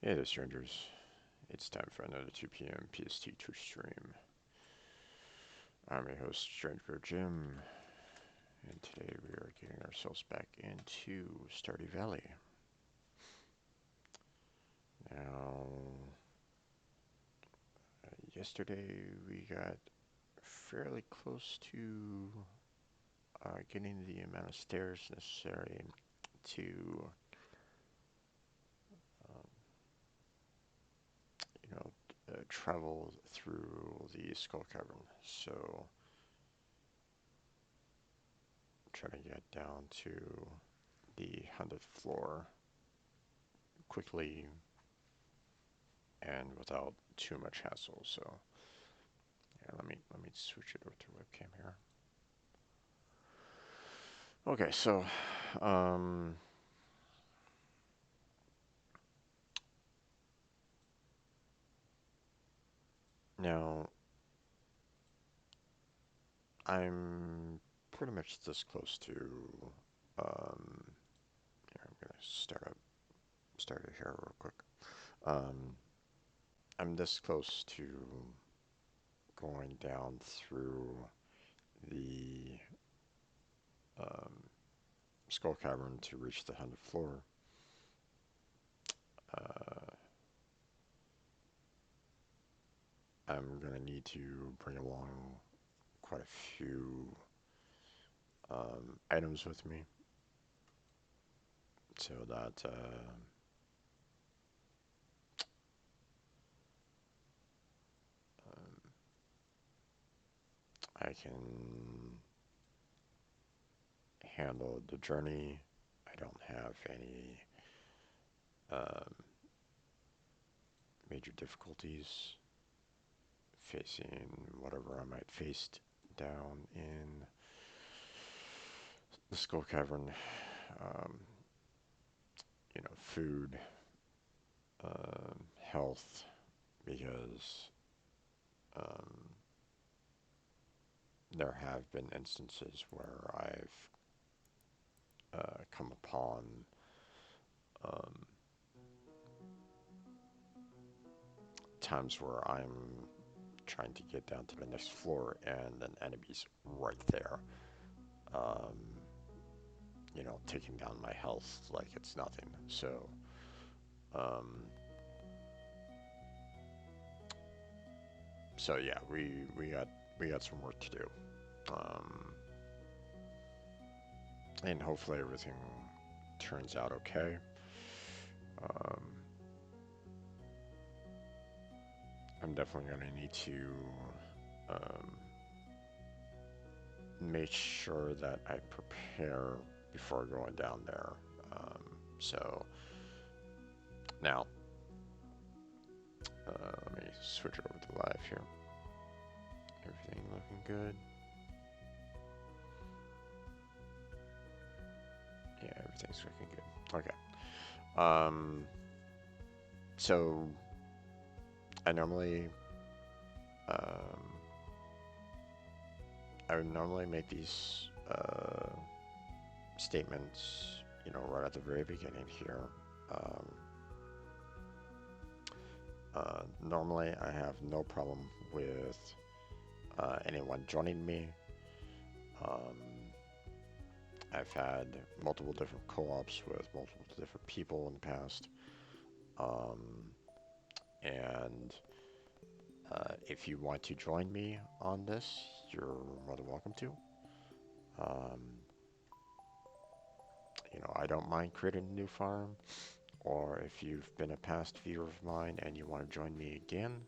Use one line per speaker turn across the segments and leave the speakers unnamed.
Hey there, strangers. It's time for another 2 p.m. PST Twitch stream. I'm your host, Stranger Jim, and today we are getting ourselves back into Stardew Valley. Now, yesterday we got fairly close to getting the amount of stairs necessary to, um, you know, travel through the Skull Cavern. So, trying to get down to the 100th floor quickly and without too much hassle. So yeah, let me switch it over to webcam here. Okay, so um, now I'm pretty much this close to. Here, I'm gonna start it here real quick. Um, I'm this close to going down through the um, skull cavern to reach the 100th floor. Uh, I'm gonna need to bring along quite a few items with me so that um, I can handle the journey. I don't have any um, major difficulties facing whatever I might face down in the skull cavern. Um, food, health, because um, there have been instances where I've come upon um, times where I'm trying to get down to the next floor and an enemy's right there, um, taking down my health like it's nothing. Um, so yeah, we got some work to do, um, and hopefully everything turns out okay. Um, I'm definitely gonna need to um, make sure that I prepare before going down there. So now, let me switch over to live here. Everything looking good. Yeah, everything's looking good. Okay. Um, so I normally, um, I would normally make these statements, right at the very beginning here. Um, Normally, I have no problem with anyone joining me. Um, I've had multiple different co-ops with multiple different people in the past. Um, and if you want to join me on this, you're more than welcome to. Um, I don't mind creating a new farm, or if you've been a past viewer of mine and you want to join me again,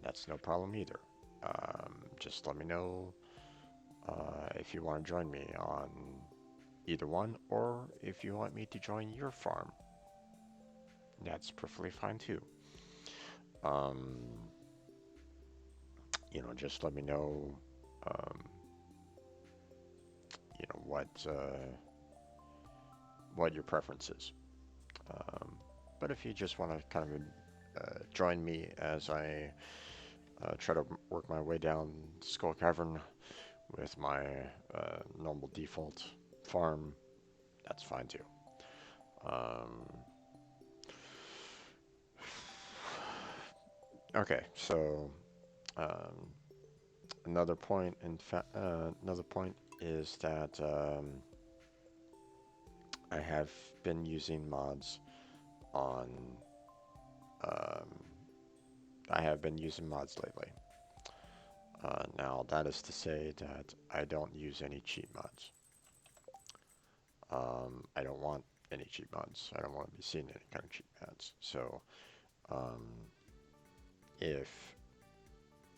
that's no problem either. Just let me know if you want to join me on either one, or if you want me to join your farm. That's perfectly fine too. Um, just let me know, um, what your preference is. But if you just want to kind of join me as I try to work my way down Skull Cavern with my normal default farm, that's fine too. Um, Okay, so um, another point is that I have been using mods on um, I have been using mods lately. Now that is to say that I don't use any cheat mods. I don't want any cheat mods. I don't want to be seeing any kind of cheat mods. So um, if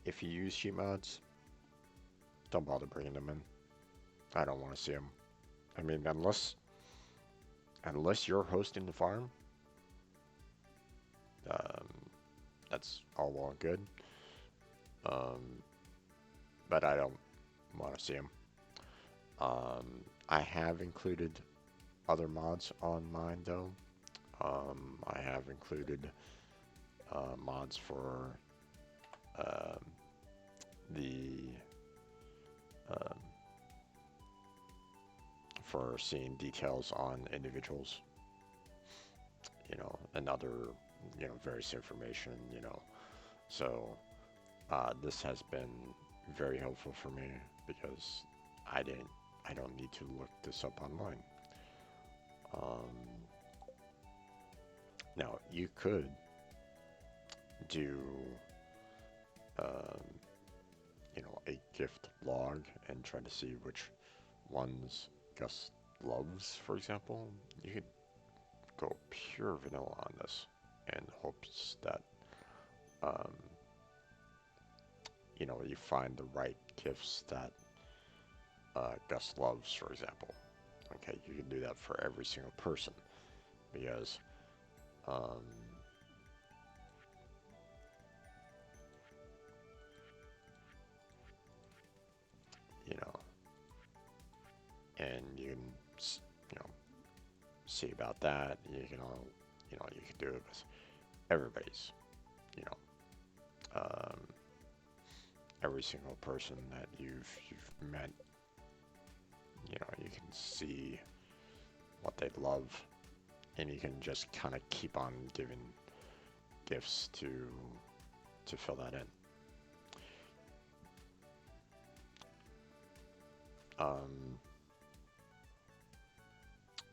if you use cheat mods, don't bother bringing them in. I don't want to see them. I mean, unless you're hosting the farm, um, that's all well and good. Um, but I don't want to see them. I have included other mods on mine though. I have included mods um, the um, for seeing details on individuals, and other, various information, So this has been very helpful for me because I didn't, I don't need to look this up online. Um, Now you could do, um, a gift log and try to see which ones Gus loves, for example. You could go pure vanilla on this in hopes that, um, you find the right gifts that Gus loves, for example. Okay, you can do that for every single person because, um, you know, and you can, you know, see about that. You can all, you can do it with everybody's, you know, every single person that you've met. You can see what they love, and you can just kind of keep on giving gifts to fill that in. Um,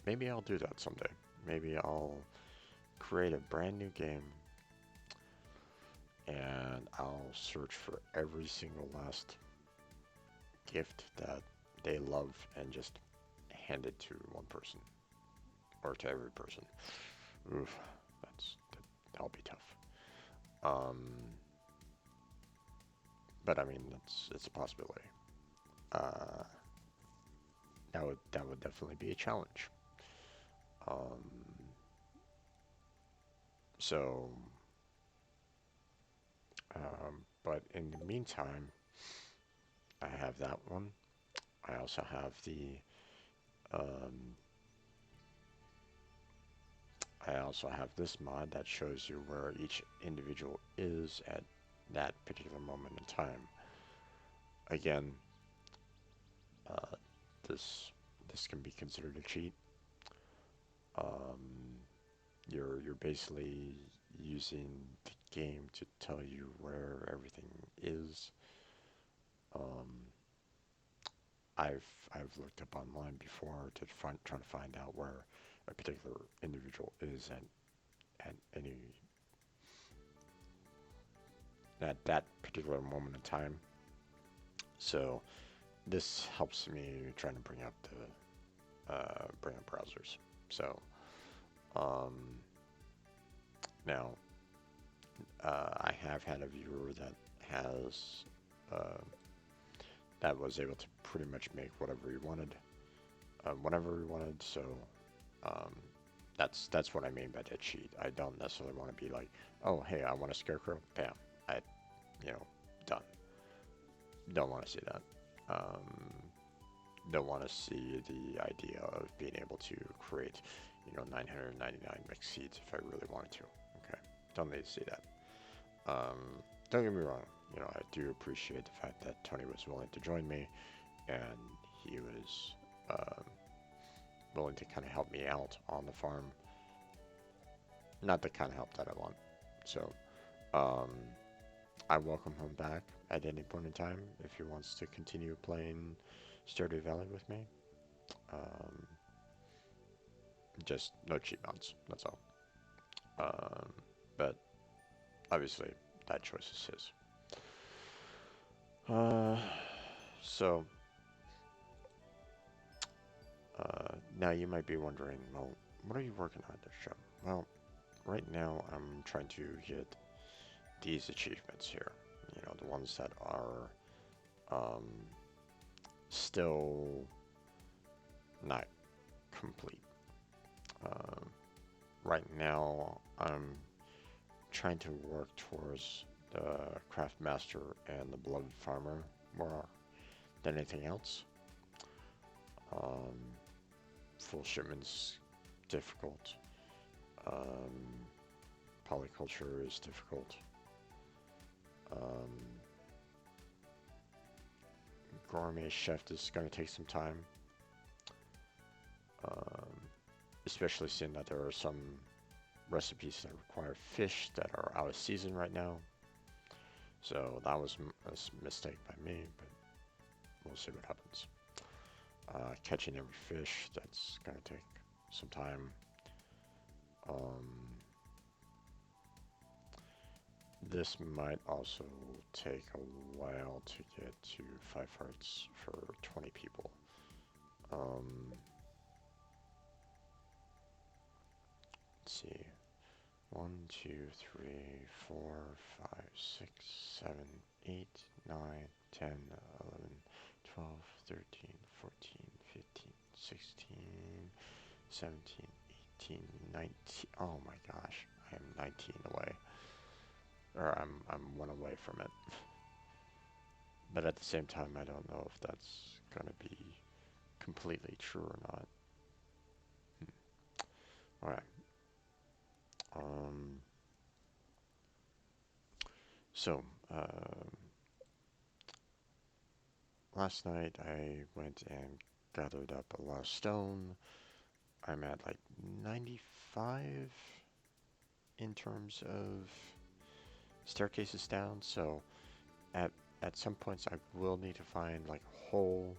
Maybe I'll do that someday. Maybe I'll create a brand new game and I'll search for every single last gift that they love and just hand it to one person or to every person. Oof, that'll be tough. Um, but I mean, it's a possibility. Uh, that would definitely be a challenge. Um, so, but in the meantime, I have that one. I also have um, I also have this mod that shows you where each individual is at that particular moment in time. Again, uh, this this can be considered a cheat. Um, you're basically using the game to tell you where everything is. Um, I've looked up online before to try to find out where a particular individual is at any at that particular moment in time. So this helps me trying to bring up browsers. So um, now I have had a viewer that has uh, that was able to pretty much make whatever he wanted, whenever he wanted. So um, that's what I mean by that cheat. I don't necessarily want to be like, oh hey, I want a scarecrow, bam, I done. Don't want to see that. Um, don't want to see the idea of being able to create, 999 mixed seeds if I really wanted to. Okay, don't need to see that. Don't get me wrong. I do appreciate the fact that Tony was willing to join me, and he was willing to kind of help me out on the farm. Not the kind of help that I want. So, um, I welcome him back at any point in time if he wants to continue playing Stardew Valley with me. Um, just no cheat mods, that's all. But obviously, that choice is his. So, now you might be wondering, well, what are you working on this show? Well, right now I'm trying to get these achievements here. You know, the ones that are um, still not complete. Um, right now I'm trying to work towards the Craft Master and the Beloved Farmer more than anything else. Um, full shipment's difficult. Um, polyculture is difficult. Um, gourmet chef is going to take some time, um, especially seeing that there are some recipes that require fish that are out of season right now. So that was a mistake by me, but we'll see what happens. Catching every fish, that's going to take some time. This might also take a while to get to 5 hearts for 20 people. Let's see. 1, 2, 3, 4, 5, 6, 7, 8, 9, 10, 11, 12, 13, 14, 15, 16, 17, 18, 19. Oh my gosh, I am 19 away. Or I'm 1 away from it. But at the same time, I don't know if that's gonna be completely true or not. Alright. Um, so, last night I went and gathered up a lot of stone. I'm at like 95 in terms of staircases down, so at some points I will need to find like a hole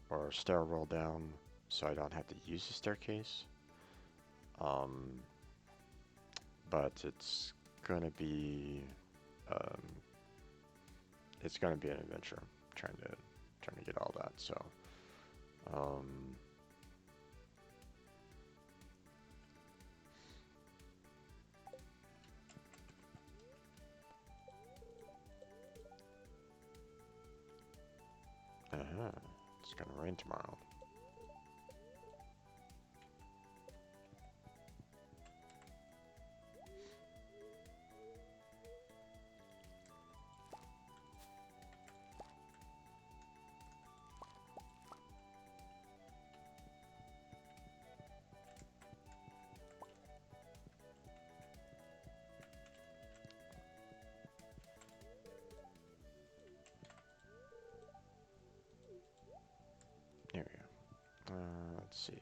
or a stairwell down so I don't have to use the staircase. But it's gonna be um, an adventure trying to get all that. So um, it's gonna rain tomorrow. There we go. Let's see.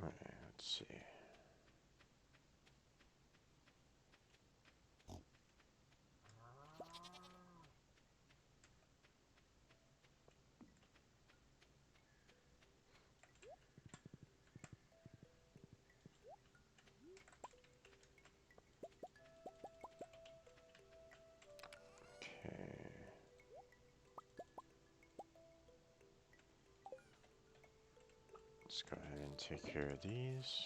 Alright, let's see. Okay. Let's go ahead and take care of these.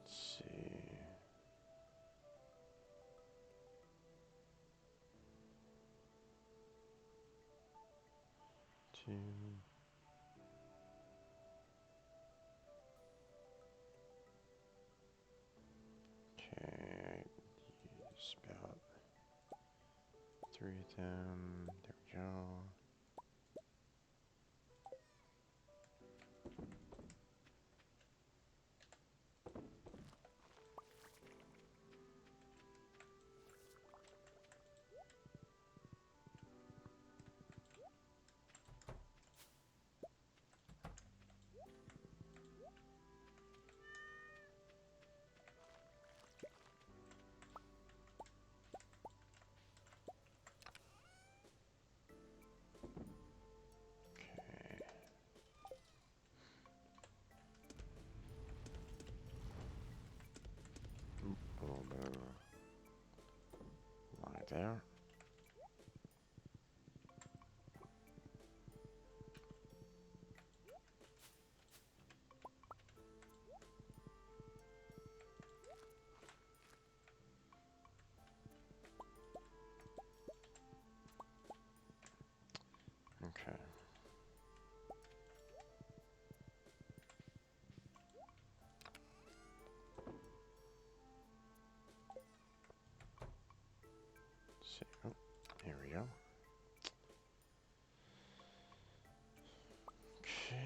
Let's see. 2. Treat them. There we go. A little bit of light there. Okay. See. Oh, here we go. Okay.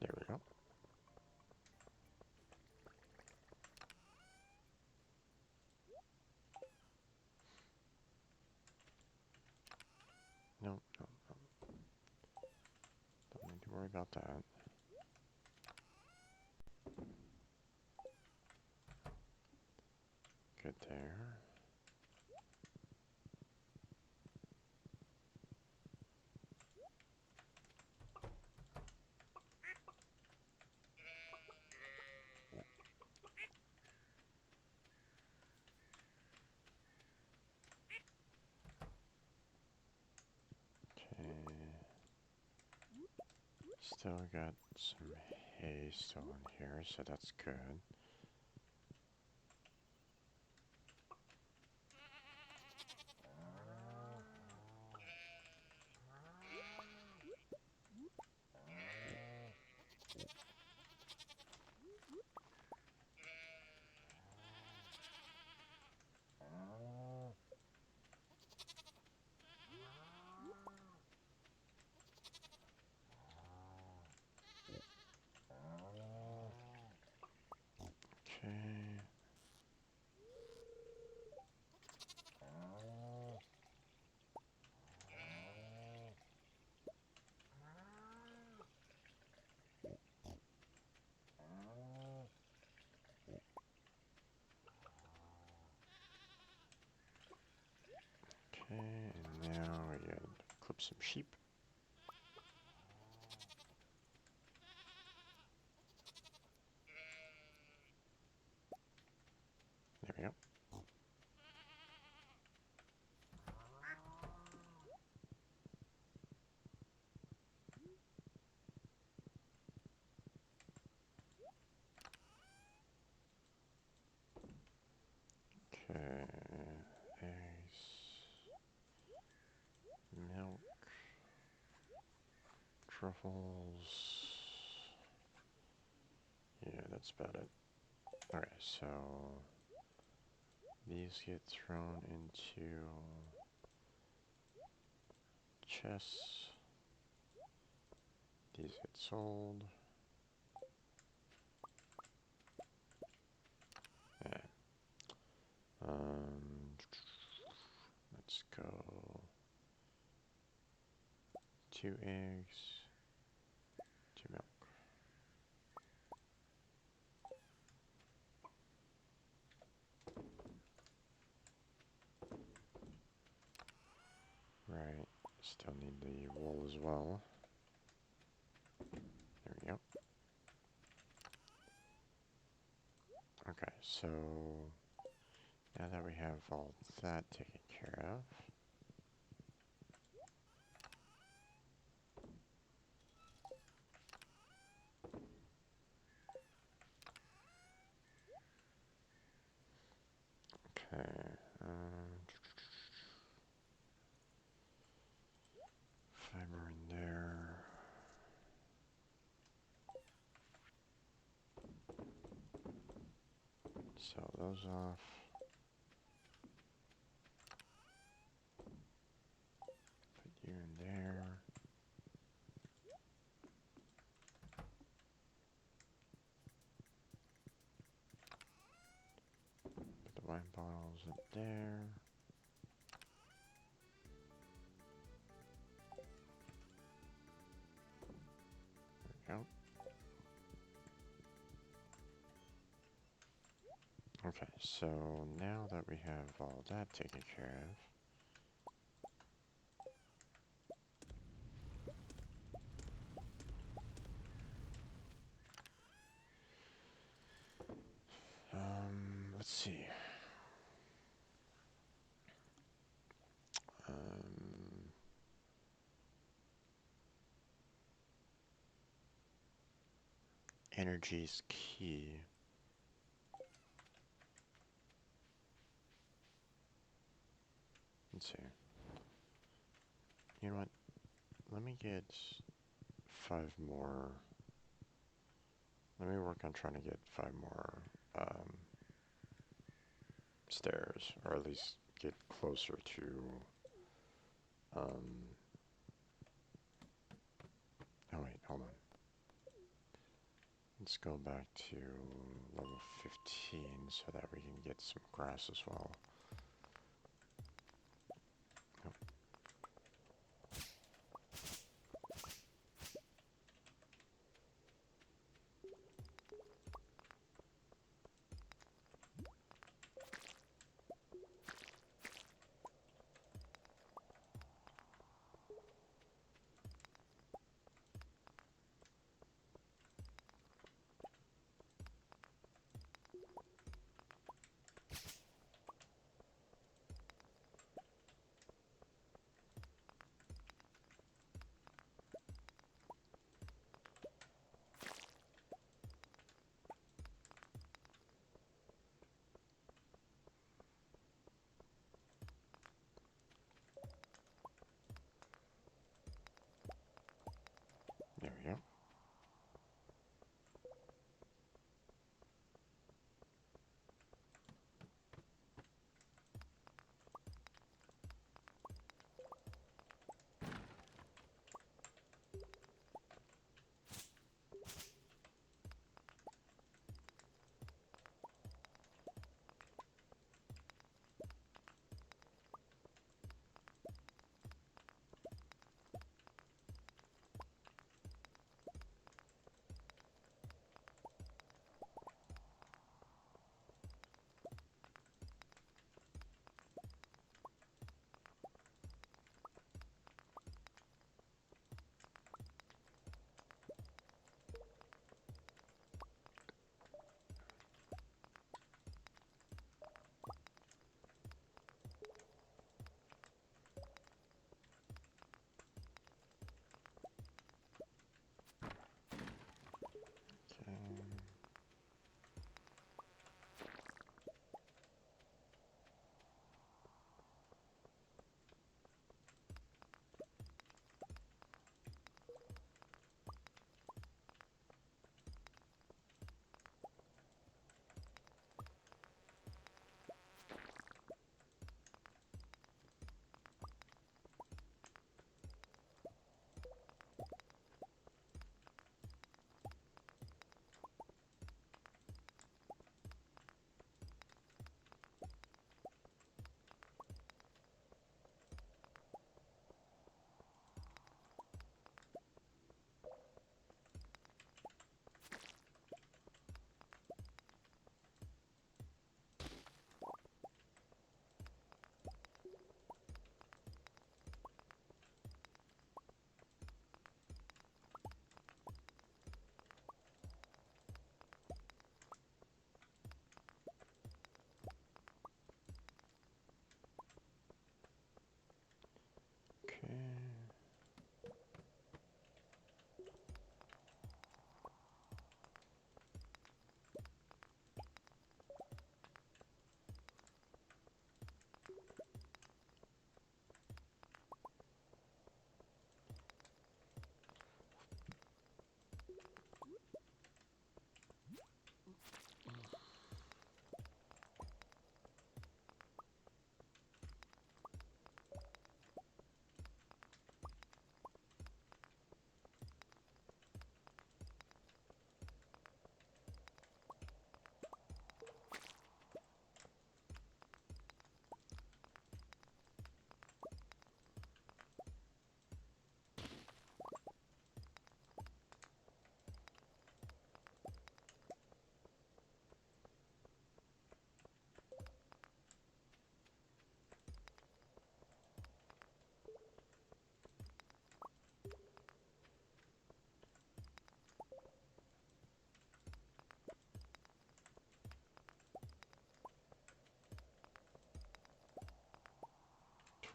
There we go. Nope, nope, nope. Don't need to worry about that. Good there. Okay. Still got some hay still in here, so that's good. Okay. Okay, and now we gotta clip some sheep. There we go. Okay, eggs, milk, truffles. Yeah, that's about it. Alright, so these get thrown into chests. These get sold. Yeah. Let's go. 2 eggs, 2 milk. Right. Still need the wool as well. There we go. Okay, so now that we have all that taken care of, okay, Sell those off. Put you in there. Put the wine bottles in there. There we go. Okay, so now that we have all that taken care of, let's see. Um, Energy's key. Let's see. You know what? Let me get 5 more. Let me work on trying to get 5 more stairs, or at least get closer to. Oh wait, hold on. Let's go back to level 15 so that we can get some grass as well.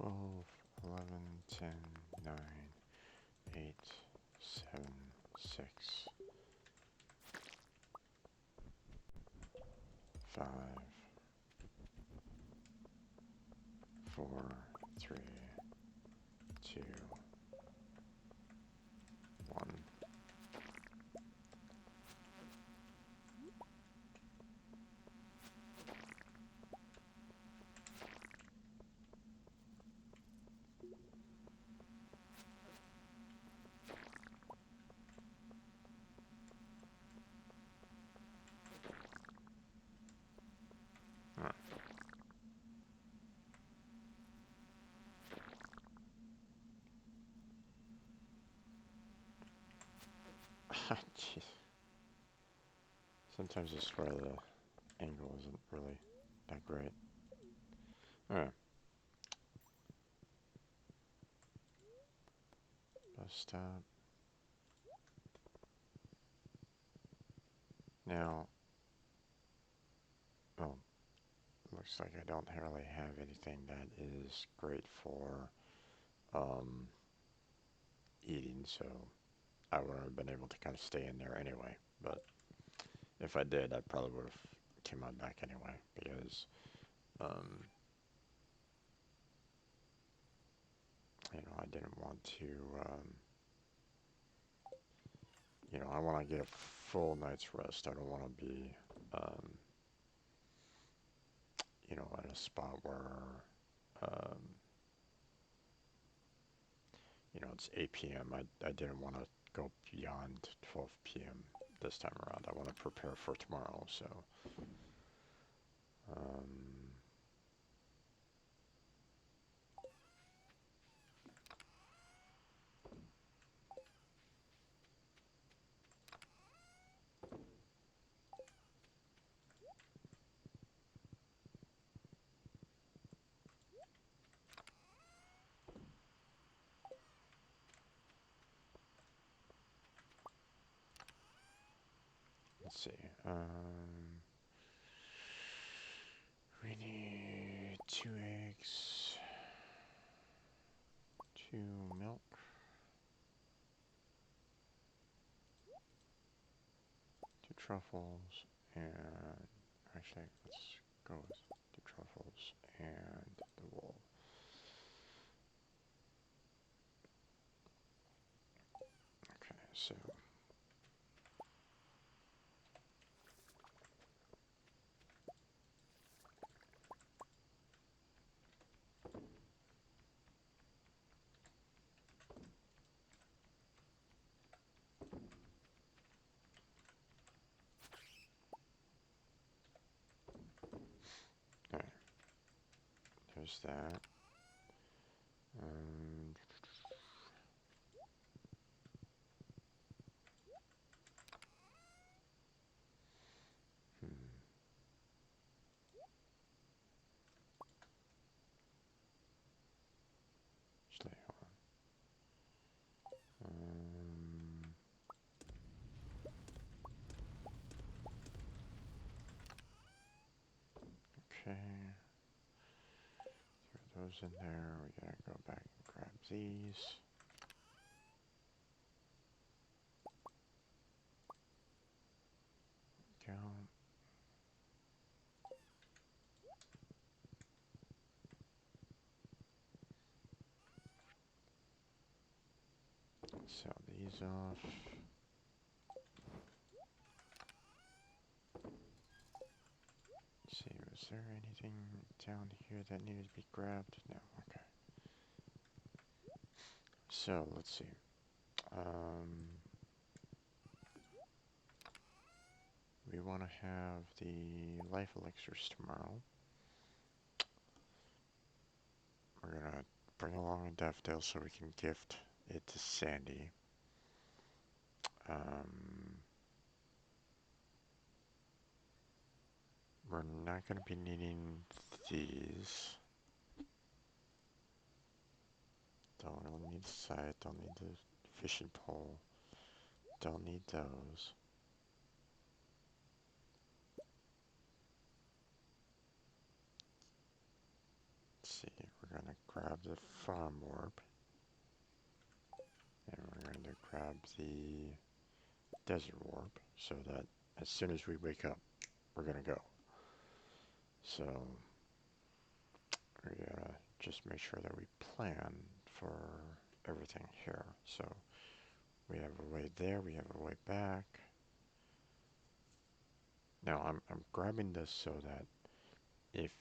12, 11, 10, 9, 8, 7, 6, 5, 4, 3, 2, 1. Jeez. Sometimes I swear the angle isn't really that great. Alright. Bus stop. Now, well, looks like I don't really have anything that is great for eating, so I wouldn't have been able to kind of stay in there anyway. But if I did, I probably would have came on back anyway, because you know, I didn't want to you know, I want to get a full night's rest. I don't want to be you know, at a spot where you know, it's 8 p.m. I didn't want to go beyond 12 p.m. this time around. I want to prepare for tomorrow, so let's see. We need 2 eggs, 2 milk, 2 truffles, and actually, let's go with 2 truffles and the wool. Okay, so alright, there's that. Actually, hold on. Okay. Throw those in there. We gotta go back and grab these. Go. Sell these off. Let's see, was there anything down here that needed to be grabbed? No, okay. So, let's see. We want to have the life elixirs tomorrow. We're gonna bring along a daffodil so we can gift it to Sandy. We're not gonna be needing these. Don't really need the scythe, don't need the fishing pole. Don't need those. Let's see, we're we're gonna grab the farm orb, and we're going to grab the desert orb, so that as soon as we wake up, we're gonna go. So we gotta just make sure that we plan for everything here. So we have a way there, we have a way back. Now I'm grabbing this so that if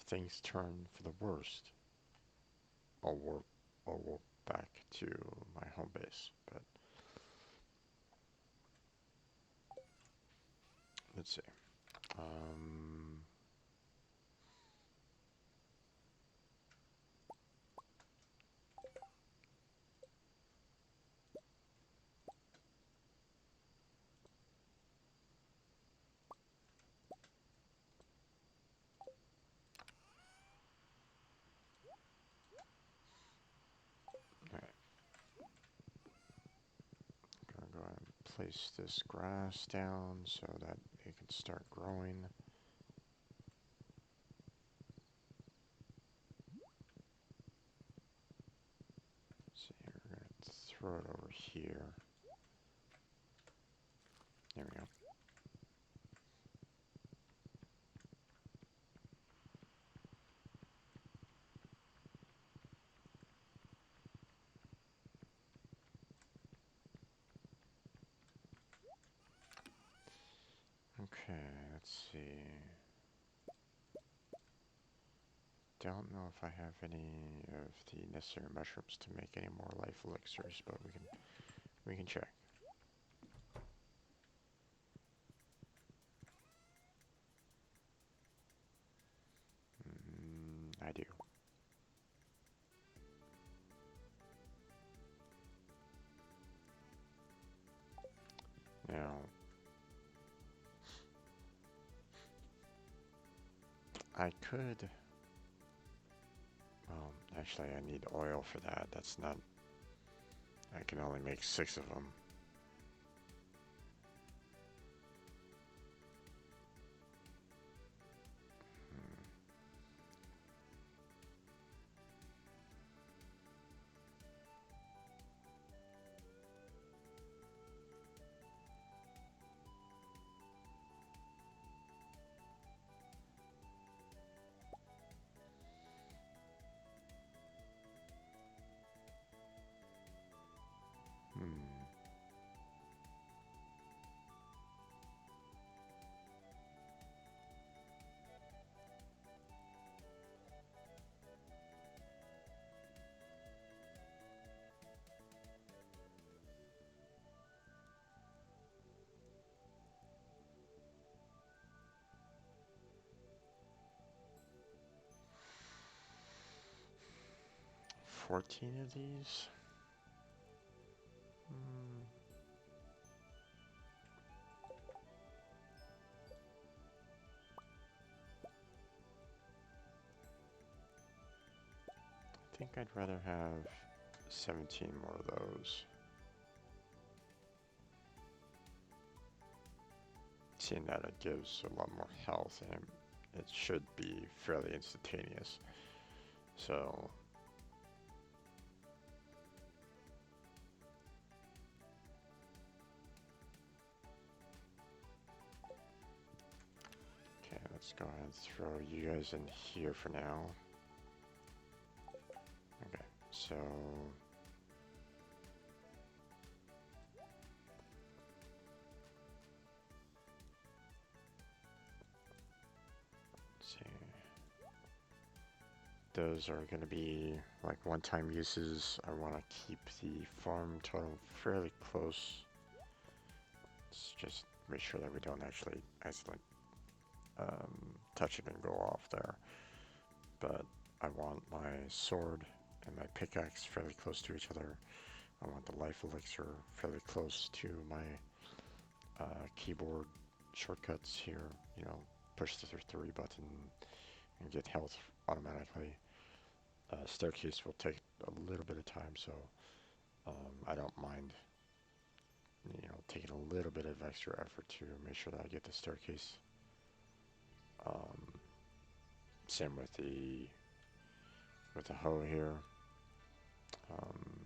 things turn for the worst, I'll warp back to my home base. But let's see. Um, Alright, gonna go ahead and place this grass down so that it can start growing. See, we're gonna throw it over here. There we go. Okay, let's see. Don't know if I have any of the necessary mushrooms to make any more life elixirs, but we can check. I do. Now, I could. Well, actually, I need oil for that. That's not. I can only make 6 of them. Hmm. 14 of these? Hmm. I think I'd rather have 17 more of those. Seeing that it gives a lot more health and it should be fairly instantaneous. So okay, let's go ahead and throw you guys in here for now. Okay, so let's see. Those are going to be like one-time uses. I want to keep the farm total fairly close. Let's just make sure that we don't actually accidentally touch it and go off there. But I want my sword and my pickaxe fairly close to each other. I want the life elixir fairly close to my keyboard shortcuts here. You know, push the 3 button and get health automatically. Staircase will take a little bit of time, so I don't mind, you know, taking a little bit of extra effort to make sure that I get the staircase. Same with the with a hoe here. Um,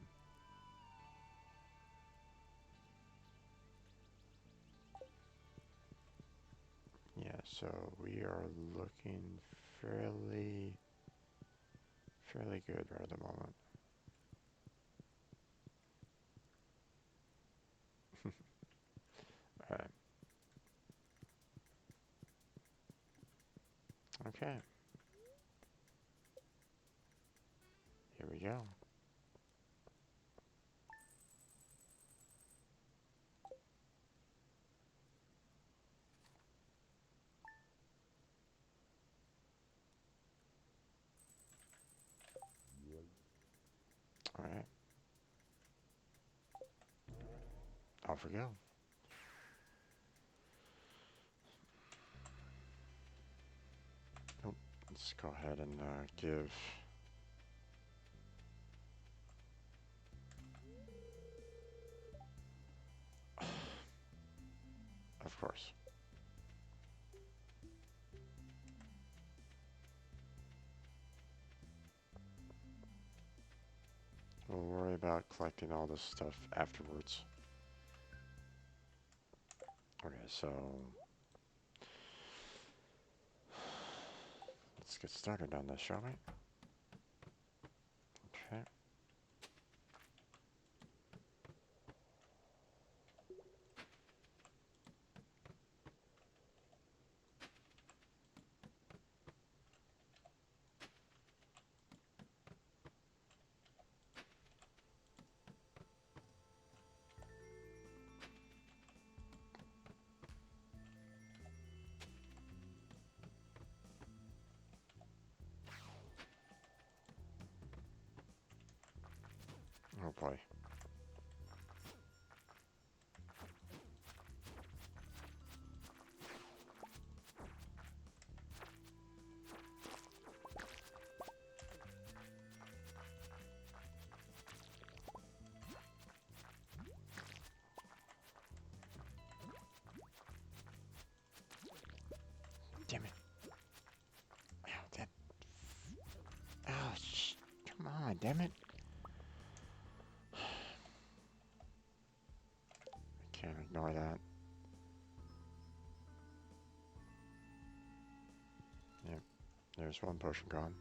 yeah, so we are looking fairly good right at the moment. Alright. Okay. Here we go. Alright. Off we go. Oh, let's go ahead and give... Of course. We'll worry about collecting all this stuff afterwards. Okay, so... let's get started on this, shall we? Okay. Oh boy. Damn it. Ow, that... Oh, come on, damn it. I can't ignore that. Yep, there's one potion gone.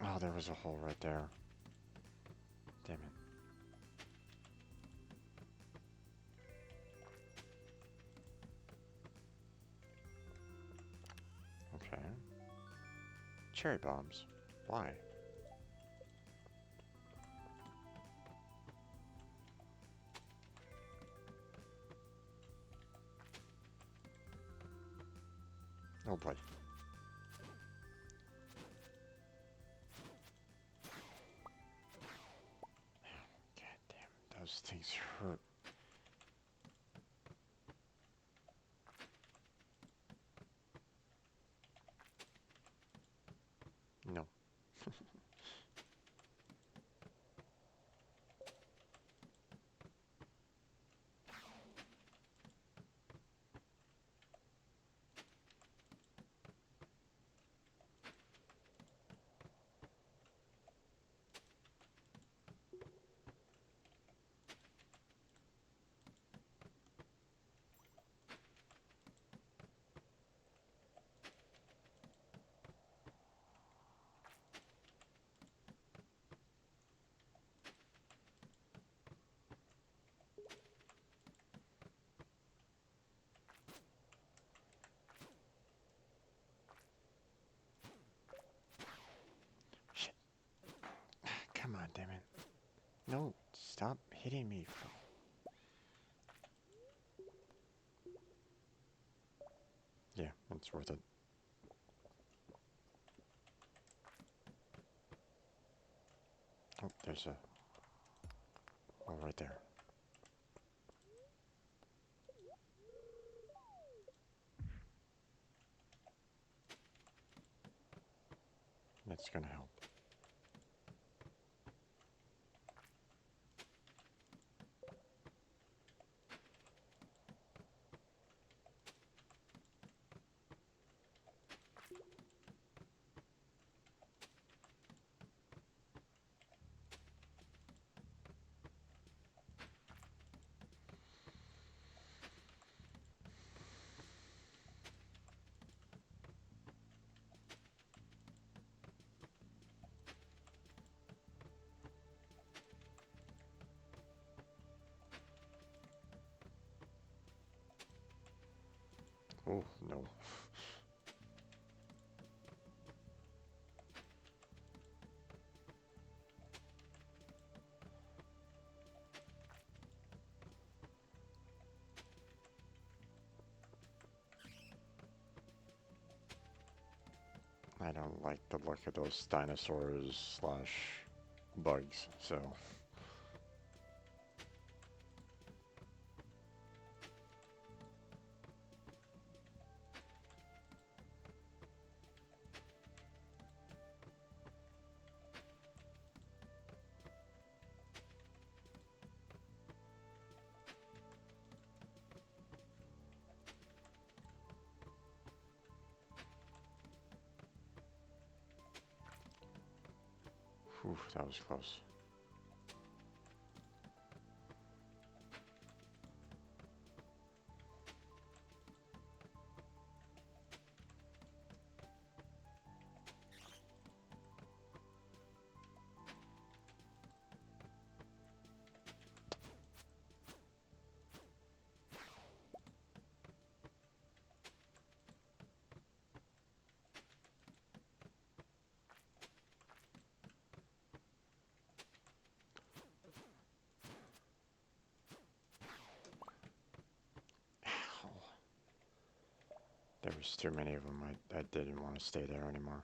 Oh, there was a hole right there. Damn it. Okay. Cherry bombs. Why? Oh boy. God damn, those things hurt. No. Shit. Come on, damn it. No, stop hitting me. Yeah, it's worth it. Oh, there's a hole right there. It's gonna help. Oh, no. I don't like the look of those dinosaurs slash bugs, so... Whew, that was close. Ow. There was too many of them. I didn't want to stay there anymore.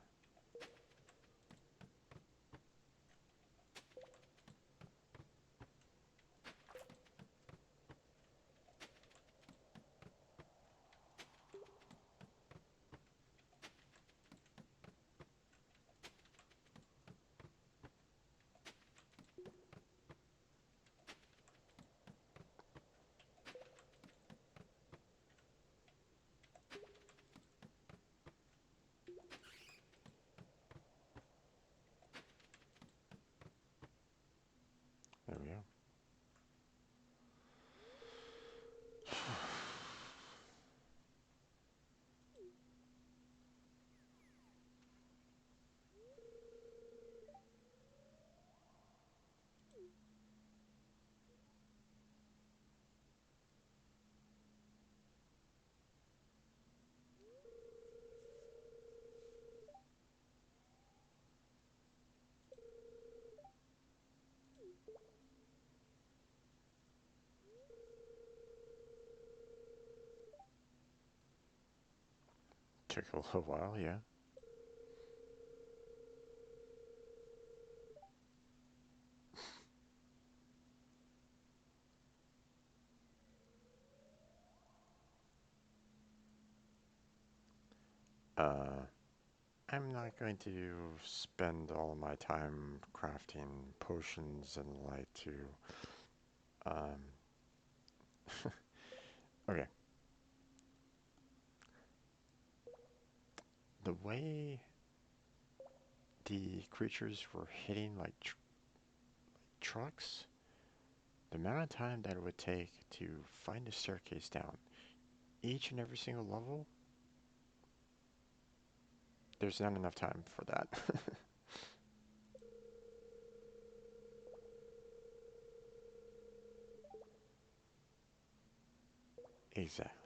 There we go. Took a little while, yeah. Uh, I'm not going to spend all my time crafting potions and light to, um, okay. The way the creatures were hitting like trucks, the amount of time that it would take to find a staircase down each and every single level, there's not enough time for that. Exactly.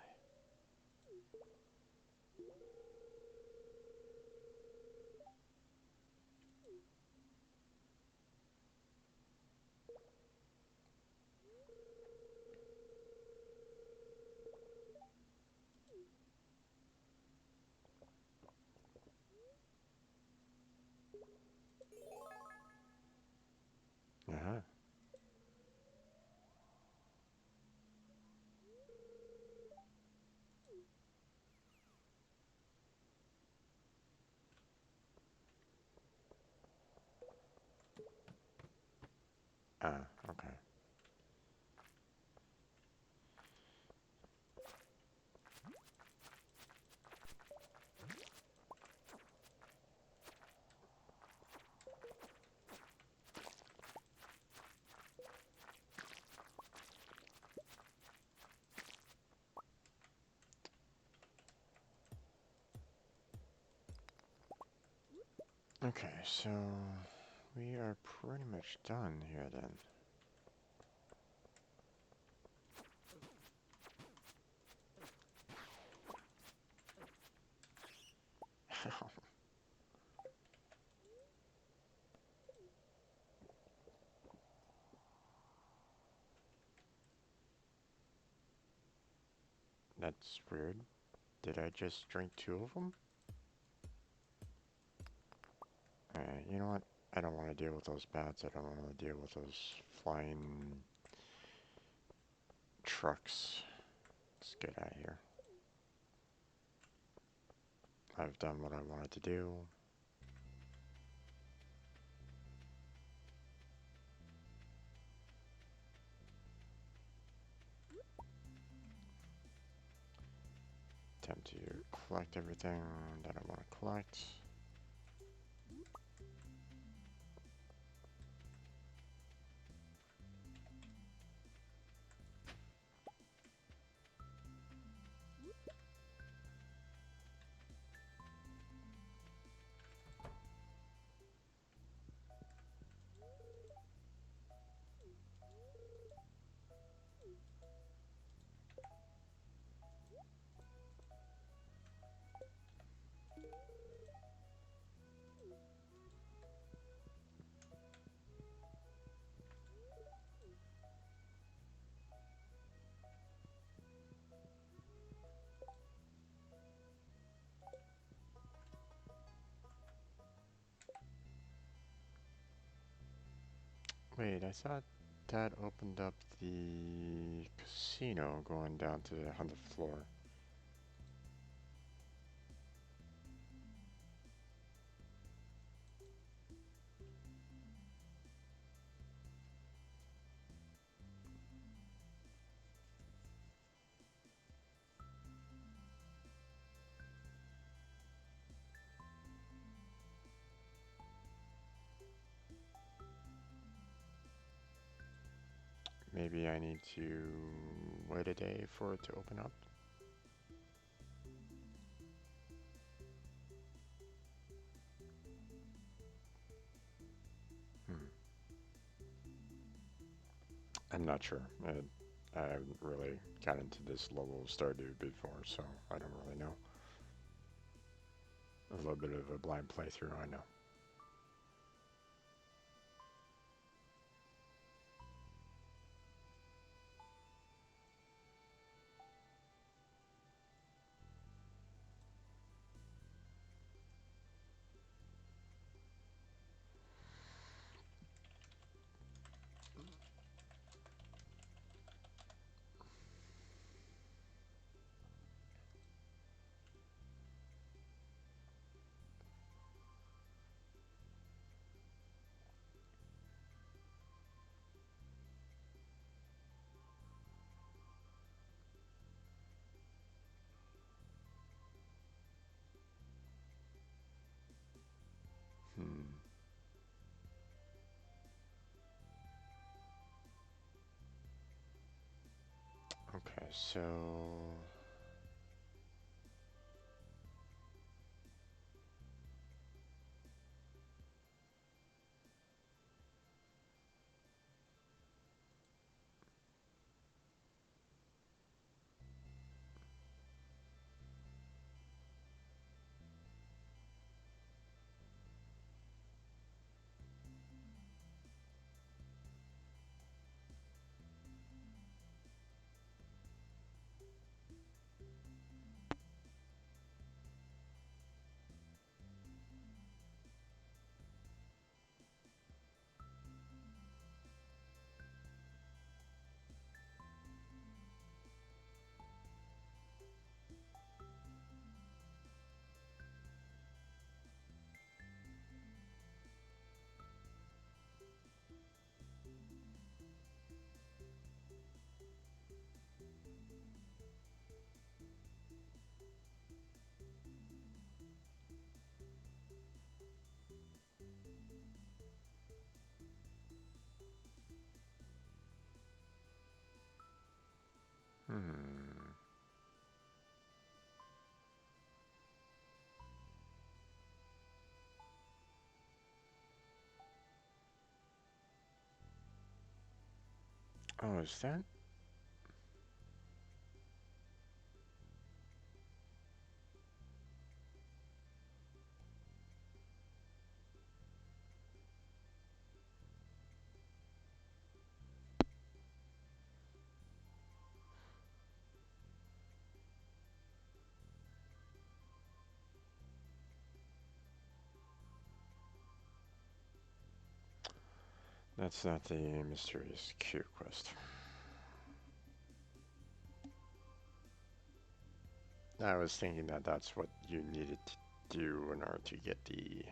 Uh-huh. Okay, so we are pretty much done here then. That's weird. Did I just drink two of them? Alright, you know what? I don't want to deal with those bats. I don't want to deal with those flying trucks. Let's get out of here. I've done what I wanted to do. Time to collect everything that I want to collect. Wait, I thought that opened up the casino going down to the 100th floor. Maybe I need to wait a day for it to open up? Hmm. I'm not sure. I haven't really got into this level of Stardew before, so I don't really know. A little bit of a blind playthrough, I know. Hmm. Okay, so... Hmm. Oh, is that? That's not the mysterious Q quest. I was thinking that that's what you needed to do in order to get the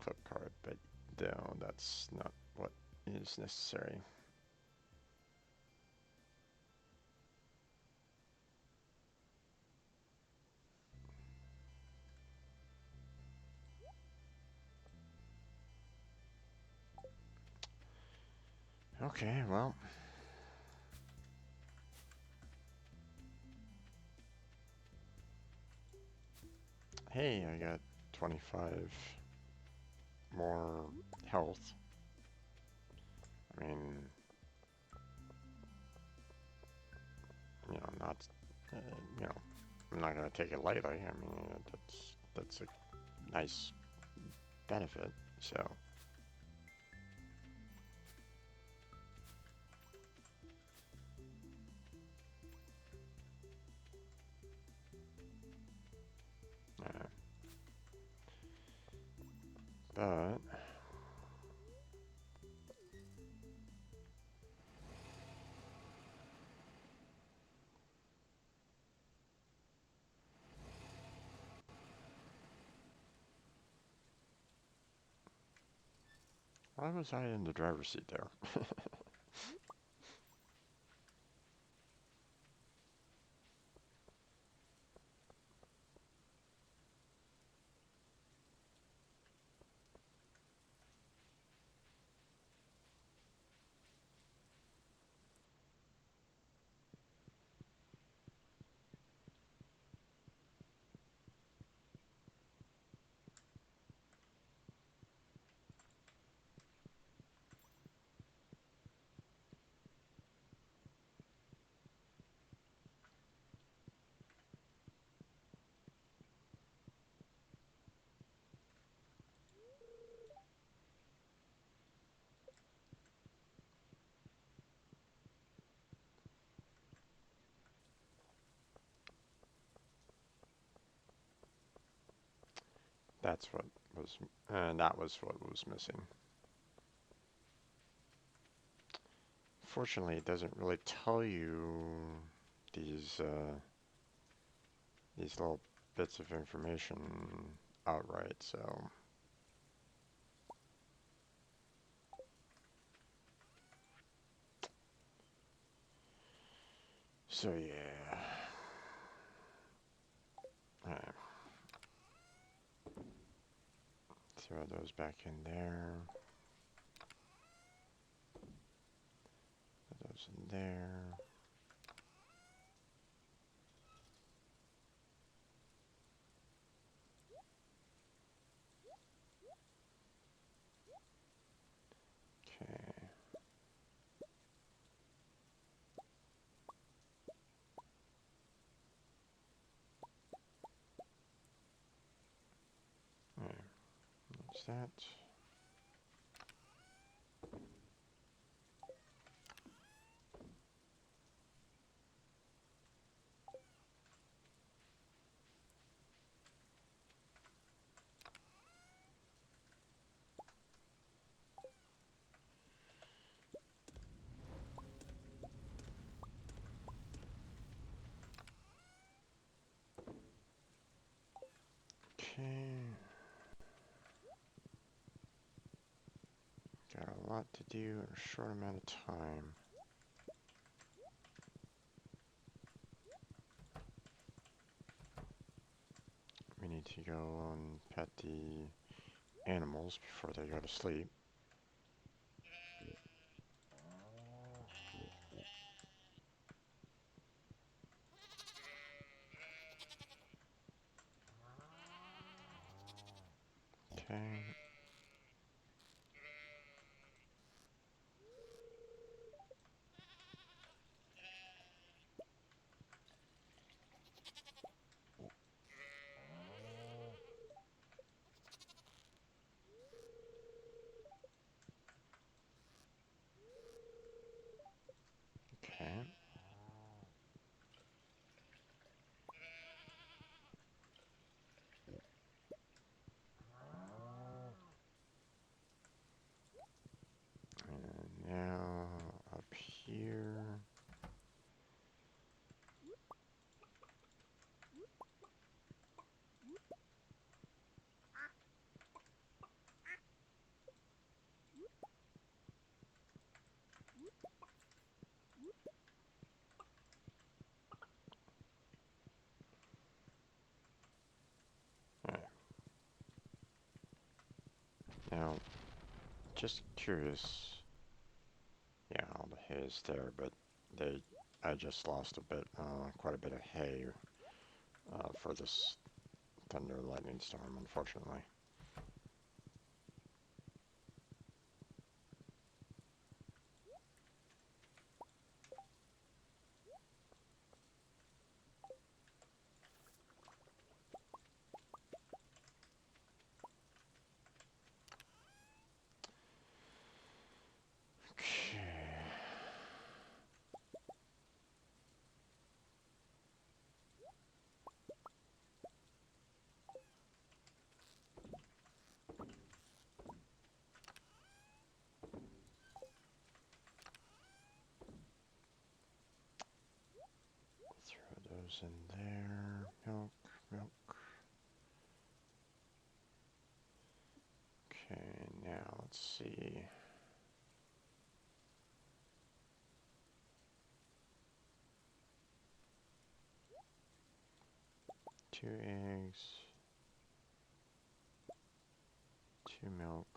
clip card, but no, that's not what is necessary. Okay, well. Hey, I got 25 more health. I mean, not, uh, you know, I'm not gonna take it lightly. I mean, that's a nice benefit. So, uh, but why was I in the driver's seat there? That's what was, that was what was missing. Fortunately, it doesn't really tell you these these little bits of information outright. So yeah. Alright. Throw those back in there. Put those in there. Okay. Alright. That's that. Okay. Got a lot to do in a short amount of time. We need to go and pet the animals before they go to sleep. Okay. Okay. And now up here. Alright. Now, just curious. Yeah, all the hay is there, but I just lost quite a bit of hay for this thunder lightning storm, unfortunately. Okay. Throw those in there. Milk, milk. Okay, now let's see. Two eggs, two milk,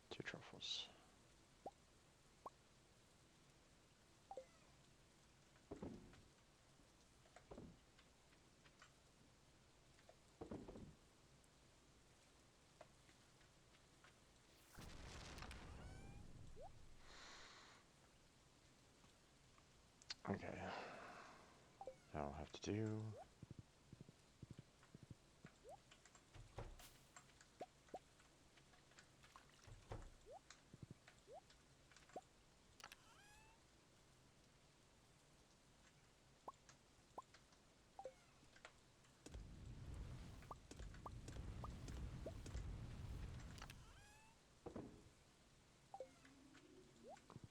two truffles. Okay, that'll have to do.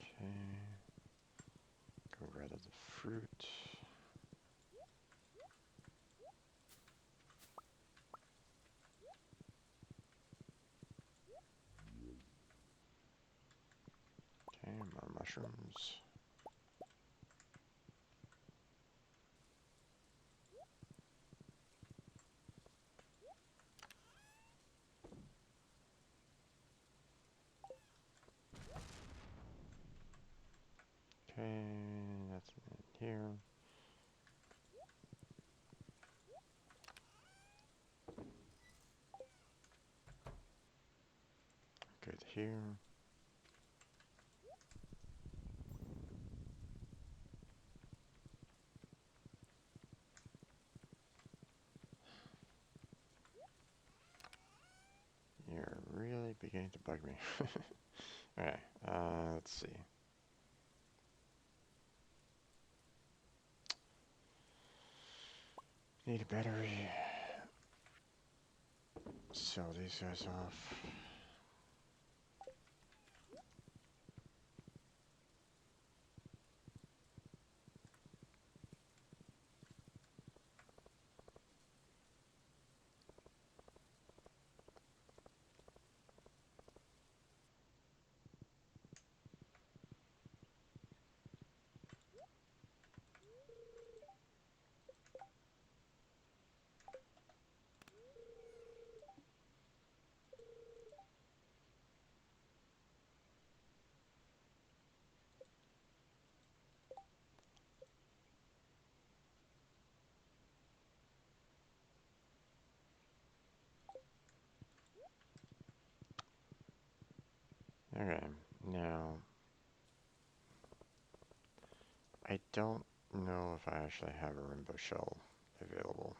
Okay, get rid of the fruit. Okay, more mushrooms. Okay, that's in here. Good here. You're really beginning to bug me. Alright, let's see. Need a battery. Sell these guys off. Okay, now I don't know if I actually have a rainbow shell available.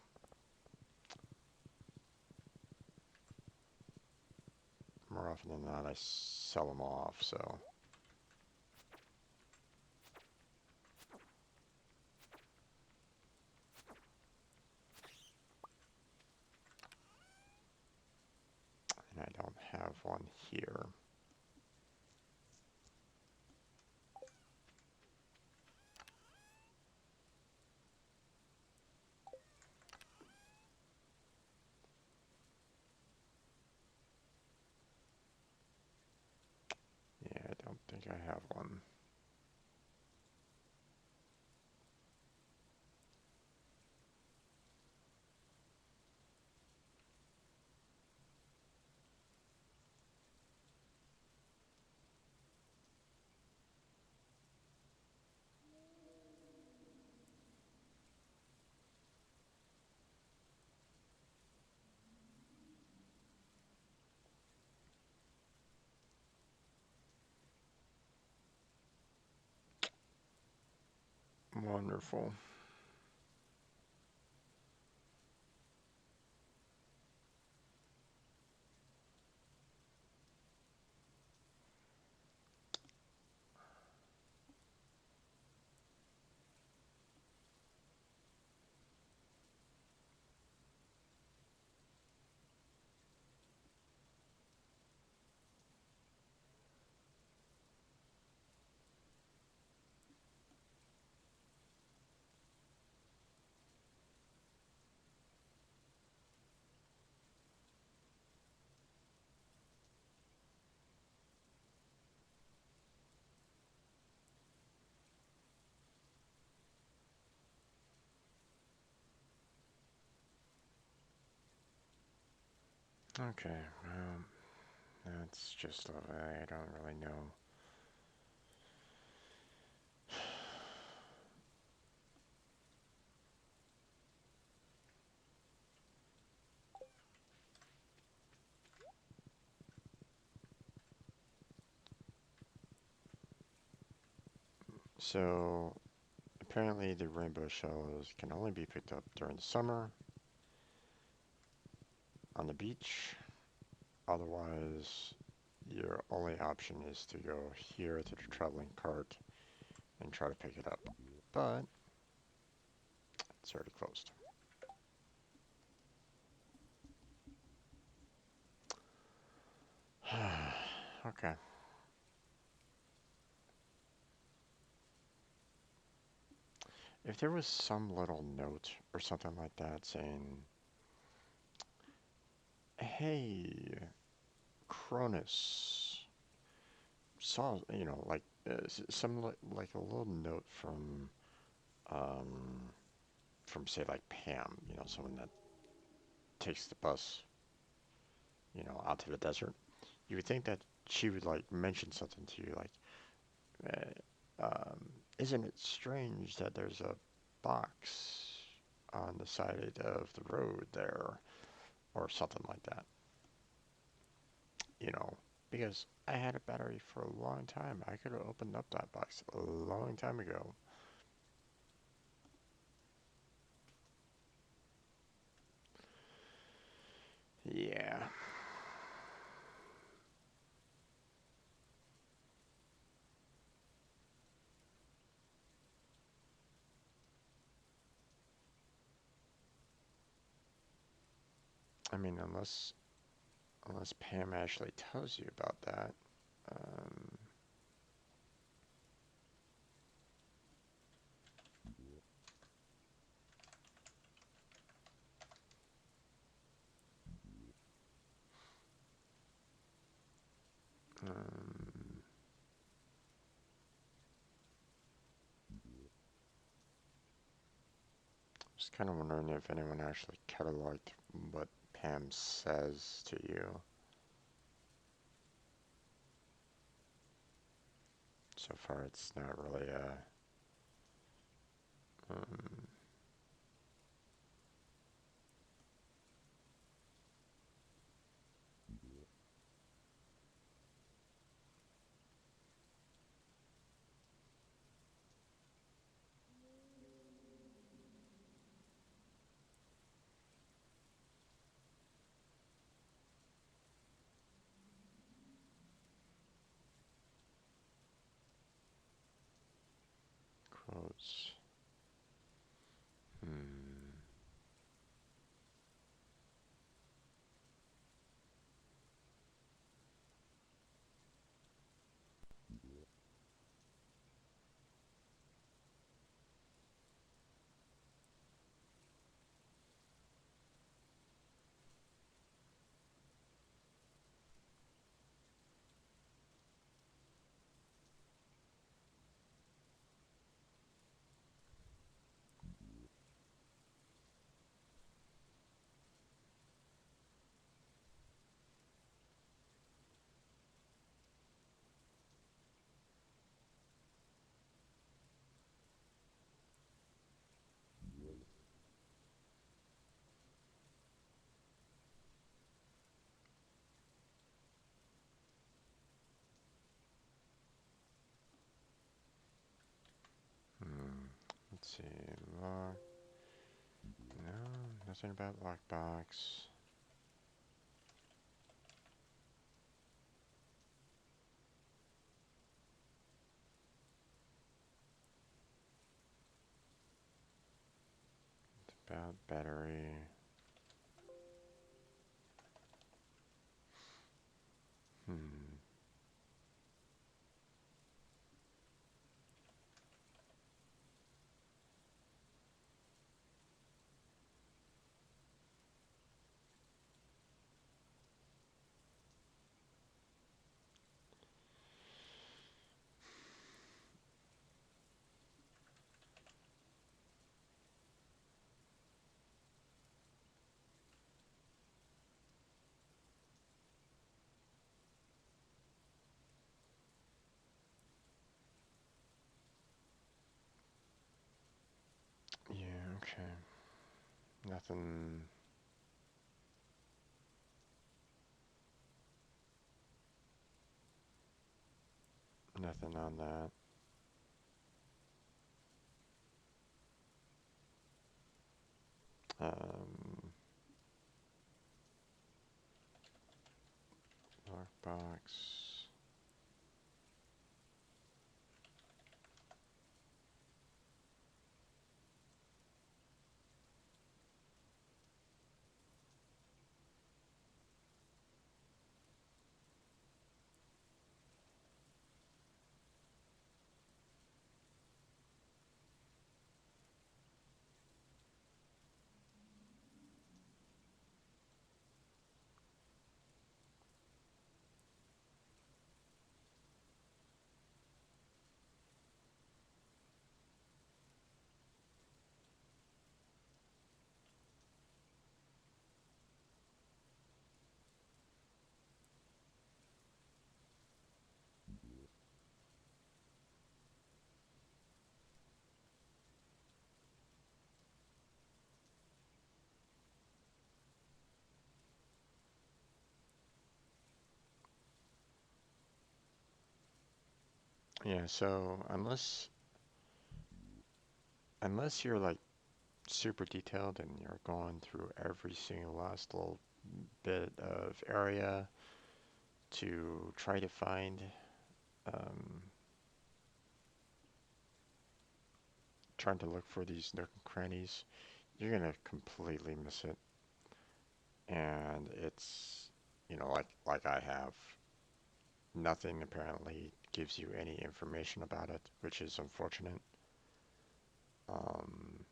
More often than not, I sell them off, so don't have one here. Yeah, I don't think I have one. Wonderful. Okay, that's just, I don't really know. So, apparently the rainbow shells can only be picked up during the summer on the beach. Otherwise, your only option is to go here to the traveling cart and try to pick it up. But it's already closed. Okay. If there was some little note or something like that saying, hey, Cronus, saw, like some like a little note um, from say like Pam, someone that takes the bus, out to the desert, you would think that she would like mention something to you like, isn't it strange that there's a box on the side of the road there, or something like that, you know, because I had a battery for a long time. I could have opened up that box a long time ago. Yeah. I mean, unless Pam actually tells you about that. Um, um, just kind of wondering if anyone actually cataloged what Pam says to you. So far, it's not really a. Um, quotes. Hmm. Nothing about lockbox. About battery. Hmm. Yeah, okay. Nothing. Nothing on that. Um, lockbox. Yeah, so unless you're like super detailed and you're going through every single last little bit of area to try to find um, trying to look for these nook and crannies, you're gonna completely miss it. And it's, like I have, nothing apparently gives you any information about it, which is unfortunate. Um,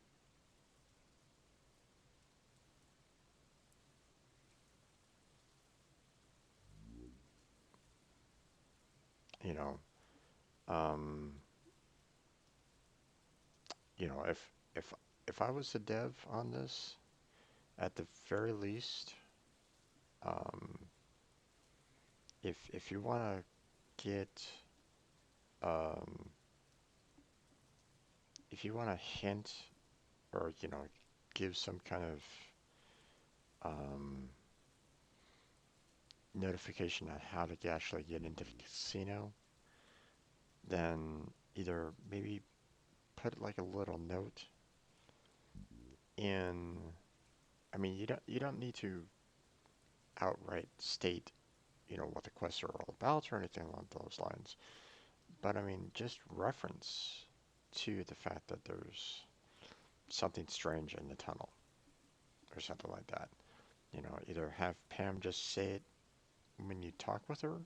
you know, um, if if I was the dev on this, at the very least, um, if you want to get um, if you want to hint or give some kind of um, notification on how to actually get into the casino, then either maybe put like a little note in. I mean, you don't need to outright state what the quests are all about or anything along those lines. But I mean, just reference to the fact that there's something strange in the tunnel or something like that. Either have Pam just say it when you talk with her,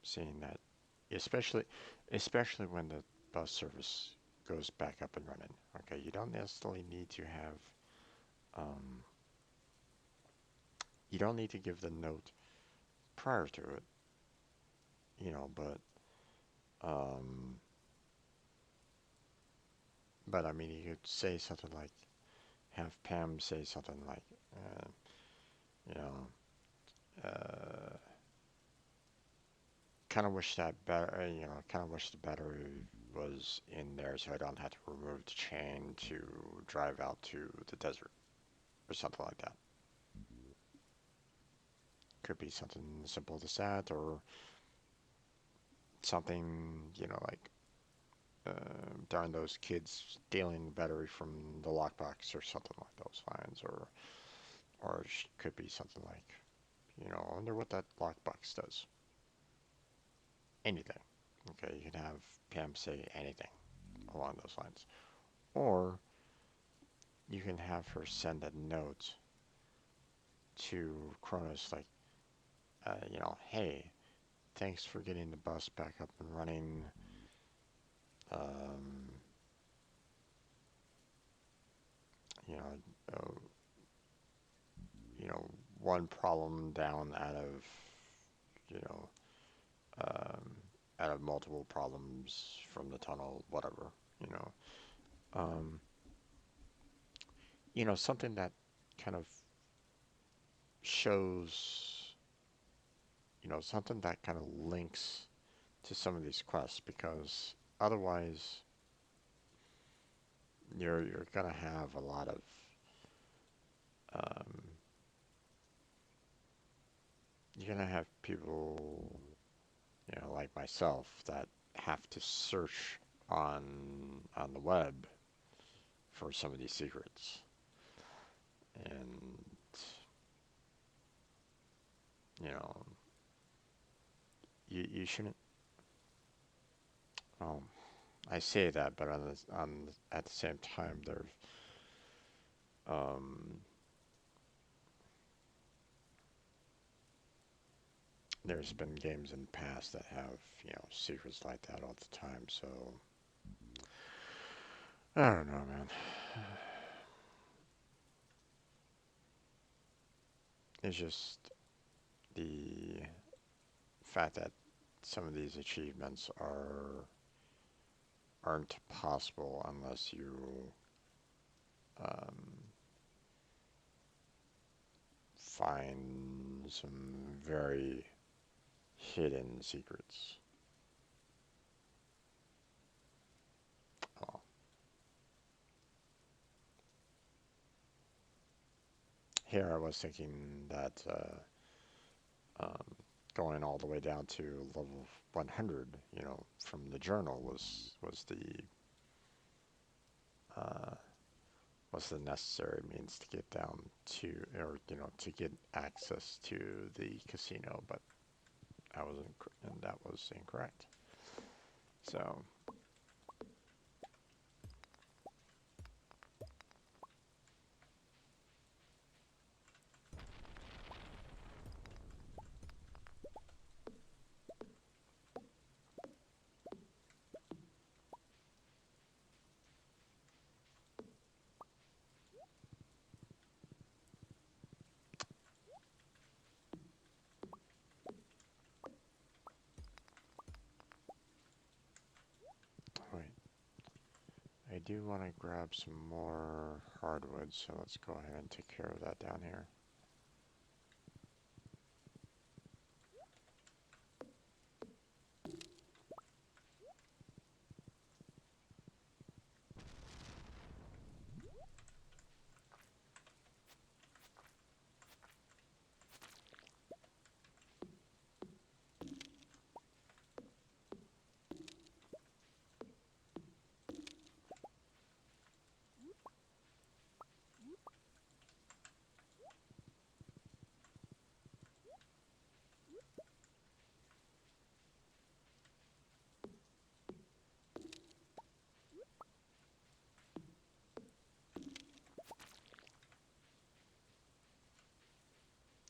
saying that, especially especially when the bus service goes back up and running. Okay, you don't necessarily need to have um, you don't need to give the note prior to it, um, but I mean, you could say something like, have Pam say something like, uh, you know, uh, kind of wish that better, kind of wish the battery was in there so I don't have to remove the chain to drive out to the desert or something like that. Could be something simple as that or something, like darn those kids stealing battery from the lockbox or something like those lines, or it could be something like, you know, I wonder what that lockbox does. Anything. Okay, you can have Pam say anything along those lines. Or you can have her send a note to Cronus like, you know, hey, thanks for getting the bus back up and running. Um, you know, uh, you know, one problem down you know, um, out of multiple problems from the tunnel, whatever, you know. Um, you know, something that kind of shows, you know, something that kind of links to some of these quests because otherwise you're gonna have a lot of um, you're gonna have people, you know, like myself that have to search on the web for some of these secrets, and you know, you shouldn't. Um, I say that, but at the same time, um, there's been games in the past that have, you know, secrets like that all the time. So I don't know, man. It's just the fact that some of these achievements aren't possible unless you um, find some very hidden secrets. Oh, here I was thinking that um, going all the way down to level 100, you know, from the journal uh, was the necessary means to get down to, or you know, to get access to the casino, but that was incorrect. So, wait, I do want to grab some more hardwood, so let's go ahead and take care of that down here.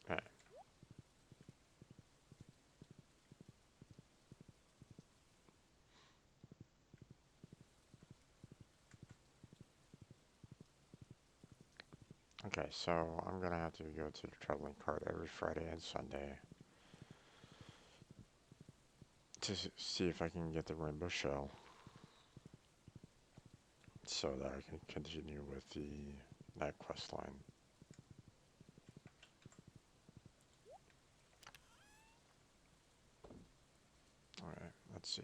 Alright, okay, so I'm gonna have to go to the traveling cart every Friday and Sunday to see if I can get the rainbow shell so that I can continue with that quest line. Alright, let's see.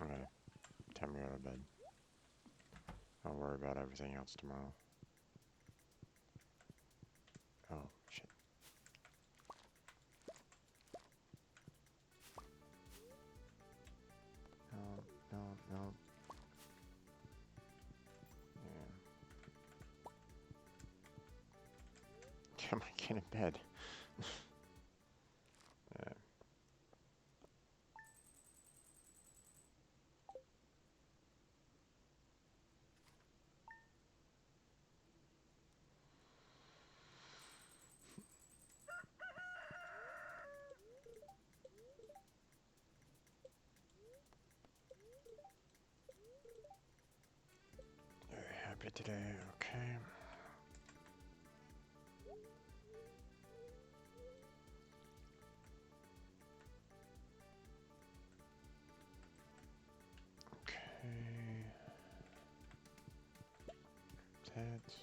Okay, time to go to bed. I'll worry about everything else tomorrow. Oh, shit. No, no, no. Yeah. Come on, get in bed. Yeah. Very happy today, okay. Okay. That.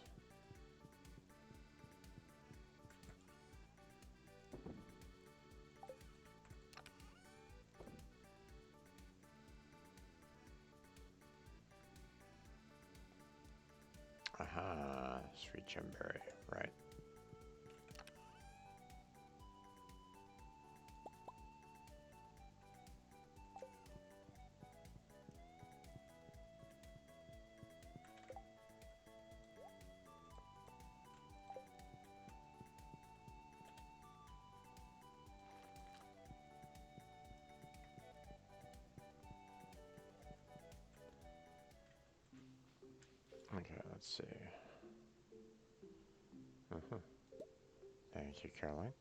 Aha, sweet gemberry, right. Okay, let's see. Thank you, Caroline.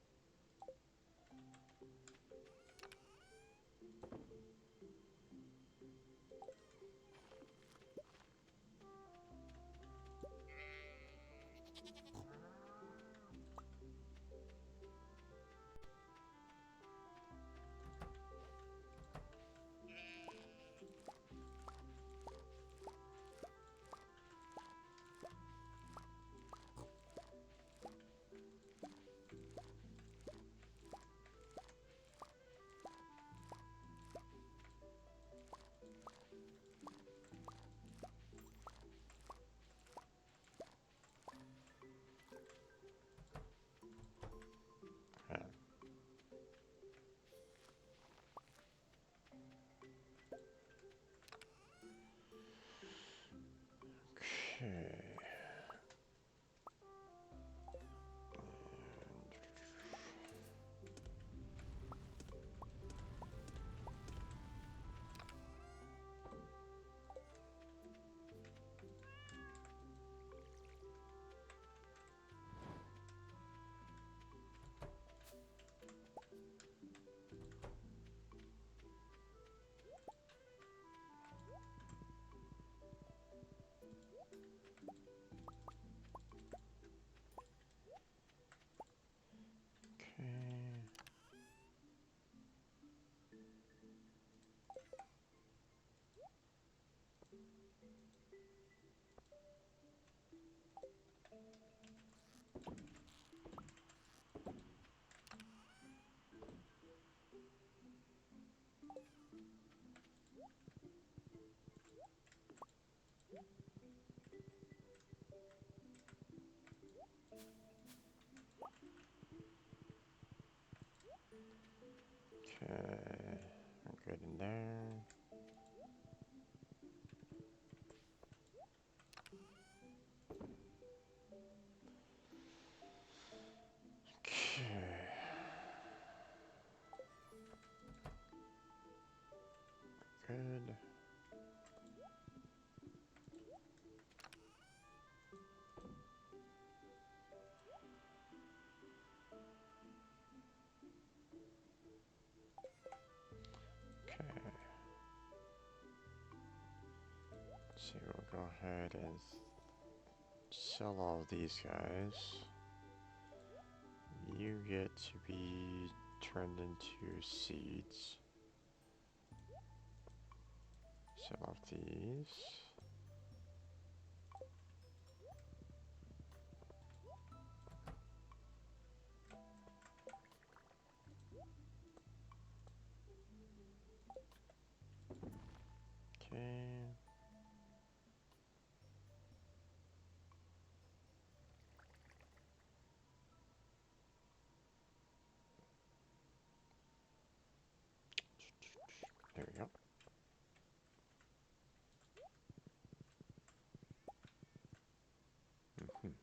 Yeah. Okay. Okay. Okay. I'm good in there. Okay. Good. Okay. So we'll go ahead and sell all these guys. You get to be turned into seeds. Sell off these. Okay. There we go. Mhm.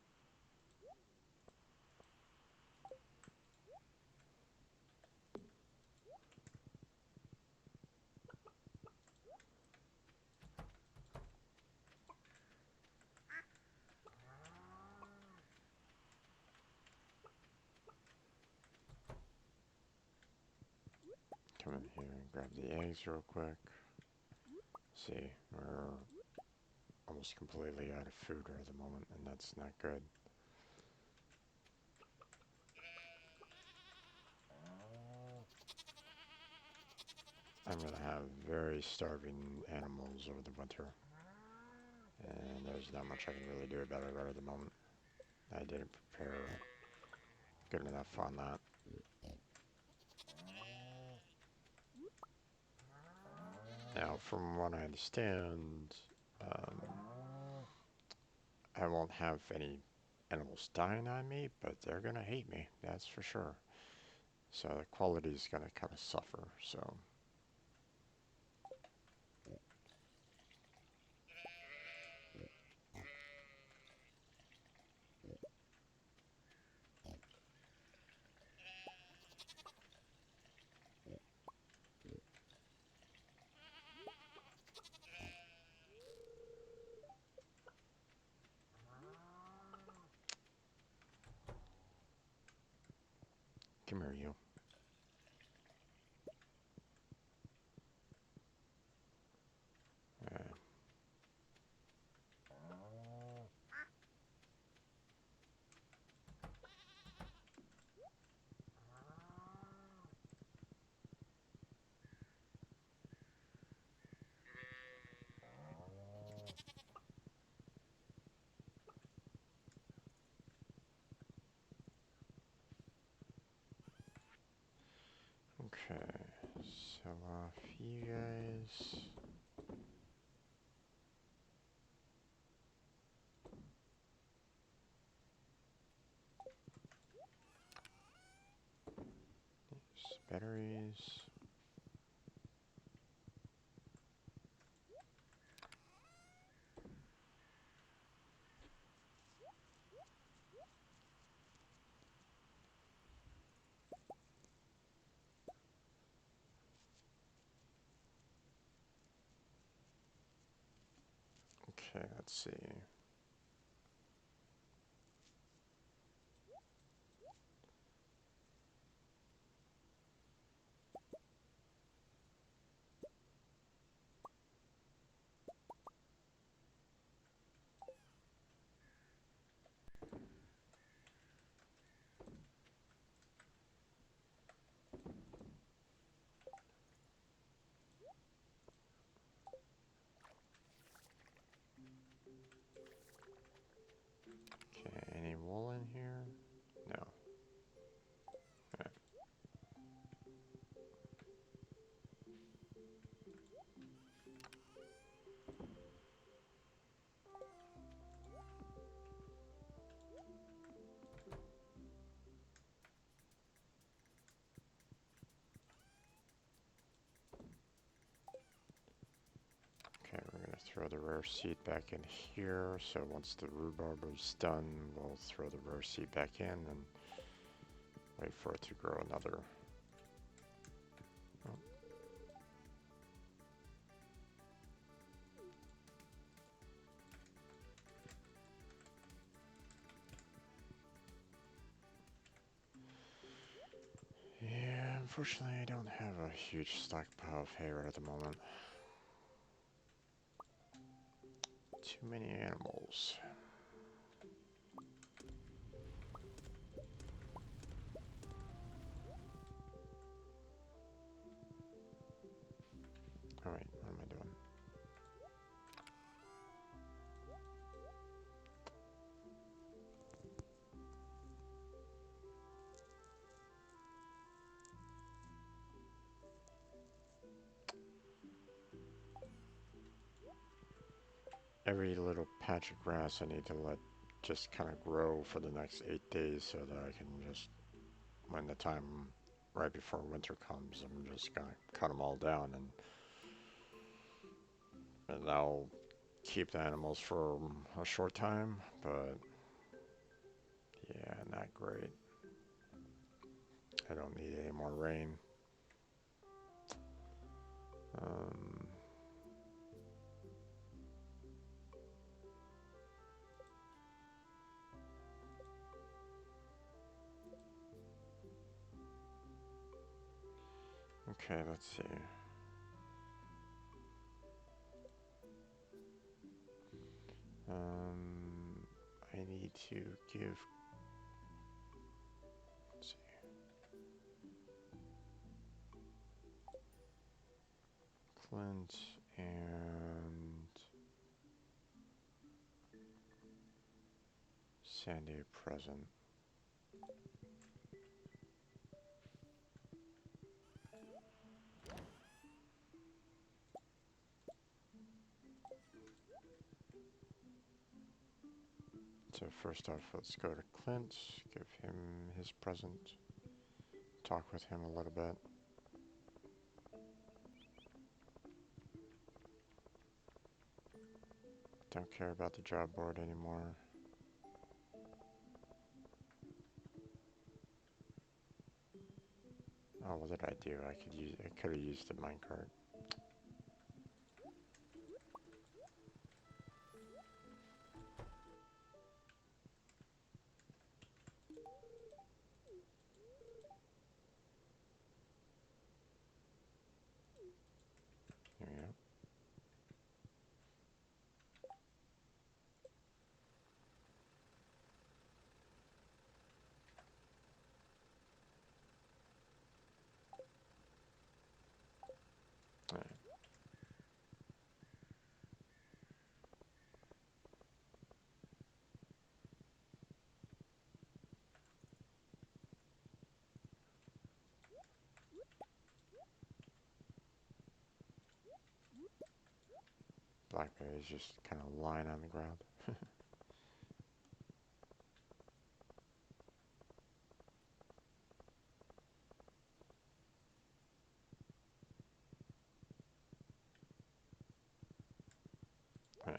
Come in here and grab the eggs real quick. See, we're almost completely out of food right at the moment, and that's not good. I'm gonna have very starving animals over the winter, and there's not much I can really do about it right at the moment. I didn't prepare good enough on that. Now, from what I understand, um, I won't have any animals dying on me, but they're gonna hate me, that's for sure. So the quality's gonna kind of suffer, so. Come here, you. Uh, okay, sell off you guys. Batteries. Okay, let's see. Okay, any wool in here? No. Alright. Okay, we're gonna throw the rare seed back in here. So once the rhubarb is done, we'll throw the rare seed back in and wait for it to grow another. Oh. Yeah, unfortunately I don't have a huge stockpile of hay right at the moment. Too many animals. Alright, what am I doing? every little patch of grass I need to let just kind of grow for the next 8 days so that I can just, when the time right before winter comes, I'm just gonna cut them all down and I'll keep the animals for a short time, but yeah, not great. I don't need any more rain. Um, okay, let's see. I need to give, let's see, Clint and Sandy a present. So first off, let's go to Clint, give him his present, talk with him a little bit. Don't care about the job board anymore. Oh, what did I do? I could have used the minecart. There we go. Alright. Blackberries just kind of lying on the ground. Alright.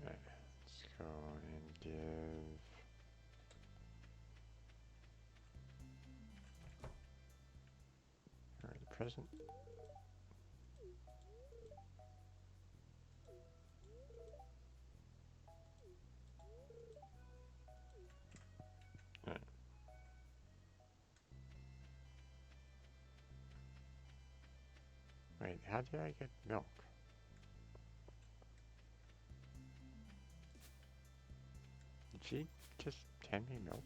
Alright. Let's go and give her the present. Alright. Wait, how did I get milk? Did she just hand me milk?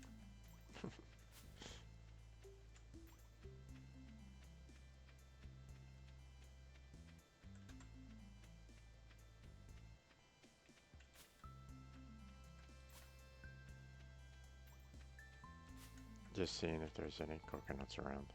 Just seeing if there's any coconuts around.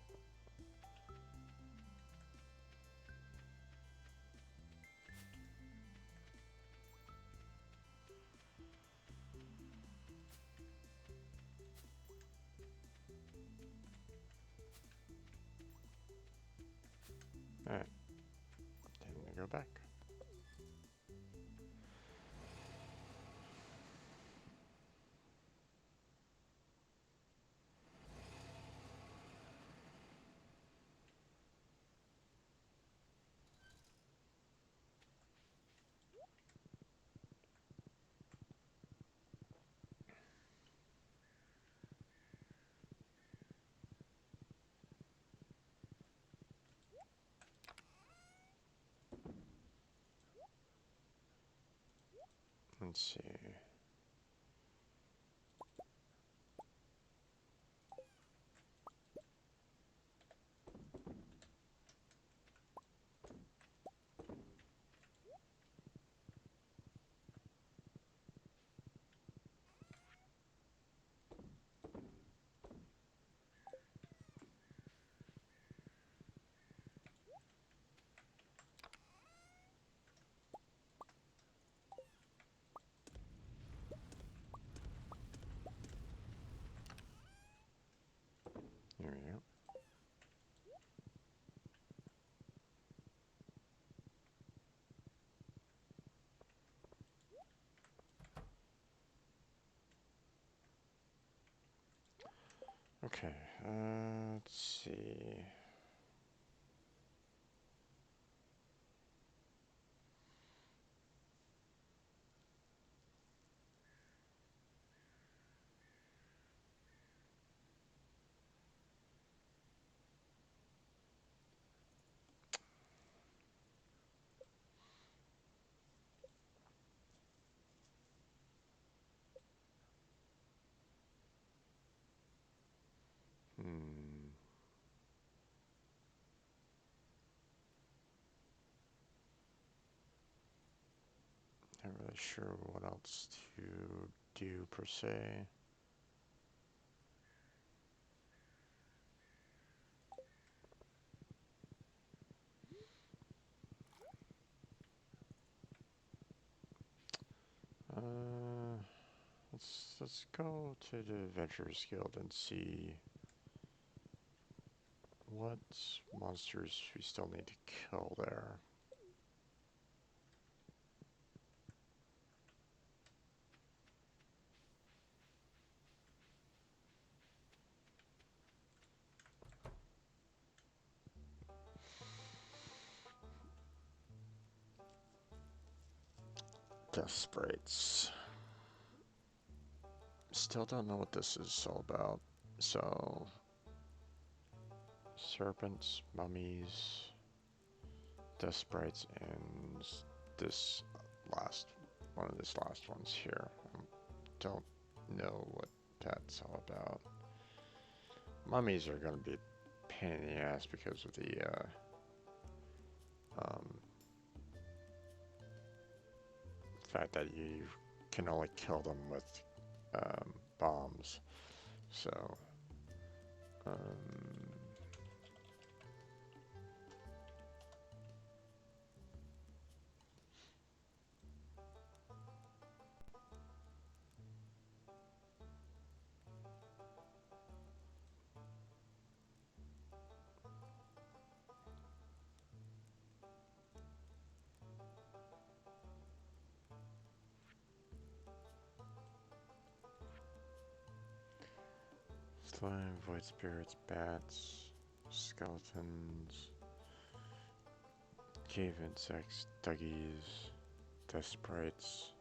Alright. Then we go back. Let's see. Okay, let's see. Hmm. Not really sure what else to do per se. Uh, let's go to the Adventurers Guild and see what monsters we still need to kill there. Death Sprites. Still don't know what this is all about. So, serpents, mummies, death sprites, and this one of these last ones here. Don't know what that's all about. Mummies are going to be a pain in the ass because of the um, fact that you can only kill them with bombs. So, um, slime, void spirits, bats, skeletons, cave insects, duggies, death sprites.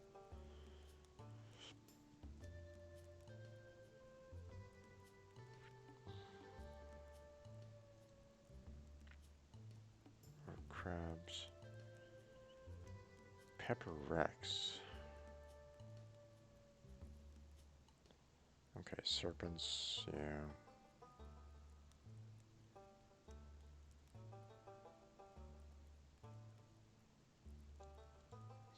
Crabs. Pepper Rex. Okay, serpents, yeah.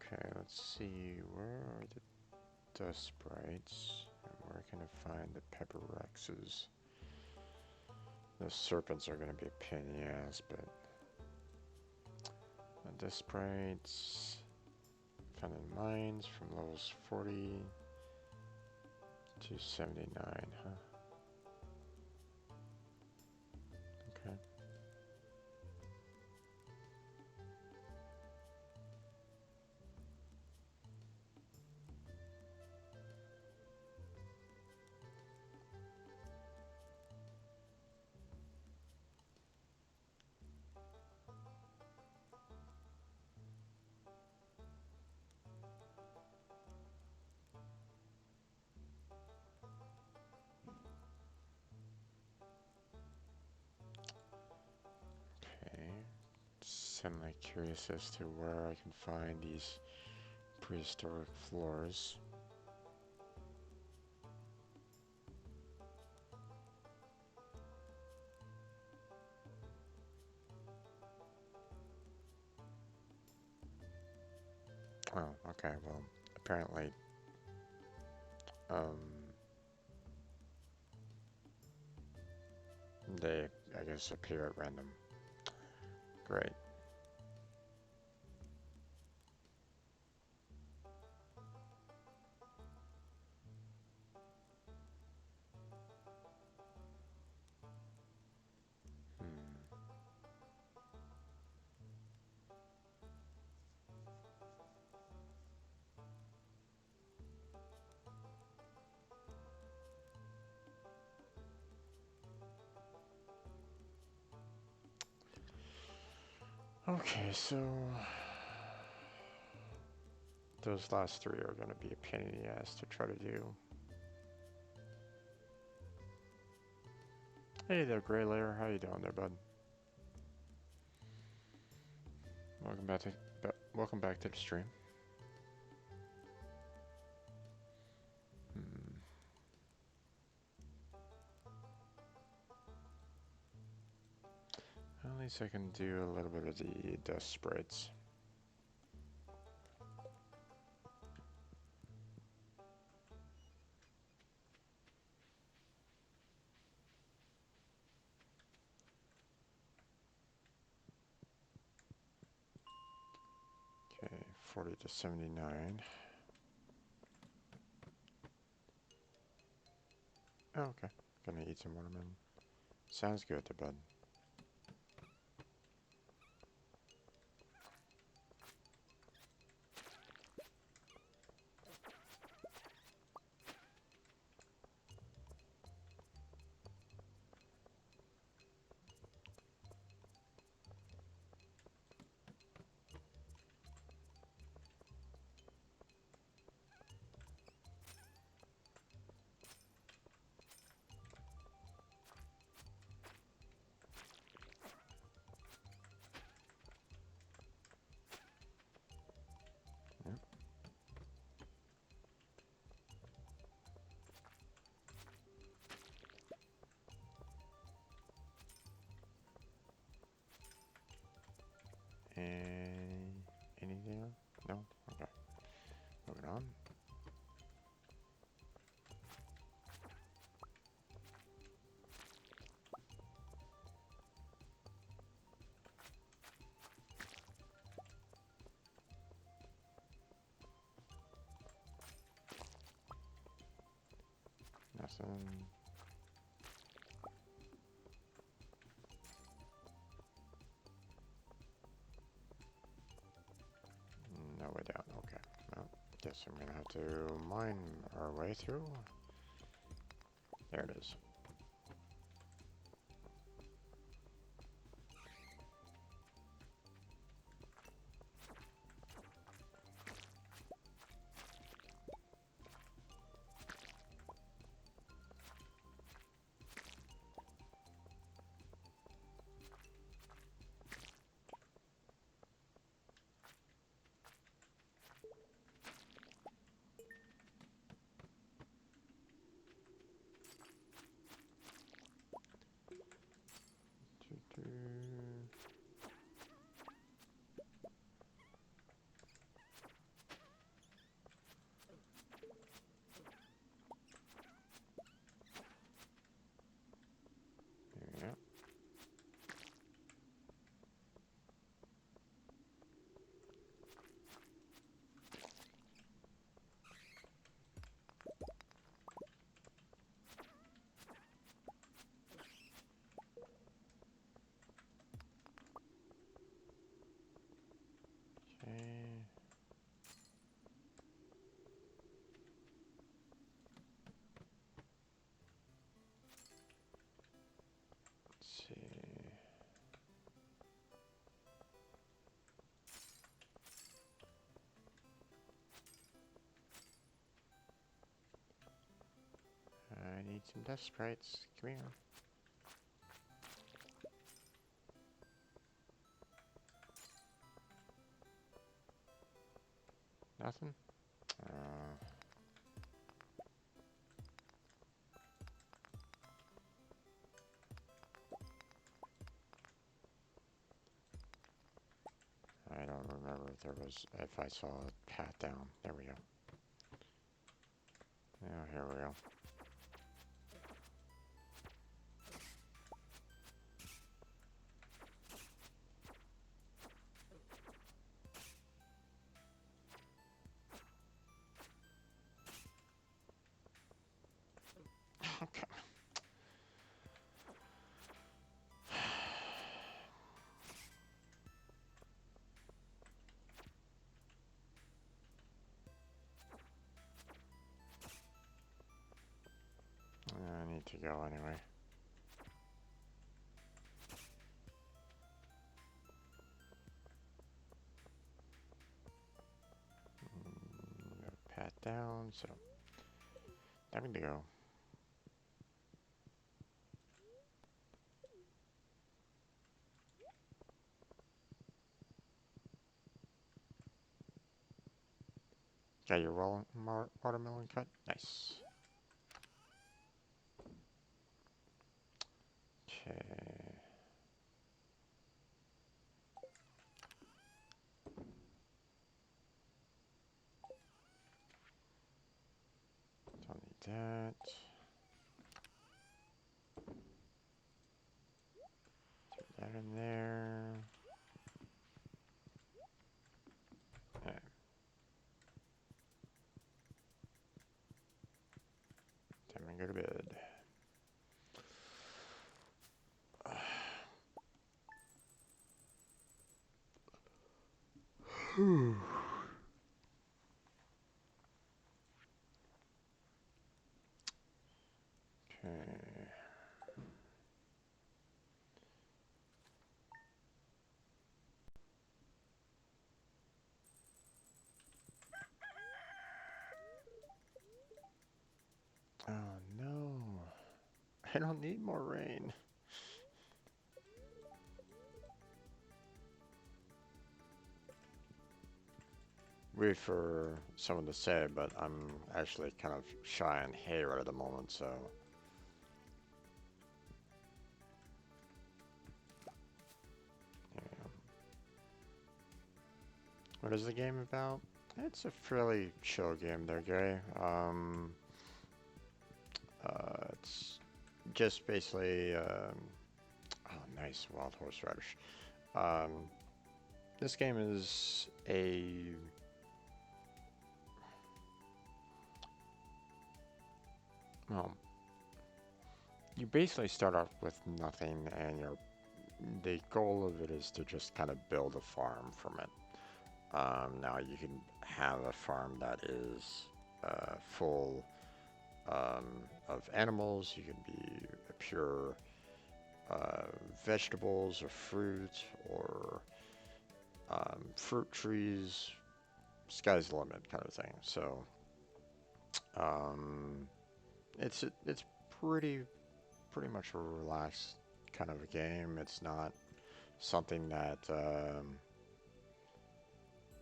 Okay, let's see, where are the dust sprites? And where can I find the Pepper Rexes? The serpents are gonna be a pain in the ass, but the dust sprites found in mines from levels 40 to 79, huh? Okay. Okay. Semi-curious as to where I can find these prehistoric floors. Oh, okay, well, apparently, um, they, I guess, appear at random. Great. Hmm. Okay, so those last three are going to be a pain in the ass to try to do. Hey there, Gray Layer. How you doing there, bud? Welcome back to the stream. At least I can do a little bit of the dust spreads. Okay, 40 to 79. Oh, okay. Gonna eat some watermelon. Sounds good, bud. Yep. And anything else? No? Okay. Moving on. Nothing. No way down. Okay. Well, guess I'm gonna have to mine our way through. There it is. Yeah. Okay. Let's see. I need some dust sprites. Come here. Nothing? I don't remember if there was, if I saw a path down. There we go. Oh, here we go. Okay. I need to go anyway. down, so time to go. Got your watermelon cut? Nice. Okay. Don't need that. Put that in there. Alright. Time to go to bed. Okay. Oh no. I don't need more rain. Weird for someone to say, but I'm actually kind of shy on hay right at the moment, so. Yeah. What is the game about? It's a fairly chill game there, Gary. It's just basically, oh, nice wild horseradish. Um, this game is well, you basically start off with nothing, and the goal of it is to just kind of build a farm from it. Now you can have a farm that is full of animals. You can be a pure vegetables or fruit or fruit trees. Sky's the limit kind of thing. So um, it's pretty much a relaxed kind of a game. It's not something that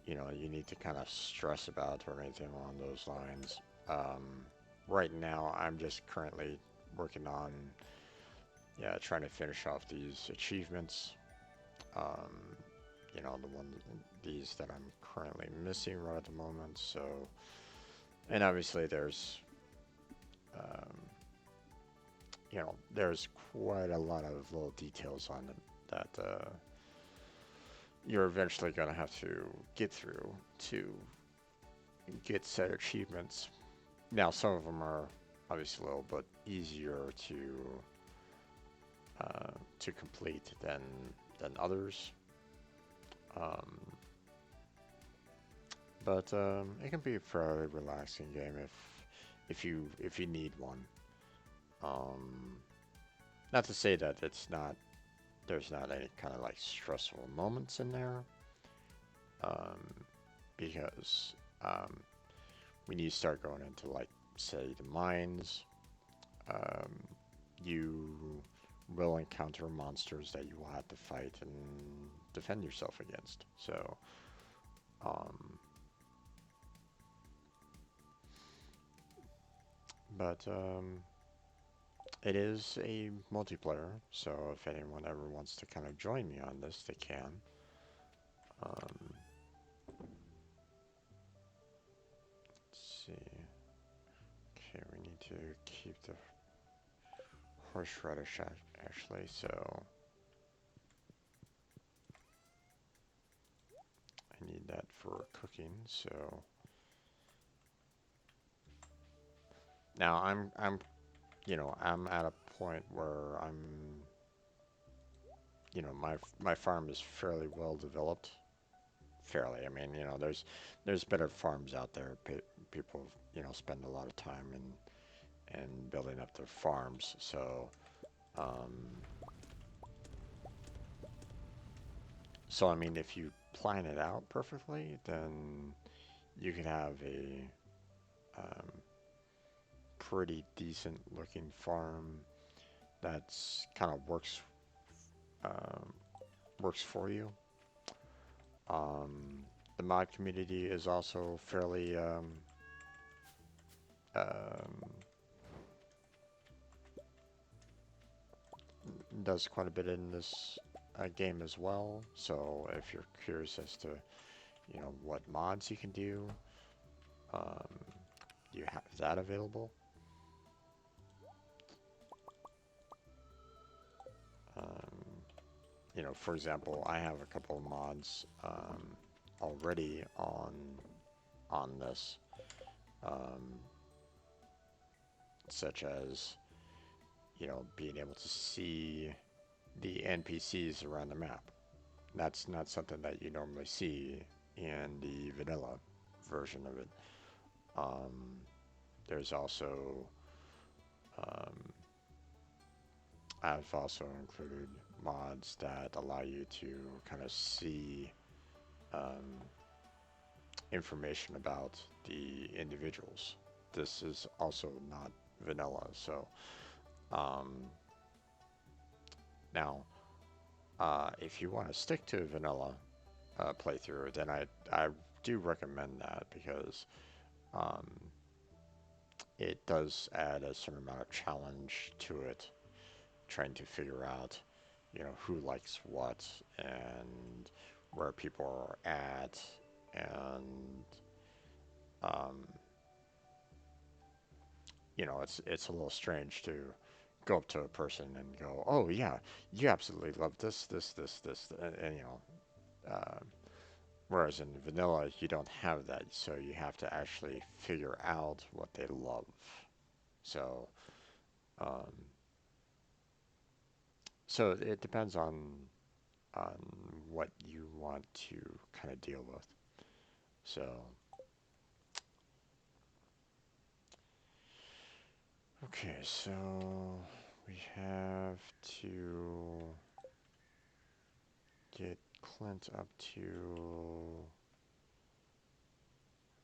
you need to kind of stress about or anything along those lines. Right now, I'm just currently working on, yeah, trying to finish off these achievements. Um, these that I'm currently missing right at the moment. So, and obviously there's, um, there's quite a lot of little details on it that you're eventually going to have to get through to get said achievements. Now, some of them are obviously a little bit easier to complete than others, um, but it can be a fairly relaxing game if you need one. Um, Not to say that there's not any kind of like stressful moments in there, um, because when you start going into like say the mines, um, you will encounter monsters that you will have to fight and defend yourself against. So, um, but it is a multiplayer, so if anyone ever wants to kind of join me on this, they can. Um, let's see. Okay, we need to keep the horseradish actually, so I need that for cooking. So now I'm at a point where my farm is fairly well developed. Fairly, I mean, there's better farms out there. People, spend a lot of time in building up their farms. Um, so I mean, if you plan it out perfectly, then you can have um, pretty decent looking farm that's kind of um, works for you. The mod community is also fairly um, does quite a bit in this game as well. So if you're curious as to what mods you can do, um, you have that available. Um, for example, I have a couple of mods already on this, um, such as being able to see the NPCs around the map. That's not something that you normally see in the vanilla version of it. Um, there's also um, I've also included mods that allow you to kind of see um, information about the individuals. This is also not vanilla, so um, now if you want to stick to vanilla playthrough, then I do recommend that because um, it does add a certain amount of challenge to it, trying to figure out, who likes what and where people are at, and um, it's a little strange to go up to a person and go, "Oh yeah, you absolutely love this," and uh, whereas in vanilla you don't have that, so you have to actually figure out what they love. So, um, so it depends on what you want to kind of deal with. So, okay, so we have to get Clint up to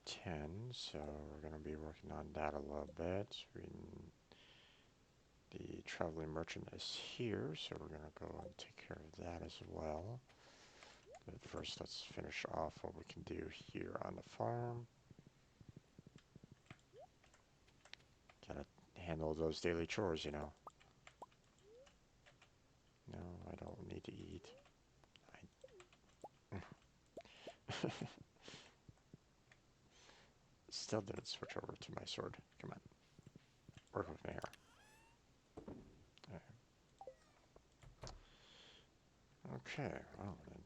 10, so we're going to be working on that a little bit. The traveling merchant is here, so we're going to go and take care of that as well. But first, let's finish off what we can do here on the farm. Gotta handle those daily chores. No, I don't need to eat. I still didn't switch over to my sword. Come on, work with me here. Okay, well then.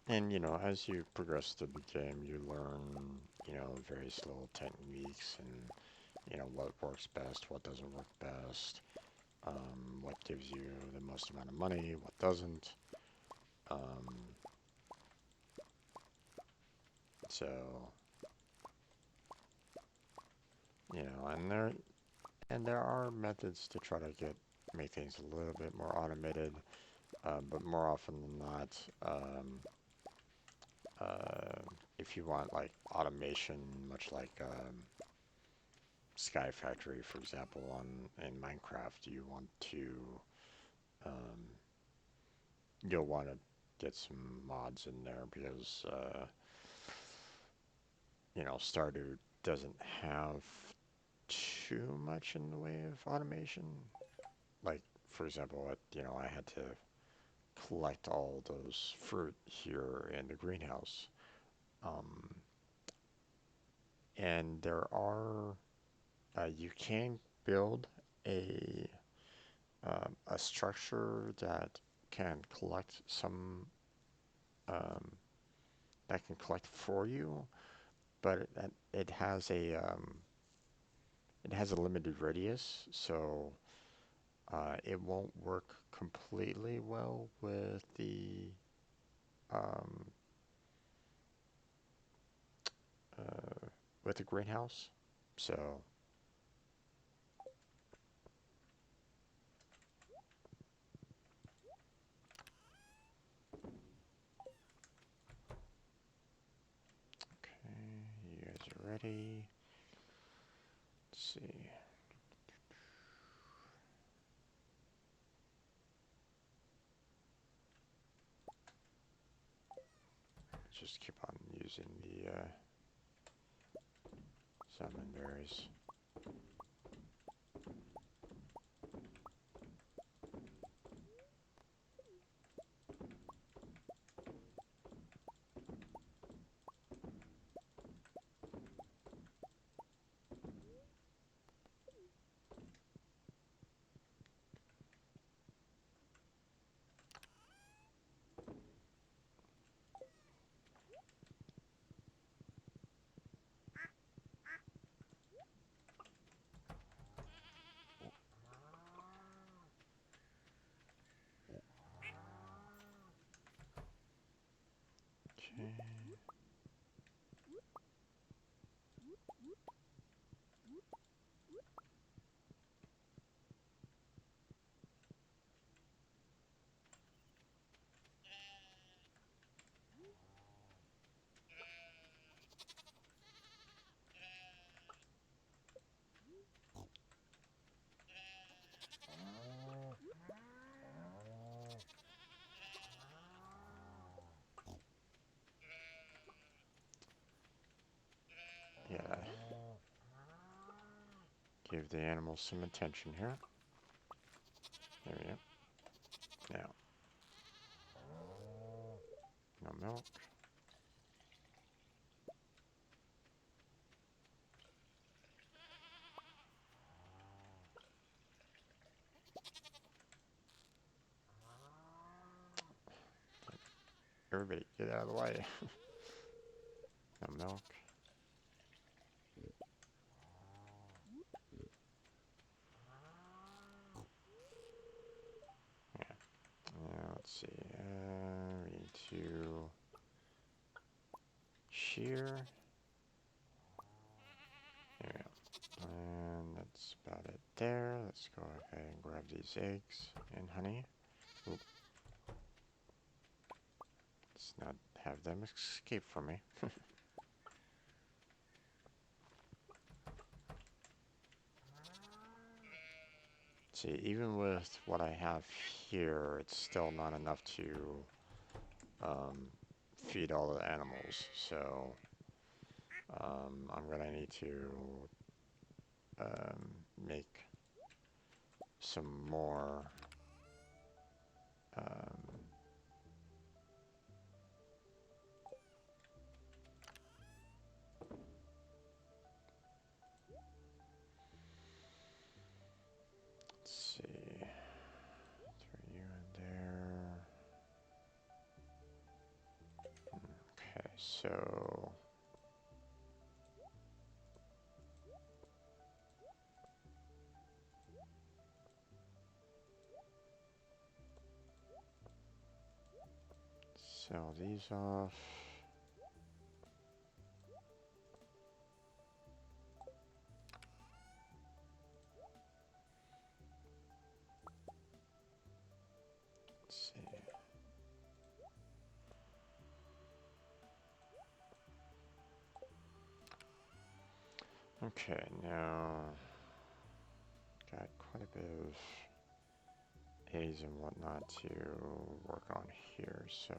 And as you progress through the game, you learn, various little techniques and, what works best, what doesn't work best, what gives you the most amount of money, what doesn't. Um, so, and there are methods to try to make things a little bit more automated, but more often than not, uh, if you want like automation, much like Sky Factory, for example, in Minecraft, um, you'll want to get some mods in there because Stardew doesn't have too much in the way of automation. Like, for example, I had to collect all those fruit here in the greenhouse. Um, and you can build a a structure that can collect some um, that can collect for you, but it has it has a limited radius, so it won't work completely well um, with the greenhouse. So okay, you guys are ready. Let's see. Just keep on using the salmon berries. Okay. Yeah. Give the animals some attention here. There we go. Now, no milk. Everybody, get out of the way. No milk. Yeah. Let's see. We need to shear. There we go. And that's about it there. Let's go ahead and grab these eggs and honey. Oop. Let's not have them escape from me. See, even with what I have here, it's still not enough to feed all the animals. So I'm gonna need to make some more let's see, throw you in there. Okay, so sell these off. Let's see. Okay, now got quite a bit of A's and whatnot to work on here, so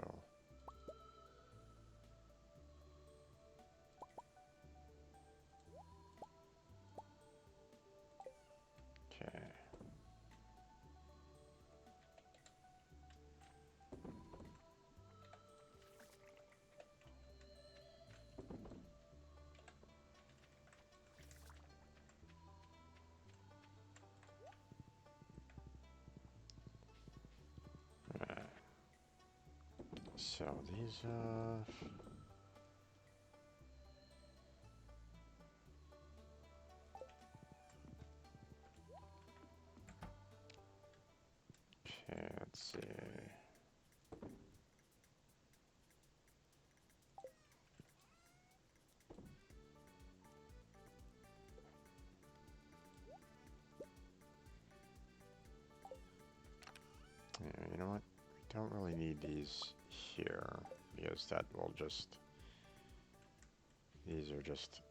okay. Sell these off. Let's see. Yeah, you know what? We don't really need these here because that will just. These are just.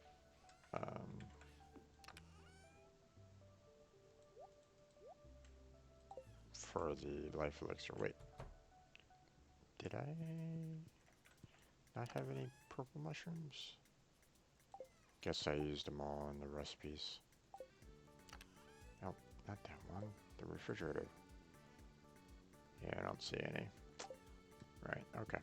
For the life elixir. Wait, did I not have any purple mushrooms? Guess I used them all in the recipes. Nope, not that one. The refrigerator. Yeah, I don't see any. Right, okay.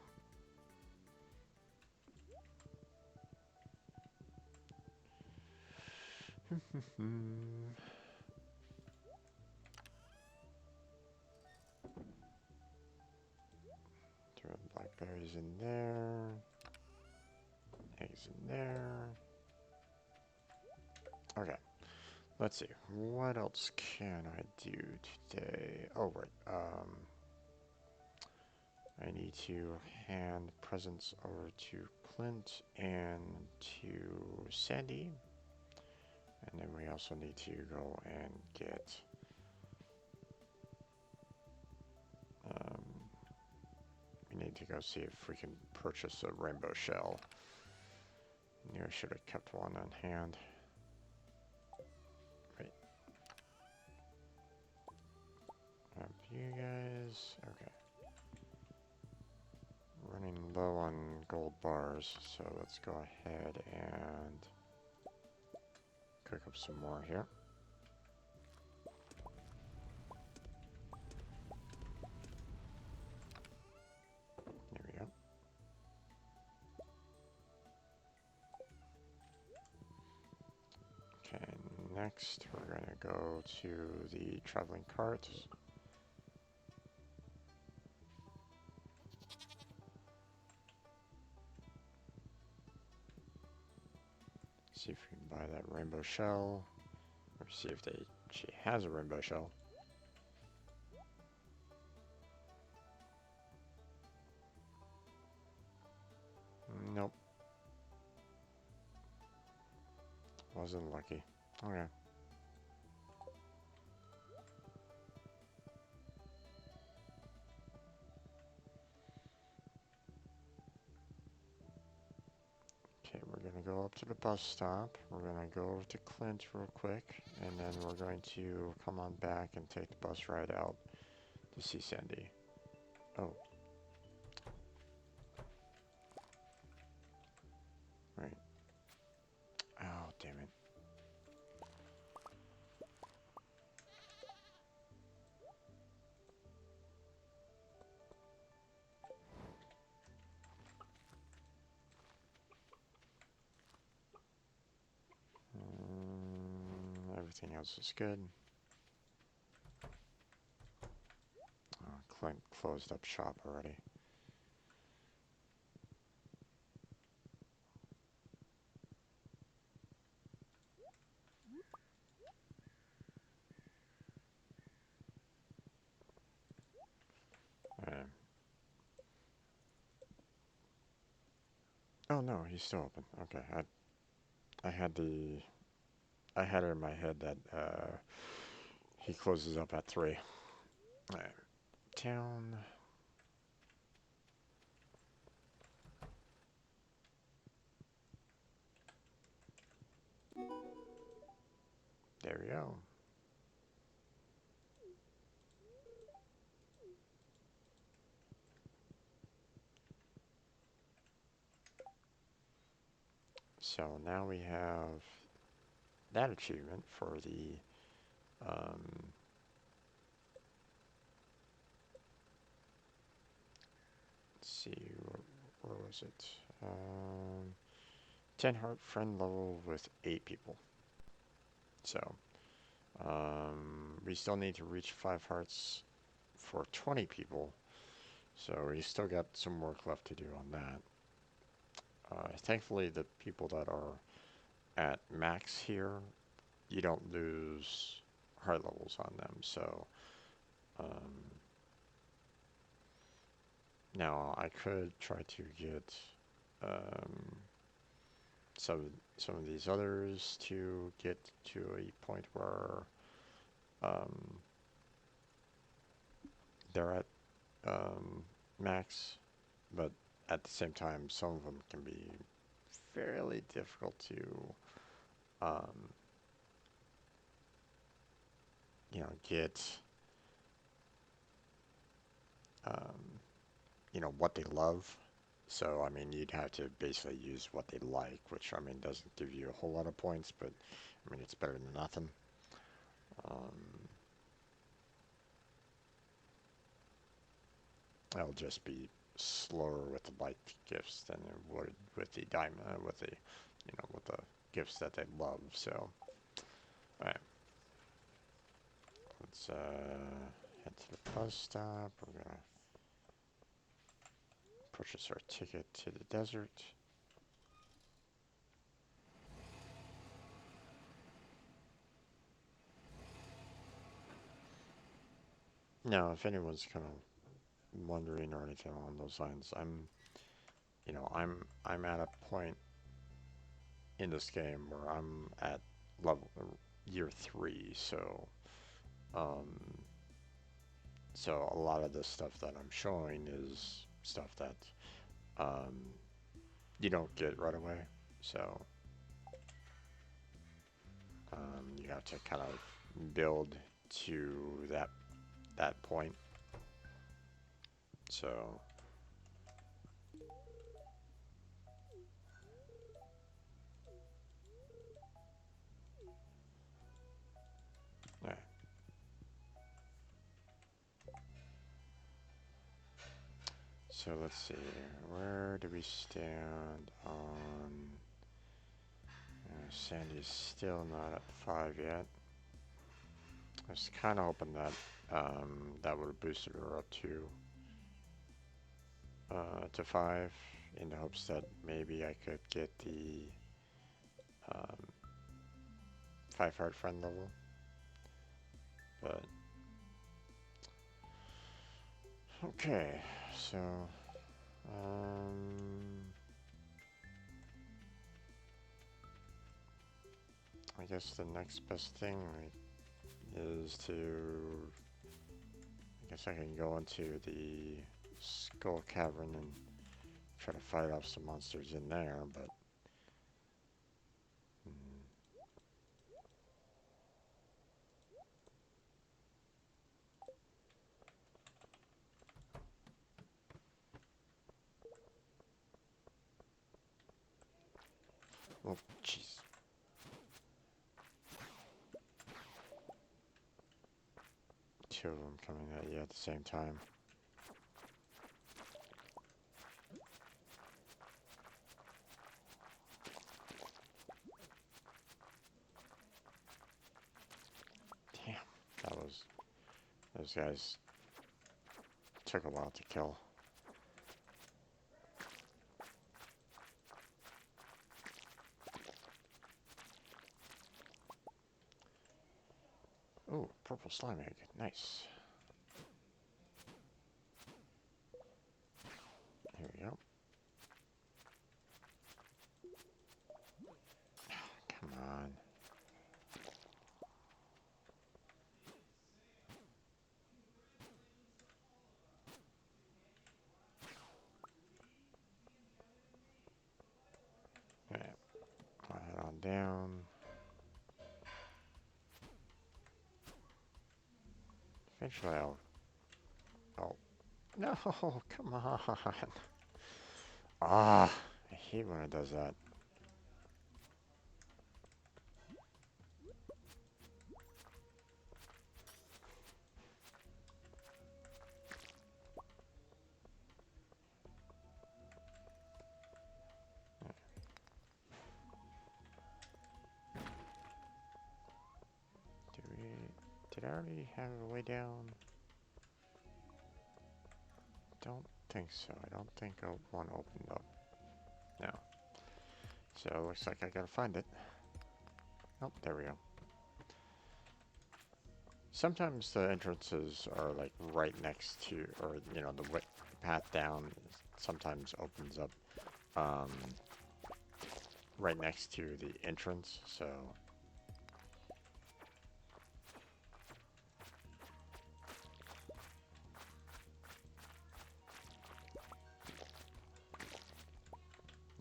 Throw blackberries in there. Eggs in there. Okay. Let's see. What else can I do today? Oh, right. I need to hand presents over to Clint and to Sandy. And then we also need to go and get we need to go see if we can purchase a rainbow shell. Knew I should have kept one on hand. Wait. You guys. Okay. Running low on gold bars, so let's go ahead and cook up some more here. There we go. Okay, next we're going to go to the traveling cart. See if we can buy that rainbow shell, or see if she has a rainbow shell. Nope. Wasn't lucky. Okay. Okay, we're going to go up to the bus stop. We're going to go over to Clint real quick, and then we're going to come on back and take the bus ride out to see Sandy. Oh. Right. Oh, damn it. Everything else is good. Oh, Clint closed up shop already. Oh no, he's still open. Okay, I had it in my head that he closes up at 3. Alright. Town. There we go. So now we have that achievement for the let's see, where was it? 10 heart friend level with 8 people. So we still need to reach 5 hearts for 20 people. So we still got some work left to do on that. Thankfully, the people that are at max here, you don't lose heart levels on them. So Now I could try to get um, some of these others to get to a point where um, they're at max, but at the same time, some of them can be fairly difficult to, um, get, um, what they love. So, I mean, you'd have to basically use what they like, which, I mean, doesn't give you a whole lot of points, but, I mean, it's better than nothing. Um, it'll just be slower with the light gifts than it would with the diamond, with the gifts that they love. So, alright, let's head to the bus stop. We're gonna purchase our ticket to the desert. Now, if anyone's kind of wondering or anything along those lines, I'm at a point in this game where I'm at level year 3, um, so a lot of the stuff that I'm showing is stuff that um, you don't get right away. So you have to kind of build to that point. So yeah. So let's see. Where do we stand on? Sandy's still not at 5 yet. I was kind of hoping that that would have boosted her up to 5, in the hopes that maybe I could get the um, 5 heart friend level. But okay, so I guess the next best thing is to, I guess I can go into the Skull Cavern and try to fight off some monsters in there, but oh jeez. Two of them coming at you at the same time. Damn, those guys took a while to kill. Ooh, purple slime egg, nice. Here we go. Come on. Alright, I'll head on down. Eventually I'll... Oh. No, come on. Ah, I hate when it does that. Did I already have a way down? Don't think so. I don't think one opened up. No. So it looks like I gotta find it. Oh, there we go. Sometimes the entrances are like right next to, or the path down sometimes opens up um, right next to the entrance, so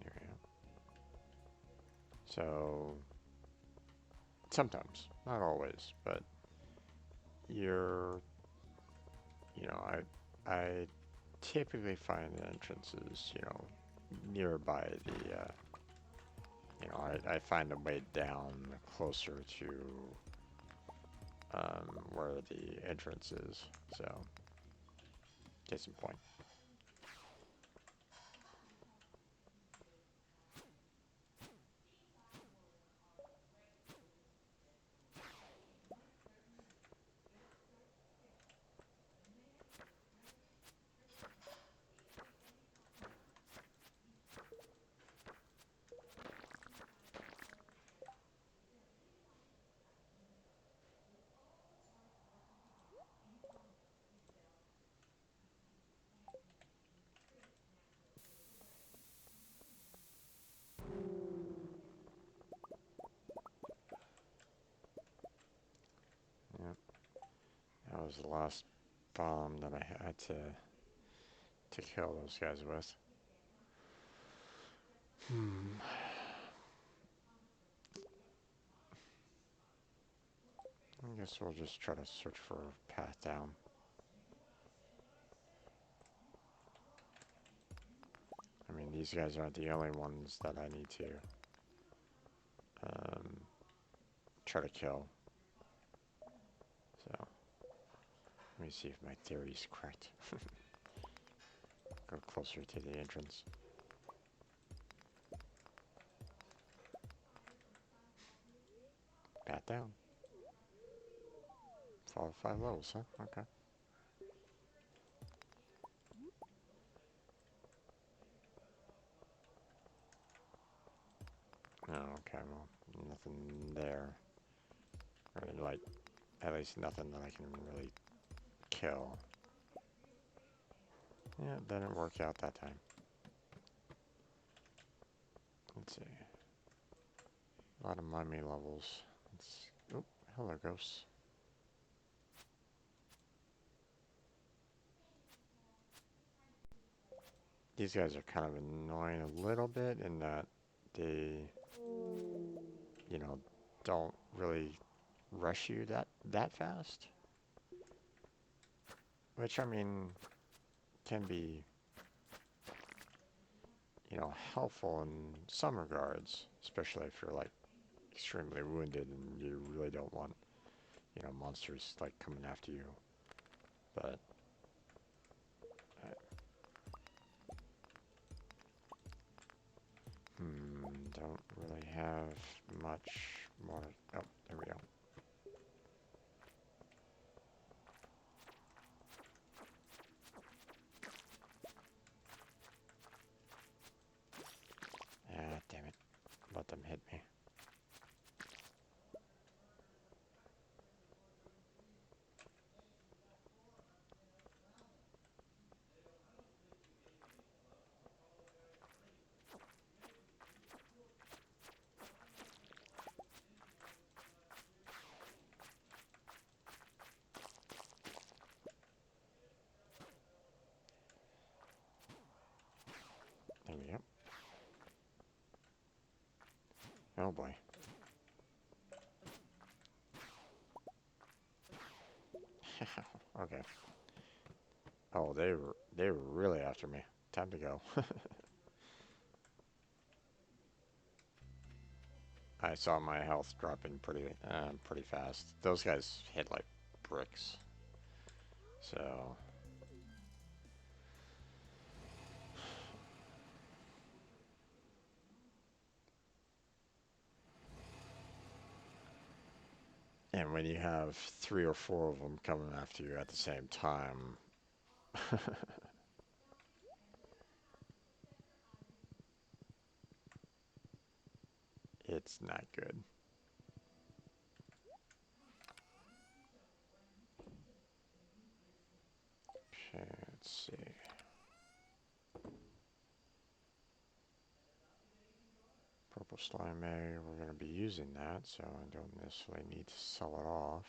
there we go. So sometimes, not always, but you're, you know, I typically find entrances, you know, nearby the, you know, I find a way down closer to where the entrance is, so case in point. Yep, that was the last bomb that I had to kill those guys with. I guess we'll just try to search for a path down. I mean, these guys aren't the only ones that I need to um, try to kill. So, let me see if my theory is correct. Go closer to the entrance. Path down. Follow 5 levels, huh? Okay. Oh, okay, well, nothing there. Or, like, at least nothing that I can really kill. Yeah, it didn't work out that time. Let's see. A lot of mummy levels. Oh, hello, ghosts. These guys are kind of annoying a little bit in that they, you know, don't really rush you that fast. Which, I mean, can be, you know, helpful in some regards, especially if you're like extremely wounded and you really don't want, you know, monsters like coming after you. But don't really have much more. Oh, there we go. Ah, damn it. Let them hit me. There we go. Oh boy. Okay. Oh, they were really after me. Time to go. I saw my health dropping pretty fast. Those guys hit like bricks. So, and when you have 3 or 4 of them coming after you at the same time, it's not good. Okay, let's see. Purple slime egg, we're going to be using that, so I don't necessarily need to sell it off.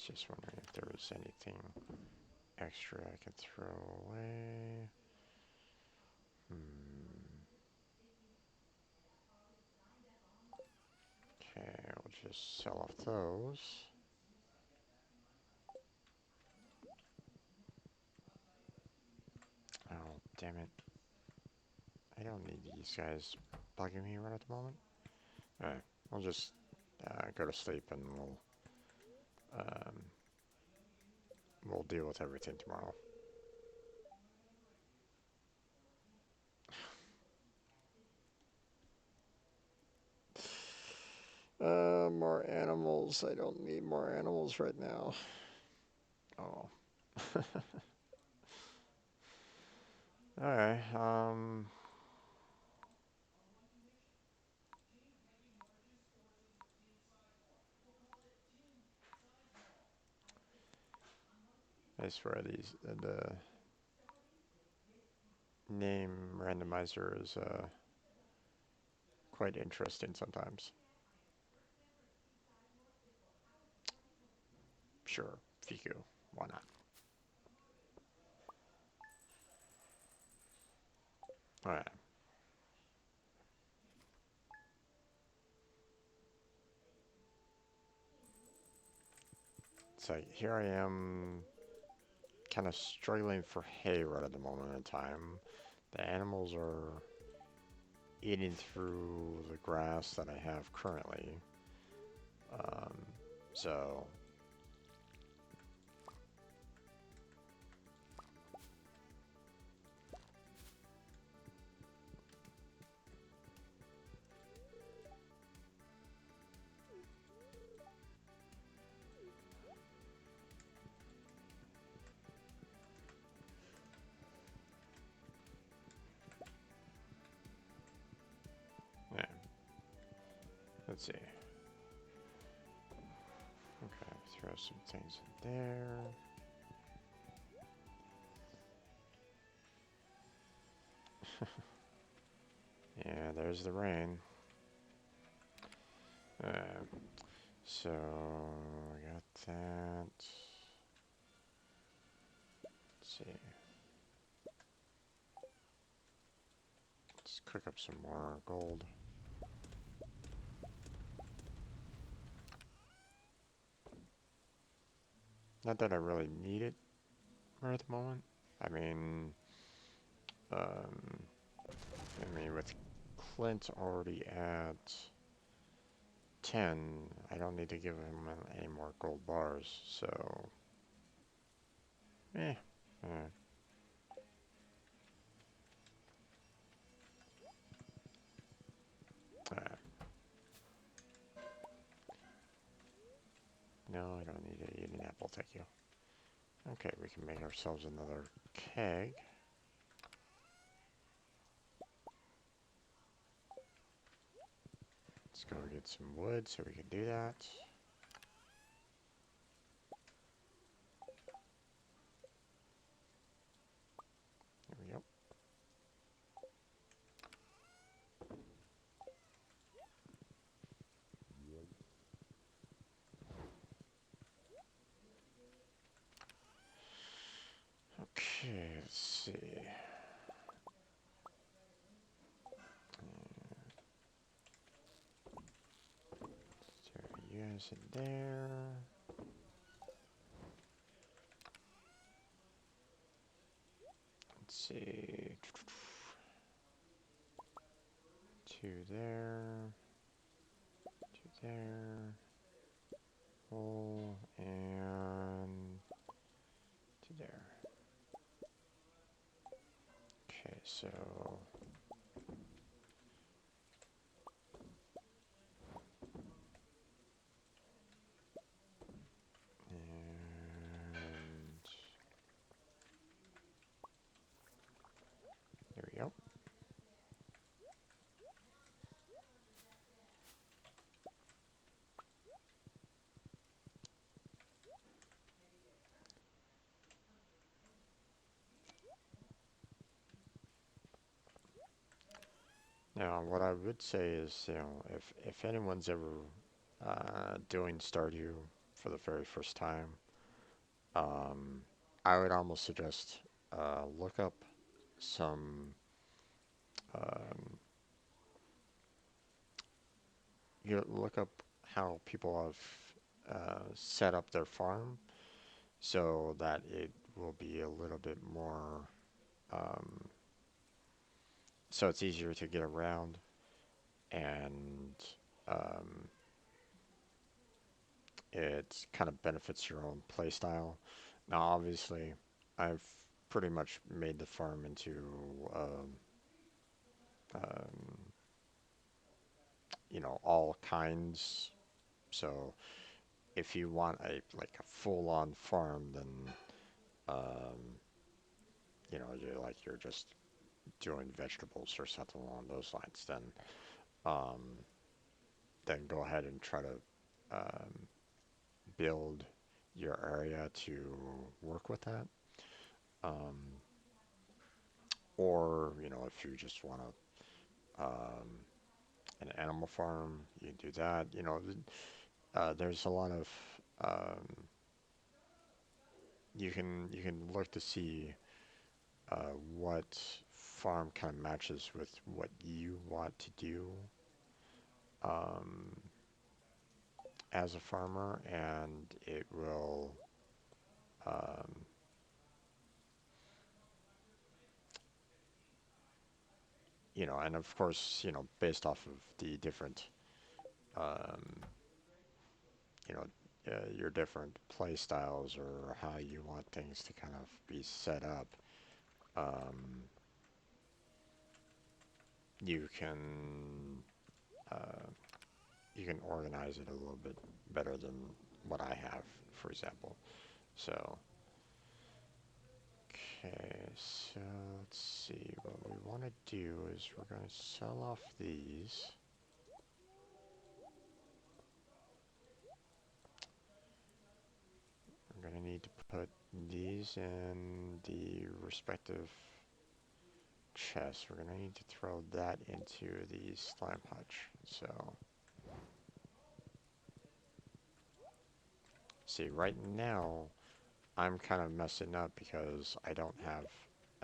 Just wondering if there was anything extra I could throw away. Okay, we'll just sell off those. Oh, damn it. I don't need these guys bugging me right at the moment. Alright, I'll just go to sleep and we'll deal with everything tomorrow. More animals. I don't need more animals right now. Oh. Alright, I swear these, the name randomizer is, quite interesting sometimes. Sure, Fiku, why not? Alright. So here I am, kind of struggling for hay right at the moment in time. The animals are eating through the grass that I have currently. So yeah, let's see. Okay, throw some things in there. Yeah, there's the rain. So I got that. Let's see. Let's cook up some more gold. Not that I really need it right at the moment. I mean, with Clint already at 10, I don't need to give him any more gold bars, so eh. No, I don't need to eat an apple, thank you. Okay, we can make ourselves another keg. Let's go get some wood so we can do that. There we go. Okay, let's see. Throw you guys in there. Let's see. 2 there. 2 there. Hole and 2 there. Okay, so and there we go. Now, what I would say is, if anyone's ever doing Stardew for the very first time, um, I would almost suggest look up some um, you look up how people have set up their farm so that it will be a little bit more um, so it's easier to get around and um, it kind of benefits your own play style. Now, obviously, I've pretty much made the farm into um, all kinds. So if you want a full-on farm, then um, you're just doing vegetables or something along those lines, um, then go ahead and try to um, build your area to work with that. Um, or if you just want an animal farm, you can do that. There's a lot of um, you can look to see what farm kind of matches with what you want to do um, as a farmer, and it will um, and of course, based off of the different um, you know your different play styles or how you want things to kind of be set up, um, you can uh, you can organize it a little bit better than what I have, for example. So, okay, so let's see. What we want to do is we're going to sell off these. We're going to need to put these in the respective chests. We're going to need to throw that into the slime hutch. So, see, right now, I'm kind of messing up because I don't have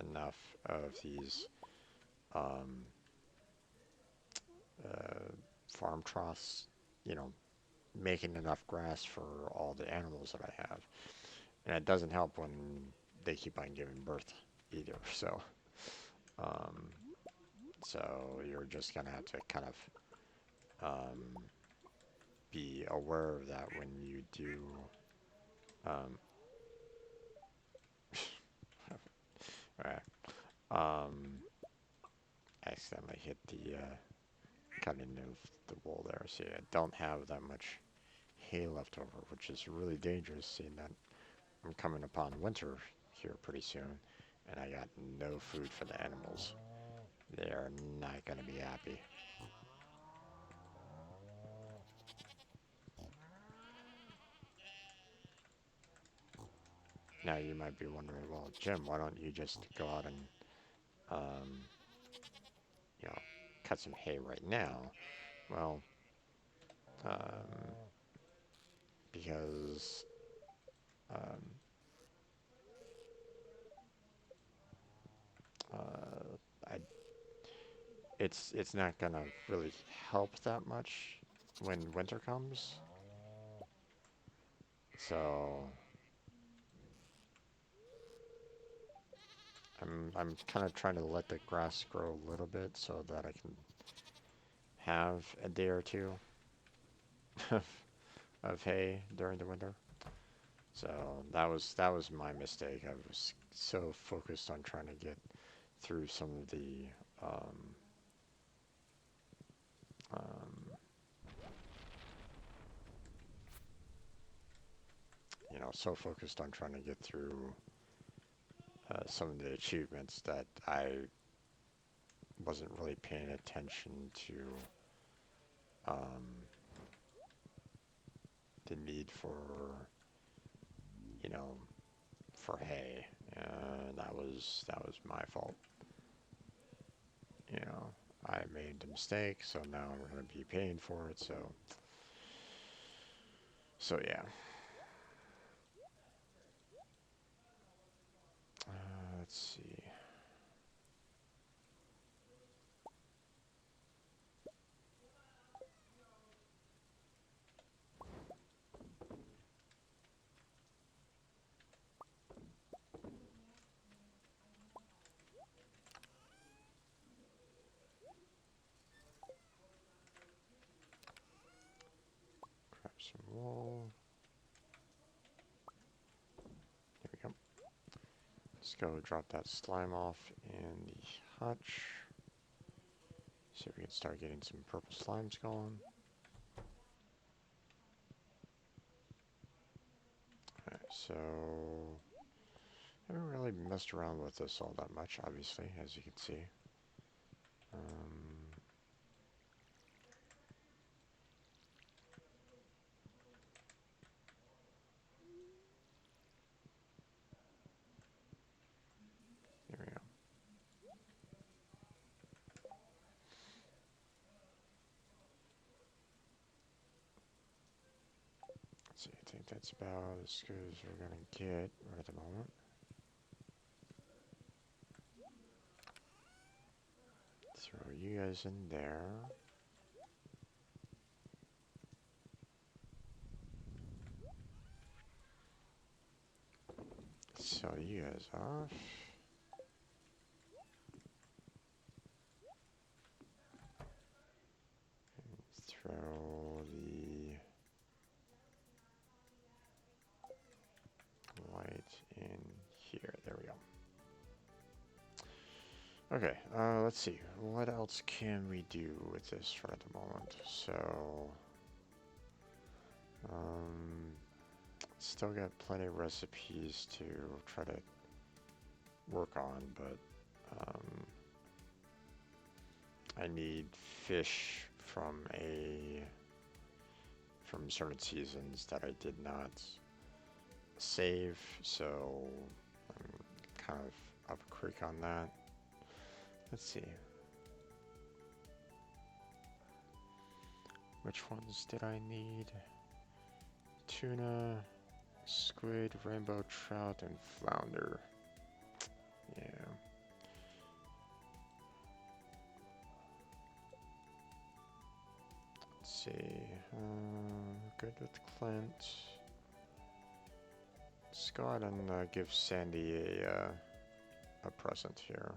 enough of these um, farm troughs, you know, making enough grass for all the animals that I have. And it doesn't help when they keep on giving birth either. Um, so you're just gonna have to kind of um, be aware of that when you do. Um, um, accidentally hit the cutting of the wool there. See, I don't have that much hay left over, which is really dangerous, seeing that I'm coming upon winter here pretty soon, and I got no food for the animals. They're not going to be happy. Now you might be wondering, well, Jim, why don't you just go out and, um, you know, cut some hay right now? Well, um, because um, I, it's not gonna really help that much when winter comes. So I'm kind of trying to let the grass grow a little bit so that I can have a day or two of, of hay during the winter. So that was my mistake. I was so focused on trying to get through some of the um, um, so focused on trying to get through some of the achievements that I wasn't really paying attention to um, the need you know, for hay. That was my fault. You know, I made the mistake, so now I'm going to be paying for it, so yeah. Let's see. Grab some wool. There we go. Let's go drop that slime off in the hutch. So we can start getting some purple slimes going. Alright, so I haven't really messed around with this all that much, obviously, as you can see. There we go. Let's see, I think that's about as good as we're gonna get right at the moment. Throw you guys in there. Sell you guys off. Throw the light in here. There we go. Okay, let's see. What else can we do with this right at the moment? So, still got plenty of recipes to try to work on, but I need fish from certain seasons that I did not save, so I'm kind of up a creek on that. Let's see. Which ones did I need? Tuna, squid, rainbow trout, and flounder. Yeah. Let's see. Good with Clint. Let's go ahead and give Sandy a present here.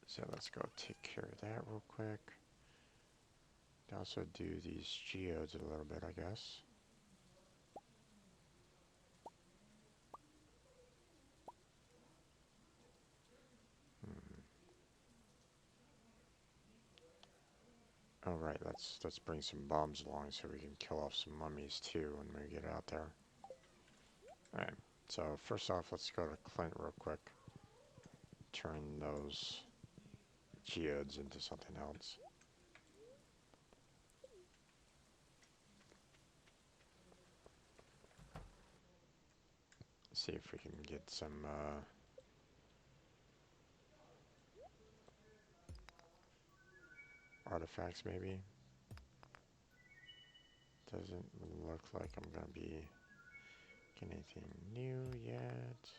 So let's go take care of that real quick. Also do these geodes a little bit, I guess. Oh right, let's bring some bombs along so we can kill off some mummies too when we get out there. Alright, so first off, let's go to Clint real quick. Turn those geodes into something else. See if we can get some artifacts maybe. Doesn't look like I'm gonna be getting anything new yet.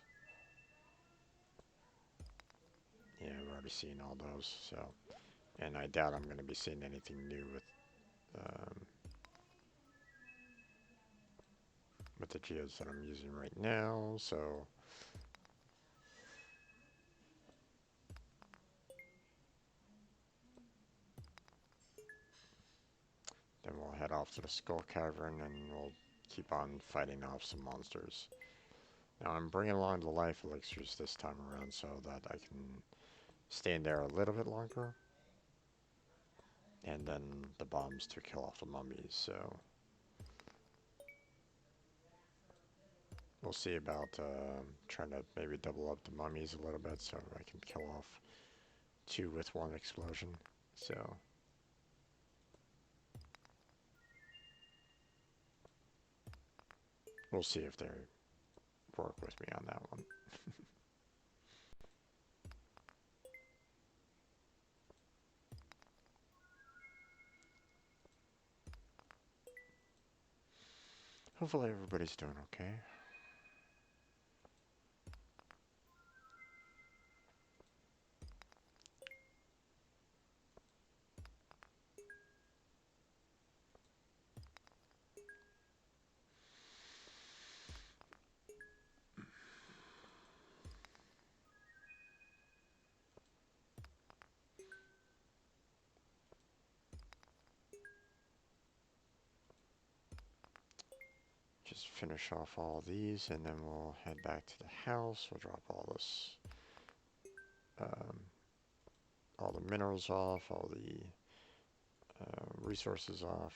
Yeah, we've already seen all those, so. And I doubt I'm gonna be seeing anything new with the geodes that I'm using right now, so. Then we'll head off to the Skull Cavern and we'll keep on fighting off some monsters. Now I'm bringing along the life elixirs this time around so that I can stay in there a little bit longer. And then the bombs to kill off the mummies, so. We'll see about trying to maybe double up the mummies a little bit so I can kill off 2 with 1 explosion, so. We'll see if they work with me on that one. Hopefully everybody's doing okay. Just finish off all these and then we'll head back to the house. We'll drop um, all the minerals off, all the resources off,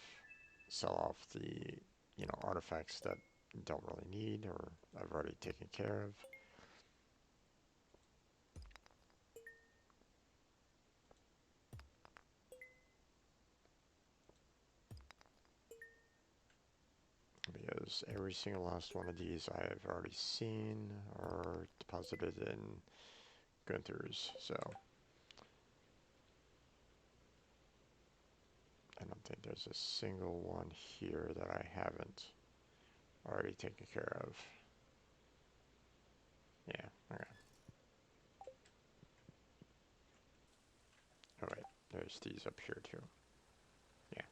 sell off the, artifacts that don't really need or I've already taken care of. Because every single last one of these I have already seen or deposited in Gunther's, so I don't think there's a single one here that I haven't already taken care of. Yeah, okay. Oh wait, there's these up here too. Yeah.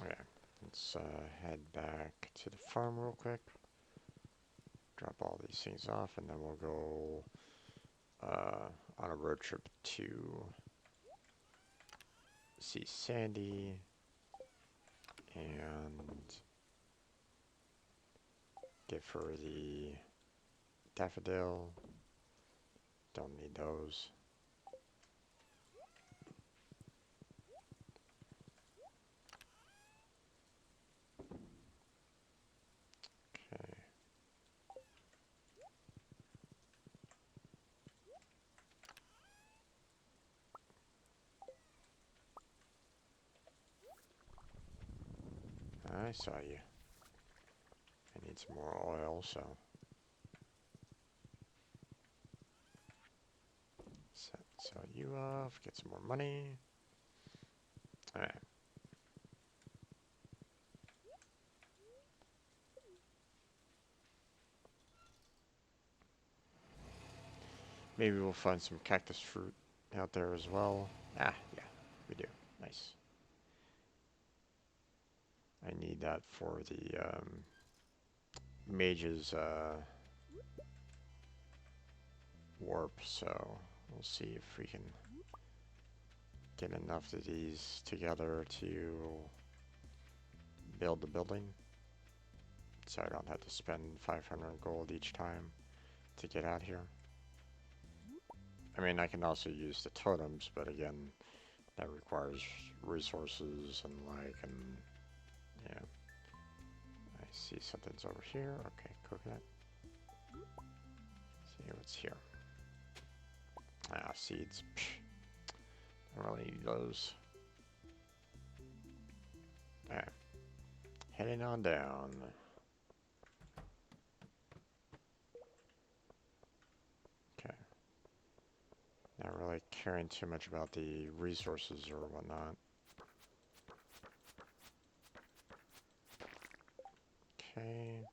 Okay, let's head back to the farm real quick. Drop all these things off and then we'll go on a road trip to see Sandy and give her the daffodil. Don't need those. Okay. I saw you. I need some more oil, so sell you off, get some more money. Alright. Maybe we'll find some cactus fruit out there as well. Ah, yeah, we do. Nice. I need that for the mage's warp, so we'll see if we can get enough of these together to build the building. So I don't have to spend 500 gold each time to get out here. I mean, I can also use the totems, but again, that requires resources and yeah. I see something's over here. Okay, coconut. See what's here. Ah, seeds. Psh, don't really need those. Alright. Heading on down. Okay. Not really caring too much about the resources or whatnot. Okay.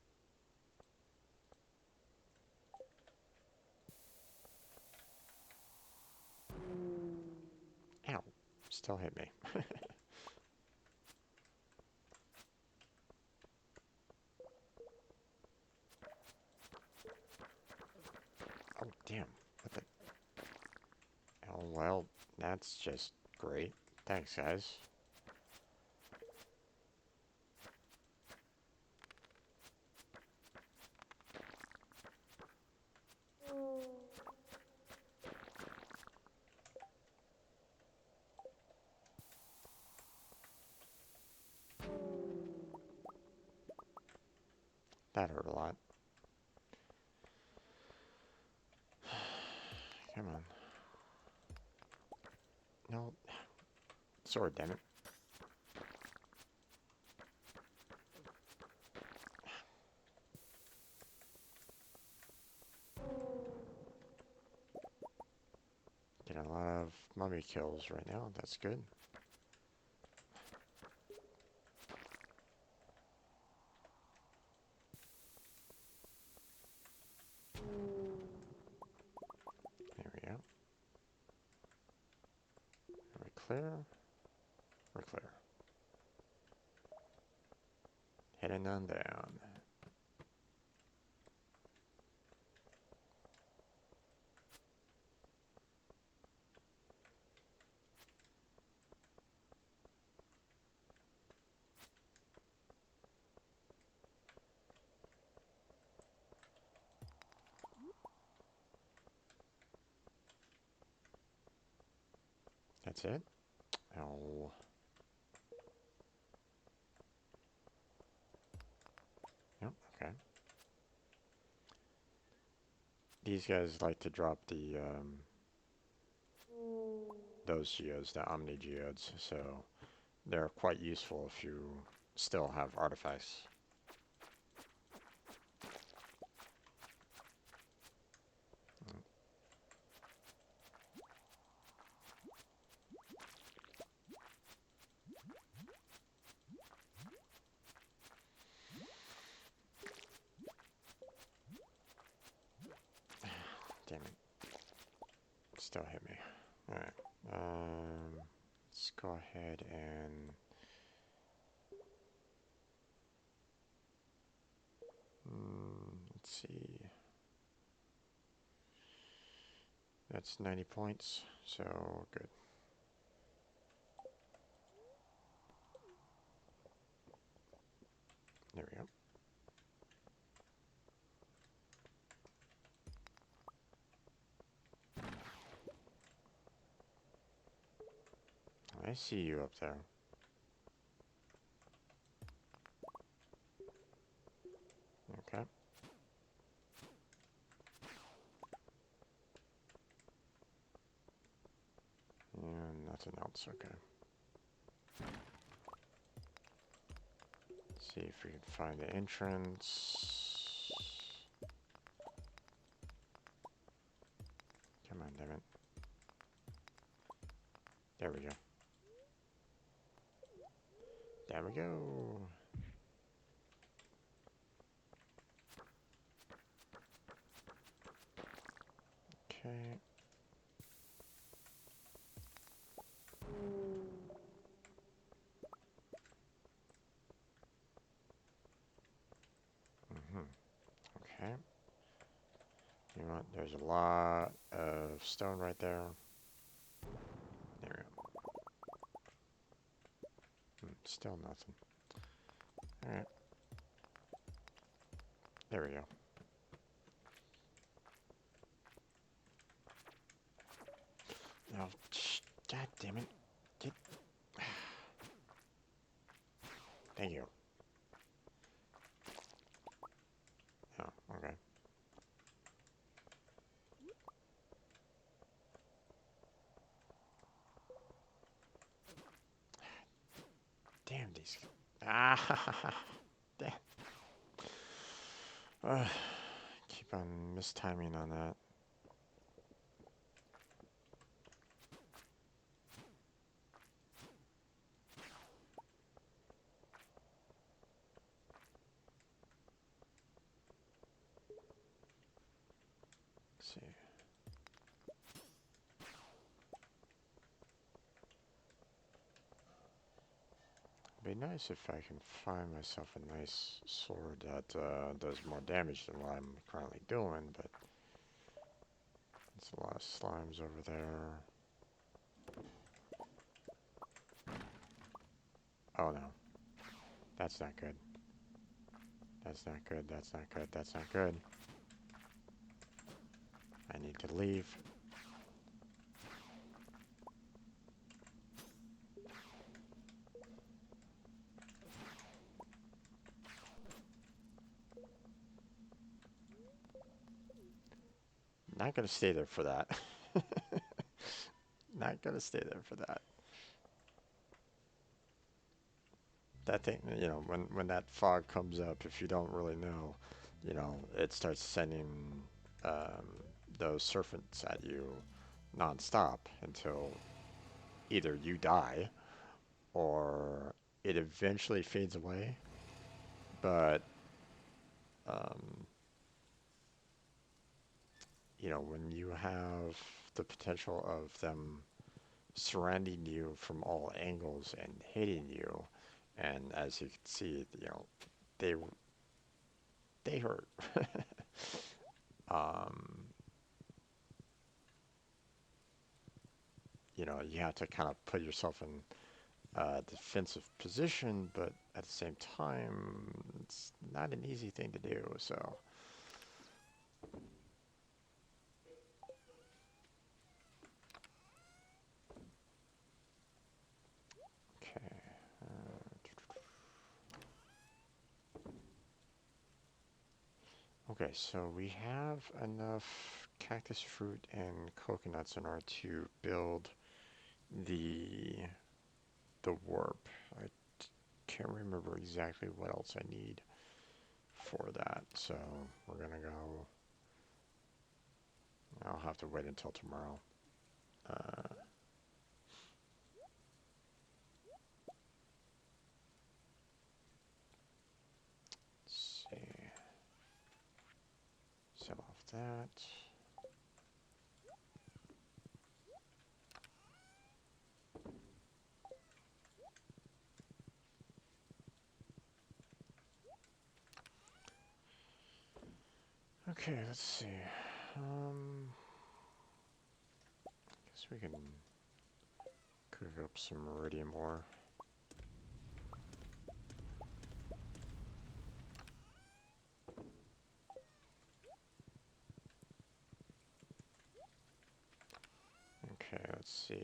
Ow. Still hit me. Oh, damn. What the... Oh, well, that's just great. Thanks, guys. That hurt a lot. Come on. No. Sword, damn it. Getting a lot of mummy kills right now. That's good. clear? We're clear. Heading on down. That's it? Oh. Yep, okay. These guys like to drop the, those geodes, the Omni geodes, so they're quite useful if you still have artifacts. Damn it. Still hit me. Alright. Let's go ahead and... let's see. That's 90 points, so good. There we go. I see you up there. Okay. And nothing else, okay. See if we can find the entrance. Come on, damn it. There we go. There we go. Okay. Okay. You know what? There's a lot of stone right there. There we go. Still nothing. Alright. There we go. Oh, god damn it. Get... Thank you. Oh, okay. Damn these... Ah! Damn. Keep on mistiming on that. Let's see. It'd be nice if I can find myself a nice sword that does more damage than what I'm currently doing, but there's a lot of slimes over there. Oh no. That's not good. That's not good, that's not good, that's not good. I need to leave. Not gonna stay there for that. Not gonna stay there for that. That thing, you know, when that fog comes up, if you don't really know, you know, it starts sending um, those serpents at you nonstop until either you die or it eventually fades away. But um, you know, when you have the potential of them surrounding you from all angles and hitting you. And as you can see, they they hurt. um, you have to kind of put yourself in a defensive position, but at the same time, it's not an easy thing to do. So, okay. Okay, so we have enough cactus fruit and coconuts in order to build the the warp. I can't remember exactly what else I need for that, so we're gonna go. I'll have to wait until tomorrow. Let's see. Sell off that. Okay, let's see. Guess we can cook up some iridium ore. Okay, let's see.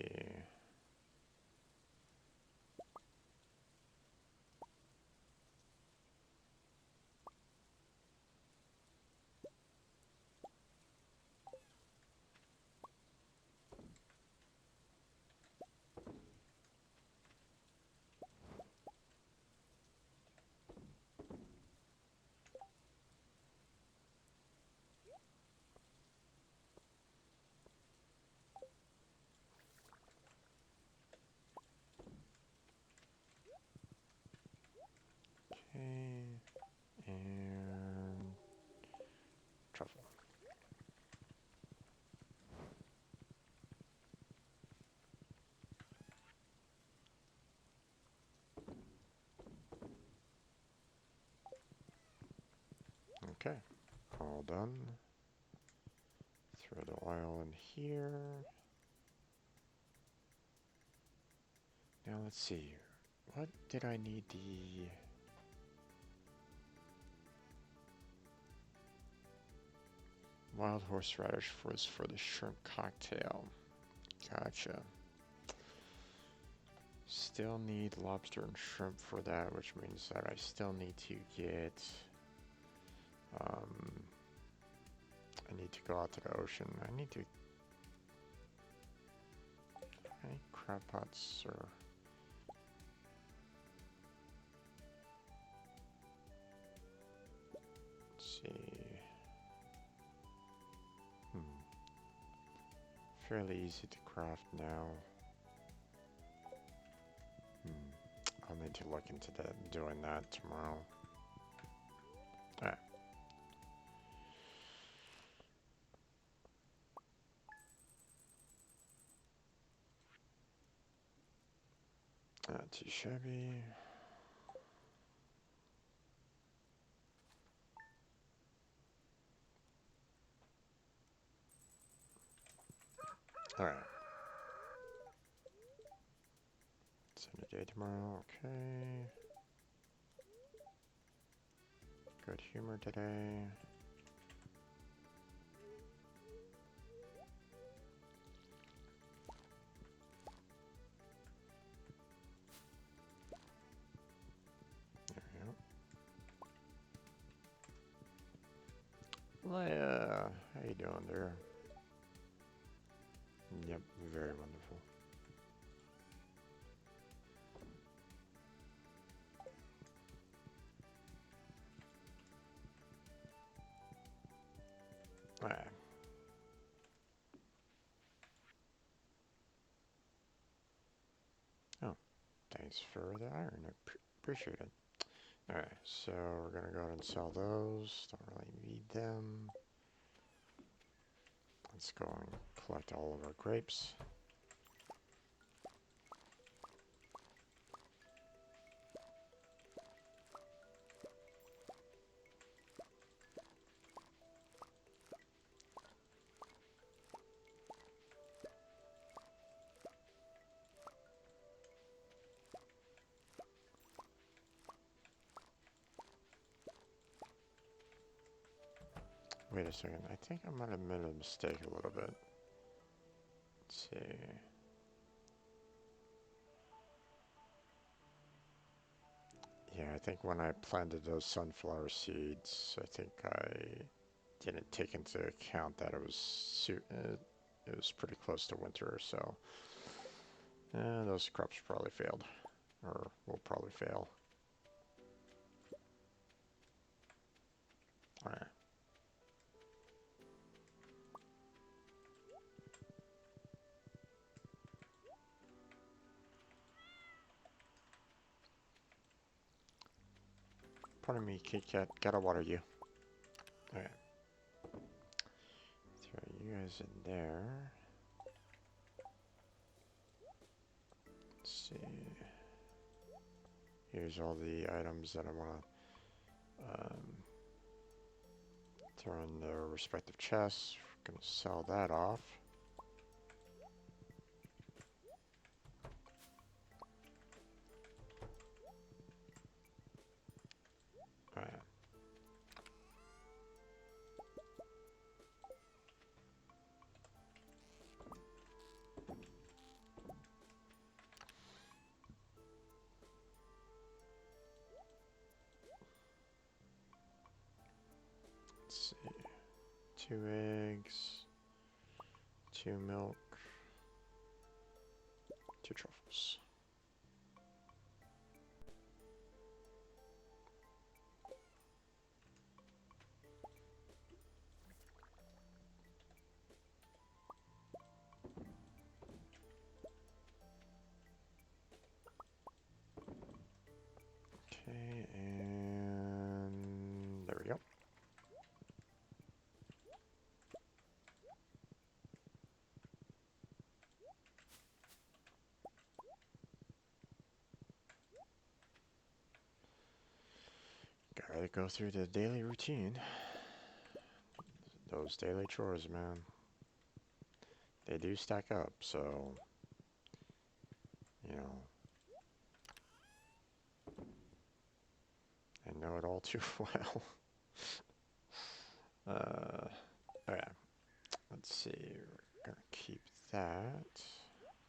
Okay, and truffle. Okay, all done. Throw the oil in here. Now let's see. What did I need the wild horseradish for the shrimp cocktail? Gotcha. Still need lobster and shrimp for that, which means that I still need to get. Um, I need to go out to the ocean. I need to. Any crab pots or. Let's see. Fairly easy to craft now. I'll need to look into that, doing that tomorrow. Alright. Not too shabby. Alright. Sunny day tomorrow, okay. Good humor today. There we go. Leia, how you doing there? Yep, very wonderful. Alright. Oh, thanks for the iron. I appreciate it. Alright, so we're gonna go ahead and sell those. Don't really need them. Let's go and collect all of our grapes. Wait a second. I think I might have made a mistake a little bit. Let's see. Yeah, I think when I planted those sunflower seeds, I think I didn't take into account that it was pretty close to winter, so those crops probably failed, or will probably fail. All right. Pardon me, Kit Kat. Gotta water you. All right. Throw you guys in there. Let's see. Here's all the items that I want to throw in their respective chests. We're gonna sell that off. All right. Let's see. 2 eggs, 2 milk, 2 truffles. Okay, and there we go. Gotta go through the daily routine. Those daily chores, man. They do stack up, so, you know, I know it all too well. Okay, let's see. We're gonna keep that.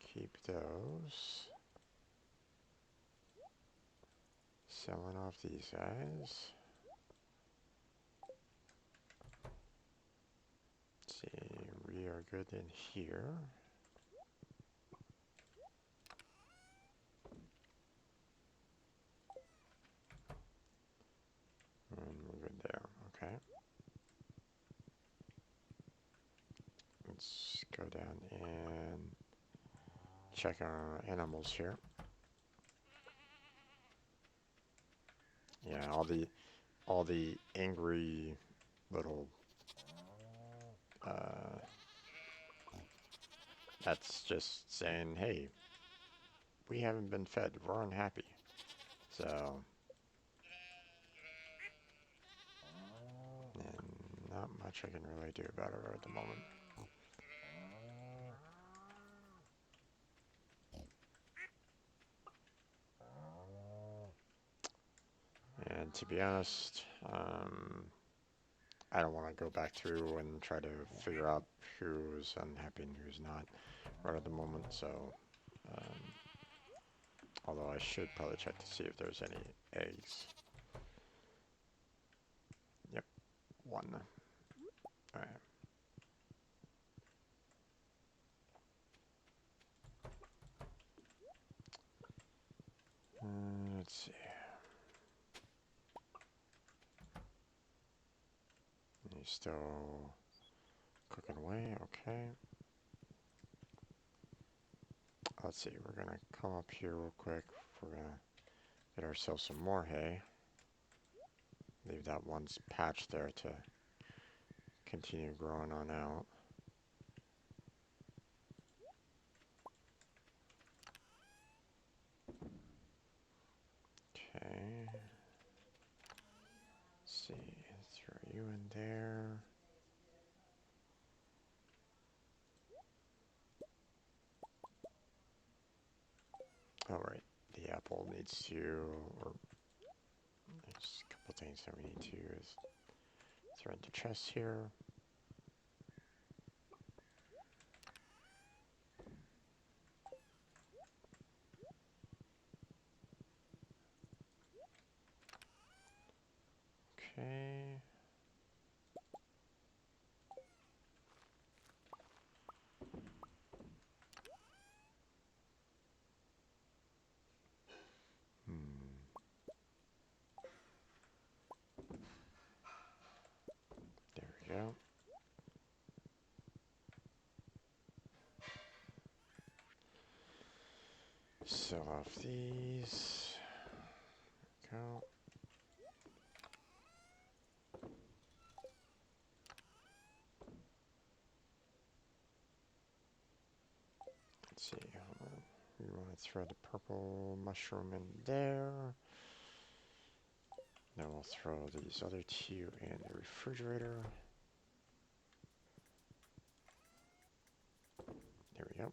Keep those. Selling off these guys. Let's see, we are good in here. And we're good there, okay. Let's go down and check our animals here. Yeah, all the angry little that's just saying, hey, we haven't been fed, we're unhappy. So, and not much I can really do about it at the moment. And to be honest, I don't want to go back through and try to figure out who's unhappy and who's not right at the moment, so although I should probably check to see if there's any eggs. Yep, 1. Alright. Let's see. He's still cooking away, okay. Let's see, we're gonna come up here real quick. We're gonna get ourselves some more hay. Leave that one patch there to continue growing on out. Okay. Let's see, throw you in there. Alright, the apple needs to, or there's a couple things that we need to Throw in the chest here. Okay. There we go. Sell off these. Go. Let's see. We want to throw the purple mushroom in there. Then we'll throw these other two in the refrigerator. There we go.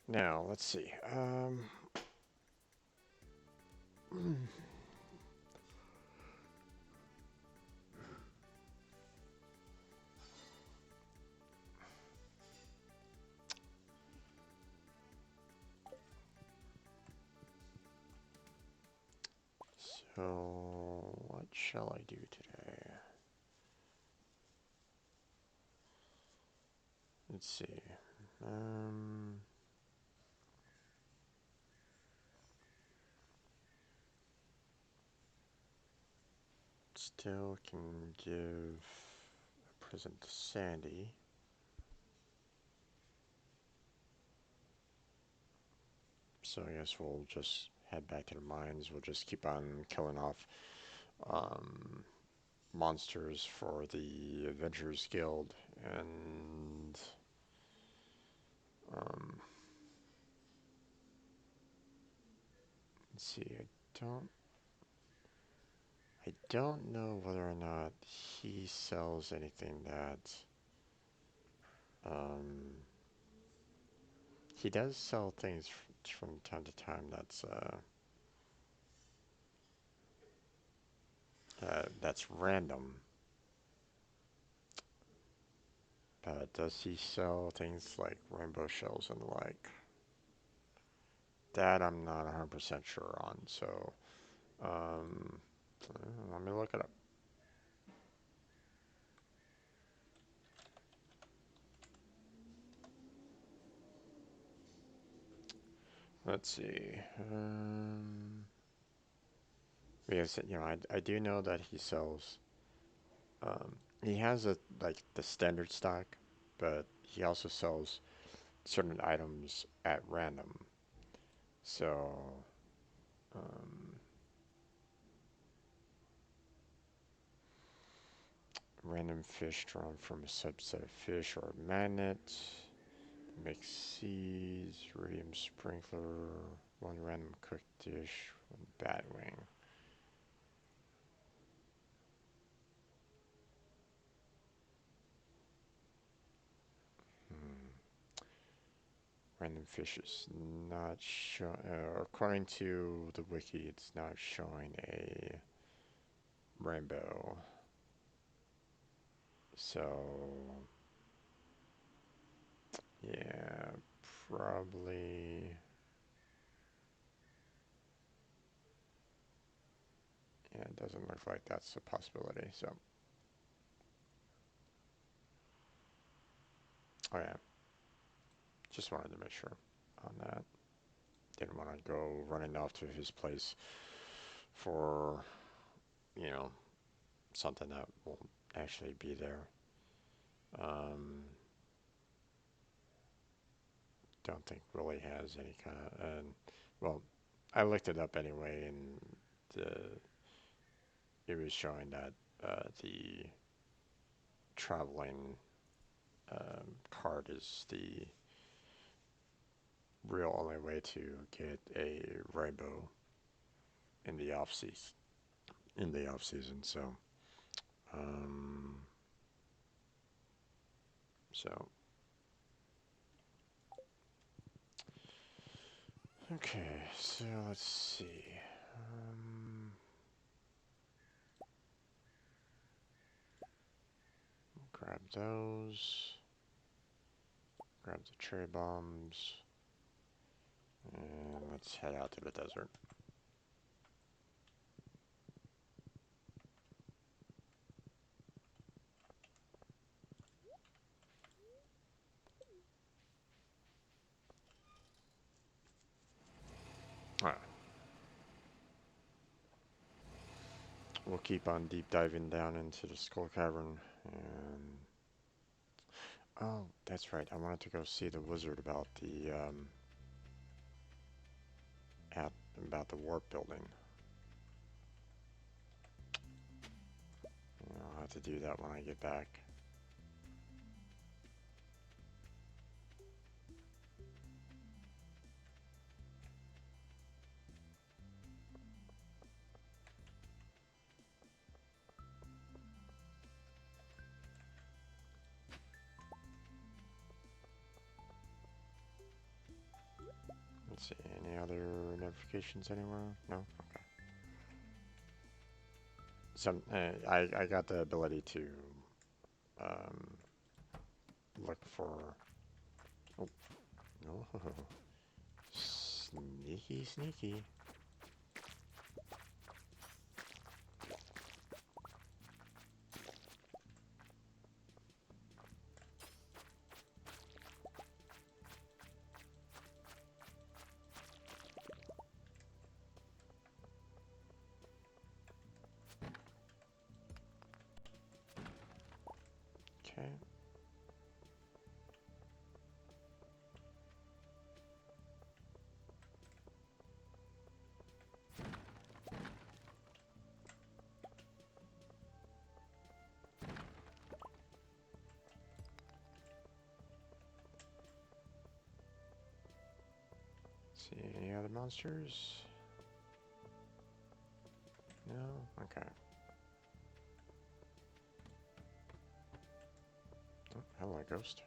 Now, let's see. So, what shall I do today? Let's see. Still can give a present to Sandy. So I guess we'll just head back to the mines. We'll just keep on killing off monsters for the Adventurers Guild, and let's see. I don't know whether or not he sells anything that he does sell things from time to time that's random. Does he sell things like rainbow shells and the like? That I'm not 100% sure on, so um, let me look it up. Let's see. Because I do know that he sells. He has like the standard stock, but he also sells certain items at random. So, um, random fish drawn from a subset of fish or a magnet. Mixed seeds, radium sprinkler, one random cooked dish, one bat wing. Random fish is not showing, according to the wiki, it's not showing a rainbow. So, yeah, probably. Yeah, it doesn't look like that's a possibility. So, oh yeah, just wanted to make sure on that. Didn't want to go running off to his place for, you know, something that won't actually be there. Um, don't think really has any kind of, and well, I looked it up anyway, and the it was showing that the traveling card is the real only way to get a rainbow in the off season. In the off season, um, so okay. So let's see. those. Grab the cherry bombs. And let's head out to the desert. Alright. We'll keep on deep diving down into the Skull Cavern and... Oh, that's right. I wanted to go see the wizard about the, about the warp building. I'll have to do that when I get back. Let's see, any other notifications anywhere? No? Okay. I got the ability to look for... Oh, no. Sneaky, sneaky. Okay. See any other monsters? No? Okay. Oh, hello, ghost.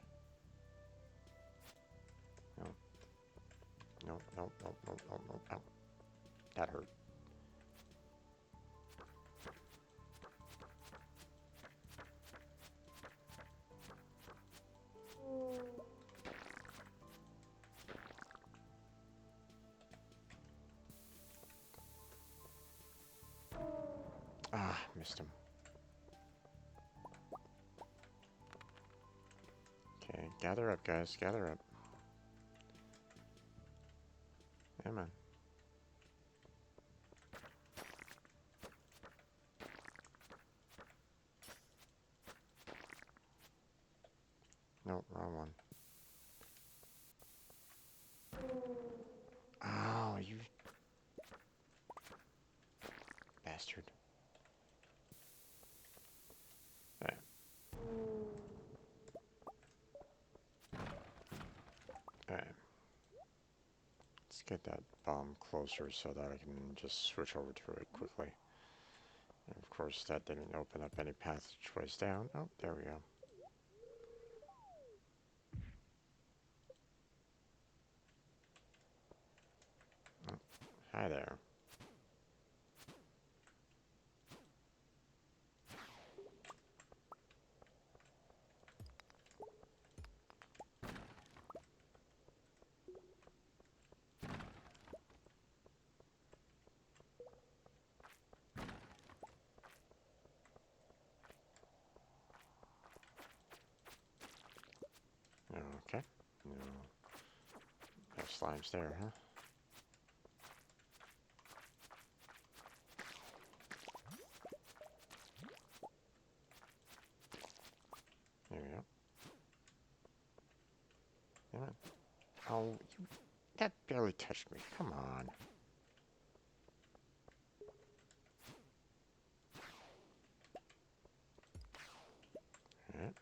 No. No, no, no, no, no, no, no. That hurt. Ah, missed him. Okay, gather up, guys. Gather up. Come on. No, wrong one. Oh, you bastard. There. Alright. Let's get that bomb closer so that I can just switch over to it quickly. And of course, that didn't open up any passageways down. Oh, there we go. Oh, hi there. Okay. No slimes there, huh? There we go. Come on. Oh, that barely touched me. Come on. Alright.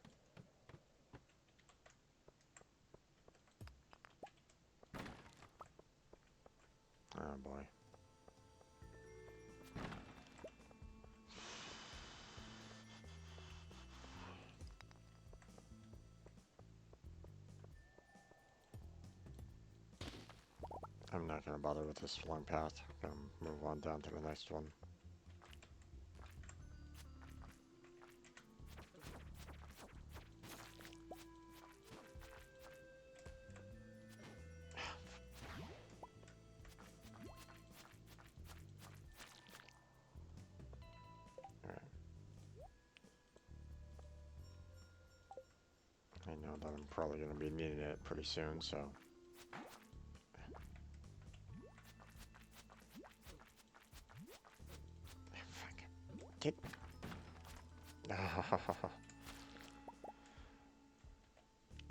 Oh boy. I'm not gonna bother with this long path. I'm gonna move on down to the next one. I'm probably going to be needing it pretty soon, so. Fuck. Get.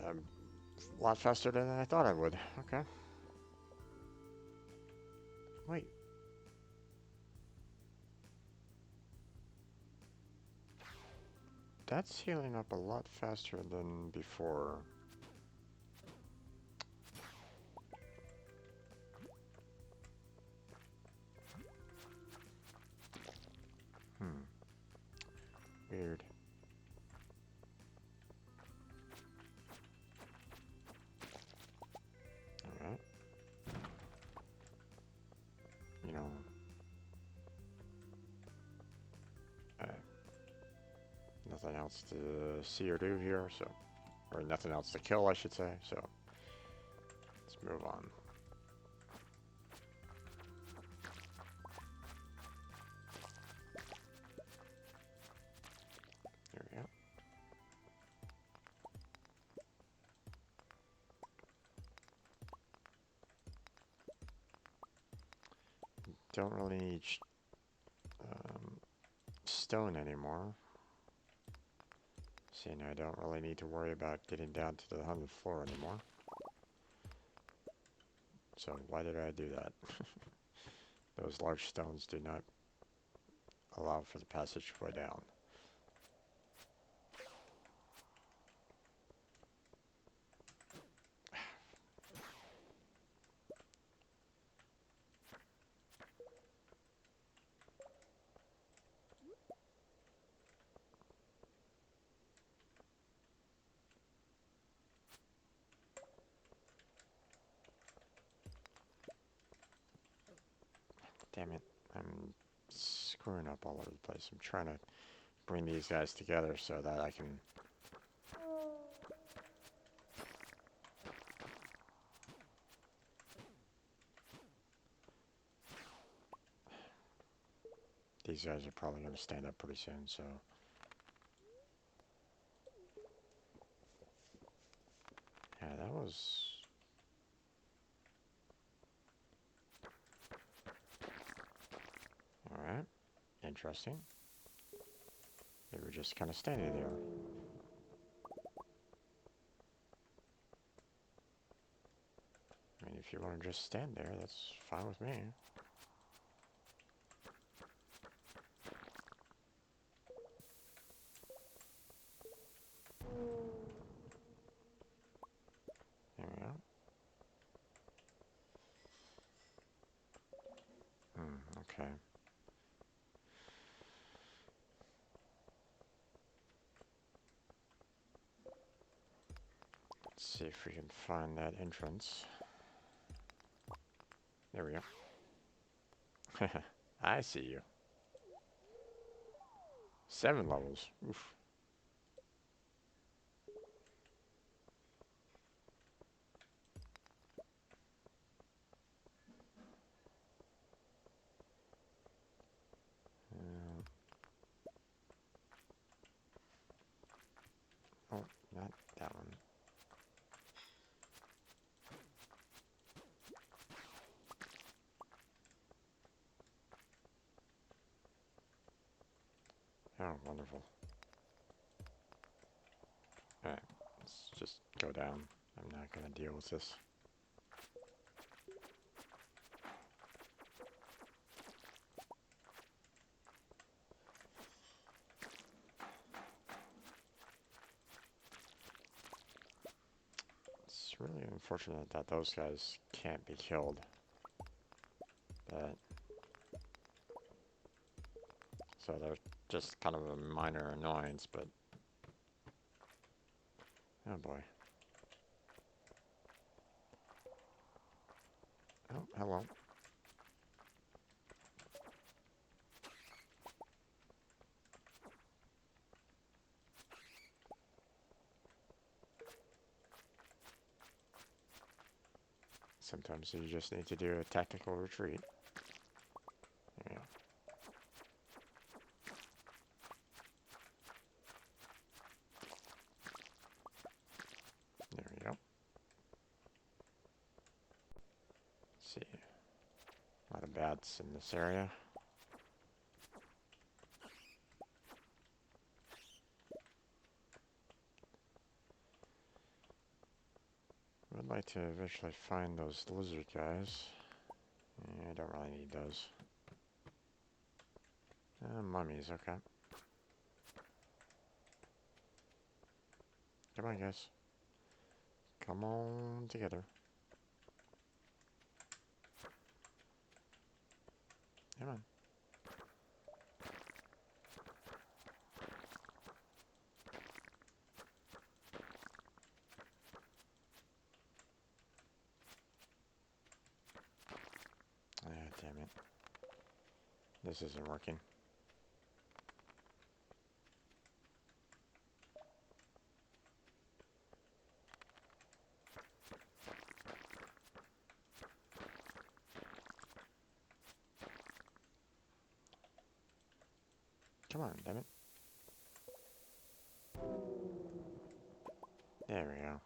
A lot faster than I thought I would. Okay. Wait. That's healing up a lot faster than before. Weird. Alright. You know. Nothing else to see or do here, so. Or nothing else to kill, I should say, so. Let's move on. There we go. Don't really need stone anymore. See, now I don't really need to worry about getting down to the 100th floor anymore. So why did I do that? Those large stones do not allow for the passageway down. Damn it, I'm screwing up all over the place. I'm trying to bring these guys together so that I can... These guys are probably going to stand up pretty soon, so... Yeah, that was... Alright, interesting. They were just kind of standing there. I mean, if you want to just stand there, that's fine with me. There we go. Okay. Let's see if we can find that entrance. There we go. I see you. 7 levels. Oof. Oh, not that one. Oh, wonderful. Alright, let's just go down. I'm not going to deal with this. It's really unfortunate that those guys can't be killed. But... So they're just kind of a minor annoyance, but... Oh boy. Oh, hello. Sometimes you just need to do a tactical retreat. Yeah. lot of bats in this area. Would like to eventually find those lizard guys. Yeah, I don't really need those. Mummies, okay. Come on, guys. Come on together. Come on. Ah, damn it. This isn't working. Come on, damn it. There we go.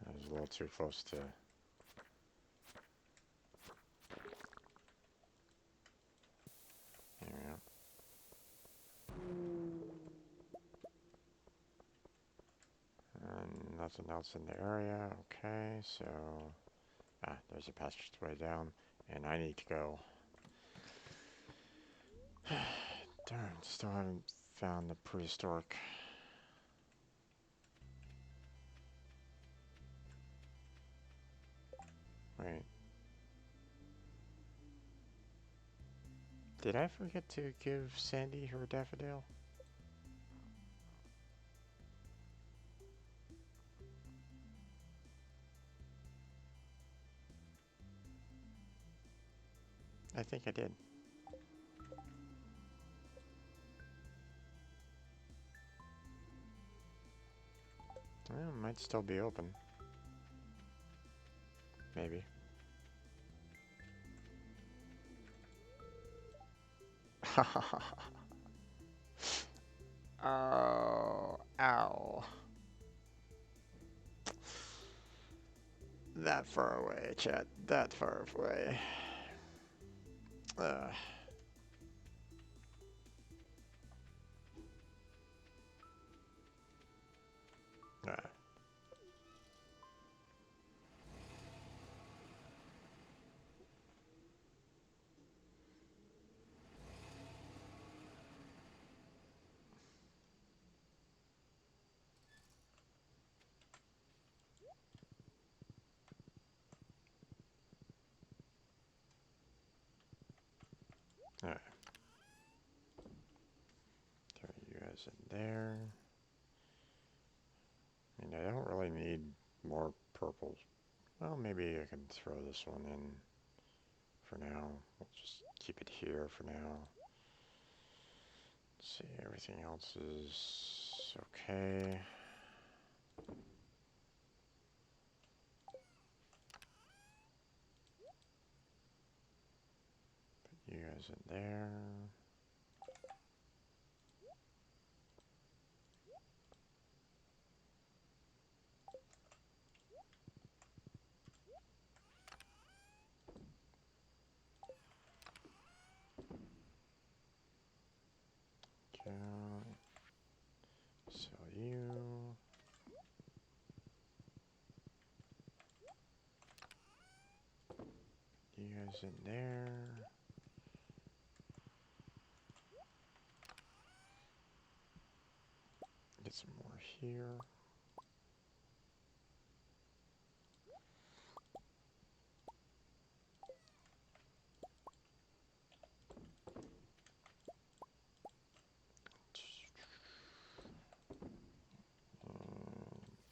I was a little too close to... There we go. And nothing else in the area. Okay, so... Ah, there's a passageway down. And I need to go. Darn, still haven't found the prehistoric. Wait. Did I forget to give Sandy her daffodil? I think I did. Well, it might still be open. Maybe. Oh, ow. That far away, chat. That far away. Uh. Alright. Throw you guys in there. I mean, I don't really need more purples. Well, maybe I can throw this one in for now. We'll just keep it here for now. Let's see, everything else is okay. Put you guys in there. So you guys in there. Get some more here.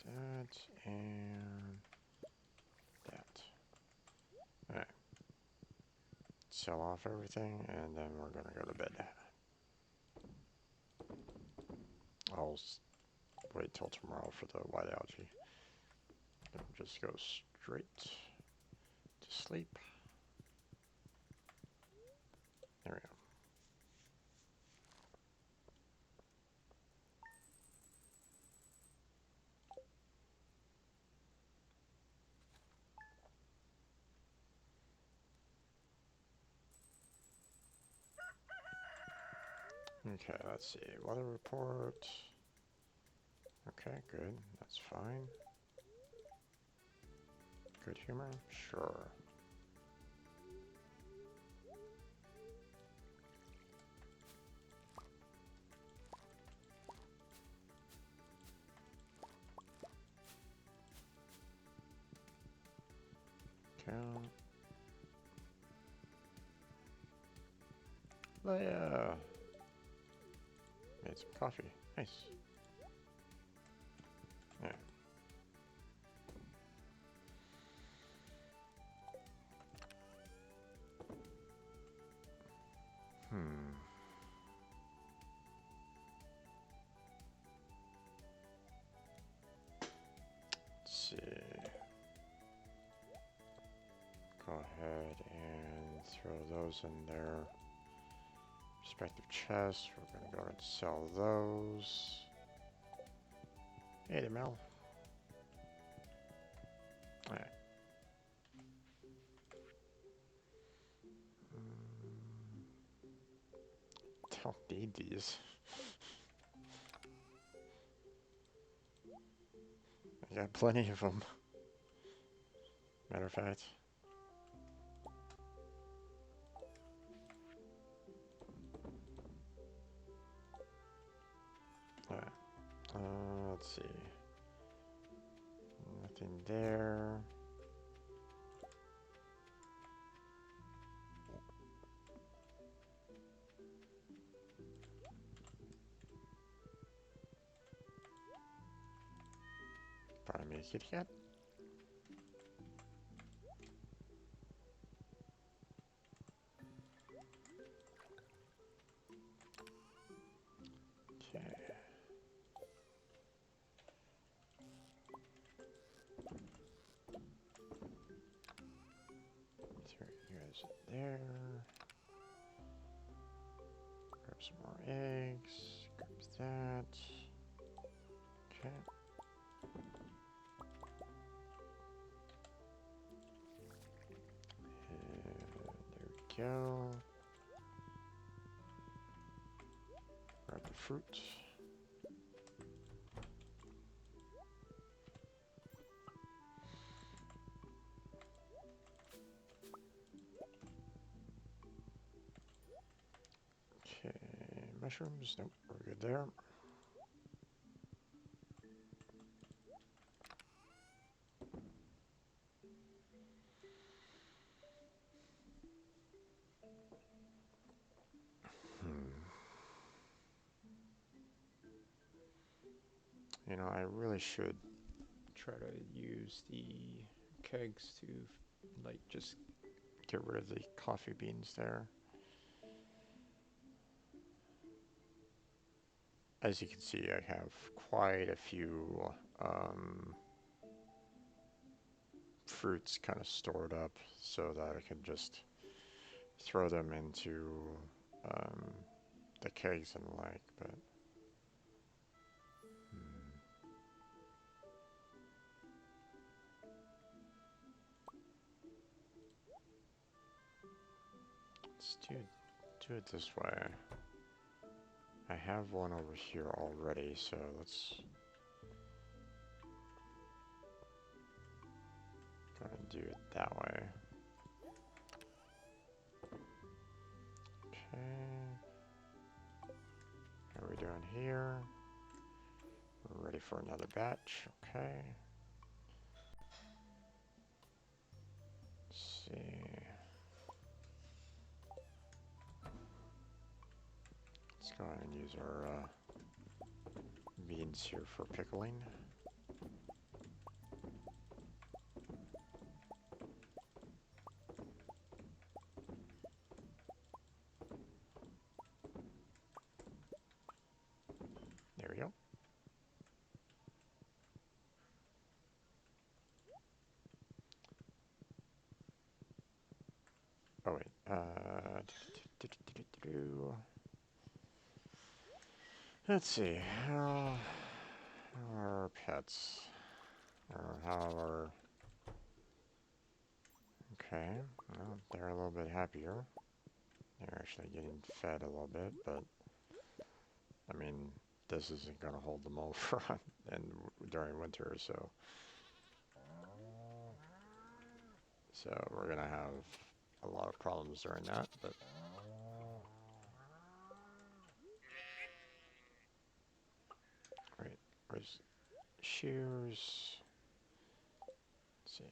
That and that. Alright. Sell off everything and then we're gonna go to bed. I'll wait till tomorrow for the white algae. Then just go straight to sleep. There we go. Okay, let's see. Weather report. Okay, good. That's fine. Good humor? Sure. Count. Leia! Made some coffee. Nice. Yeah. Hmm. Let's see. Go ahead and throw those in their respective chests. We're going to go ahead and sell those. Hey, the Mel. Alright. Don't need these. I got plenty of them. Matter of fact. Alright. Let's see. Nothing there. Probably me a kitty cat. Okay. Throw you guys there. Grab some more eggs. Grab that. Okay. And there we go. Grab the fruit. Okay, mushrooms. Nope, we're good there. You know, I really should try to use the kegs to, like, just get rid of the coffee beans there. As you can see, I have quite a few fruits kind of stored up so that I can just throw them into um, the kegs and the like, but let's do it this way. I have one over here already, so let's go ahead and do it that way. Okay. How are we doing here? We're ready for another batch. Okay. Let's see. Let's go ahead and use our beans here for pickling. There we go. Oh wait. Let's see. How are our pets? Or how are... Okay. Well, they're a little bit happier. They're actually getting fed a little bit, but I mean, this isn't gonna hold them over and during winter, so we're gonna have a lot of problems during that. But wait, where's shears? Let's see.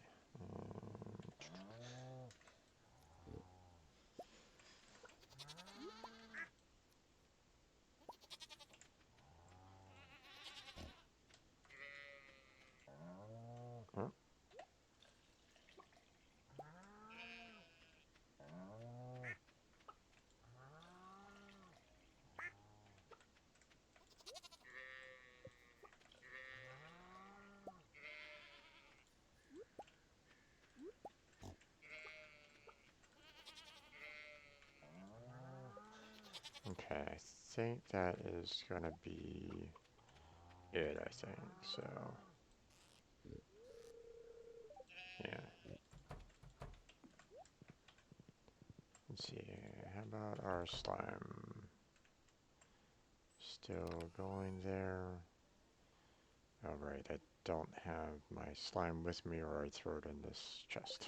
Oh, okay, I think that is gonna be it. I think so. Yeah. Let's see. How about our slime? Still going there. Oh, right. I don't have my slime with me, or I'd throw it in this chest.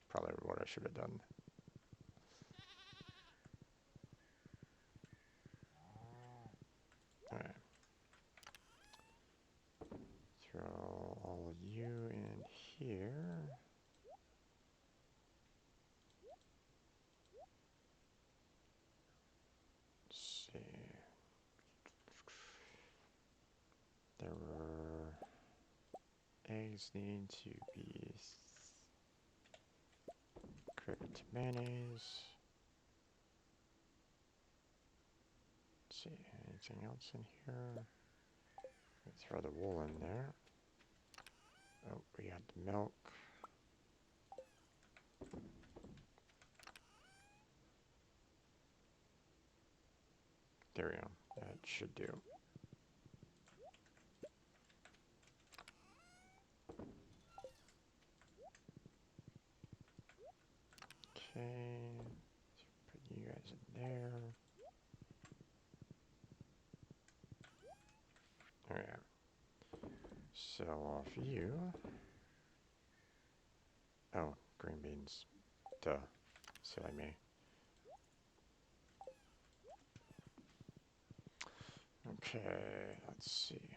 Probably what I should have done. Alright. Throw all of you in here. Let's see. There were eggs needing to be cricket to mayonnaise. Let's see, anything else in here? Throw the wool in there. Oh, we got the milk. There we go. That should do. Okay. Put you guys in there. Alright. Sell off you. Oh, green beans. Duh. Silly me. Okay, let's see.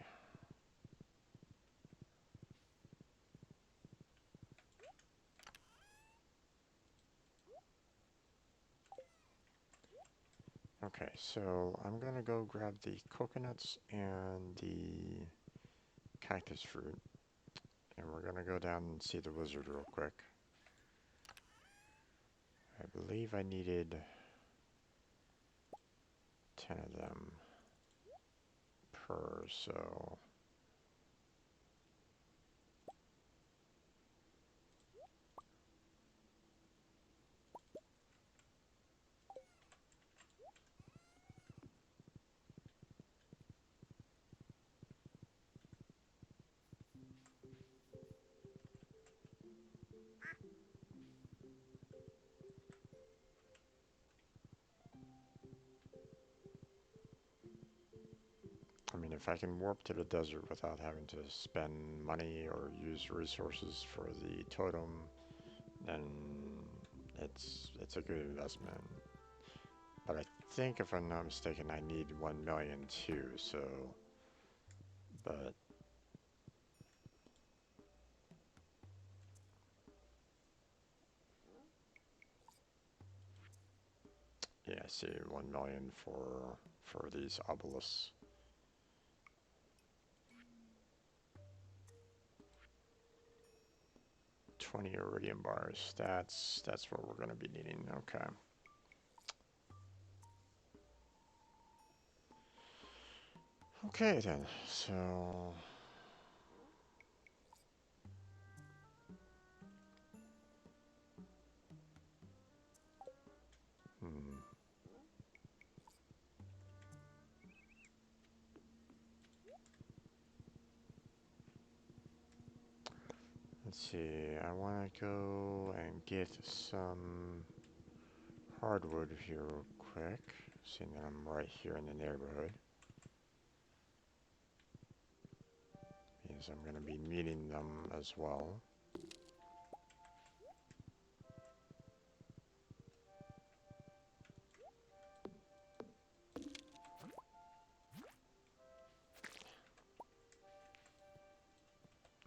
Okay, so I'm gonna go grab the coconuts and the cactus fruit, and we're gonna go down and see the wizard real quick. I believe I needed 10 of them per, so I mean, if I can warp to the desert without having to spend money or use resources for the totem, then it's a good investment. But I think, if I'm not mistaken, I need 1 million too, so, but yeah, I see 1 million for these obelisks. 20 iridium bars. That's what we're gonna be needing. Okay. Okay then. So hmm. Let's see. I want to go and get some hardwood here real quick, seeing that I'm right here in the neighborhood. Because I'm going to be meeting them as well.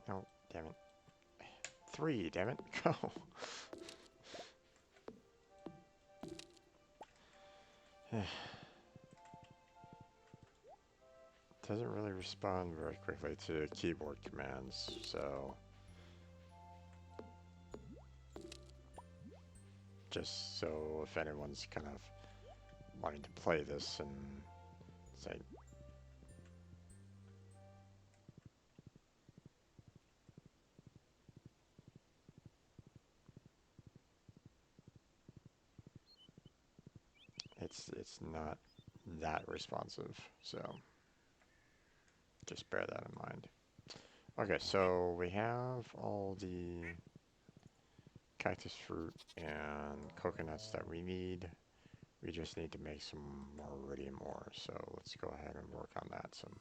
No, damn it. 3, damn it. Go. Doesn't really respond very quickly to keyboard commands, so just so if anyone's kind of wanting to play this and say, it's not that responsive, so just bear that in mind. Okay, so we have all the cactus fruit and coconuts that we need. We just need to make some more iridium ore, so let's go ahead and work on that some.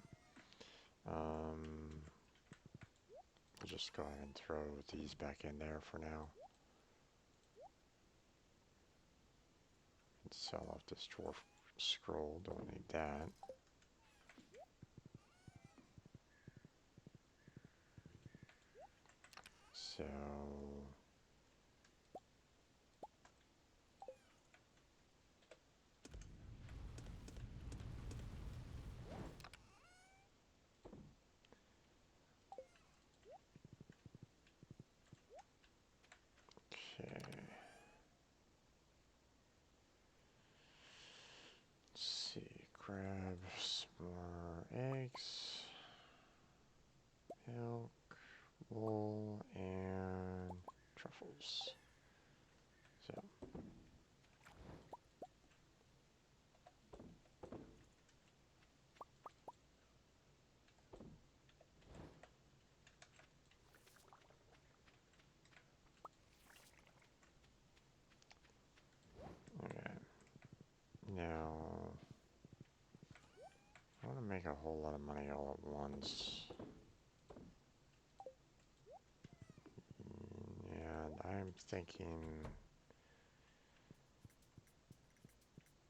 We'll just go ahead and throw these back in there for now. And sell off this dwarf scroll, don't need that. So okay. Let's see, grab some more eggs, milk, wool, and truffles. So okay. Now I want to make a whole lot of money all at once. And I'm thinking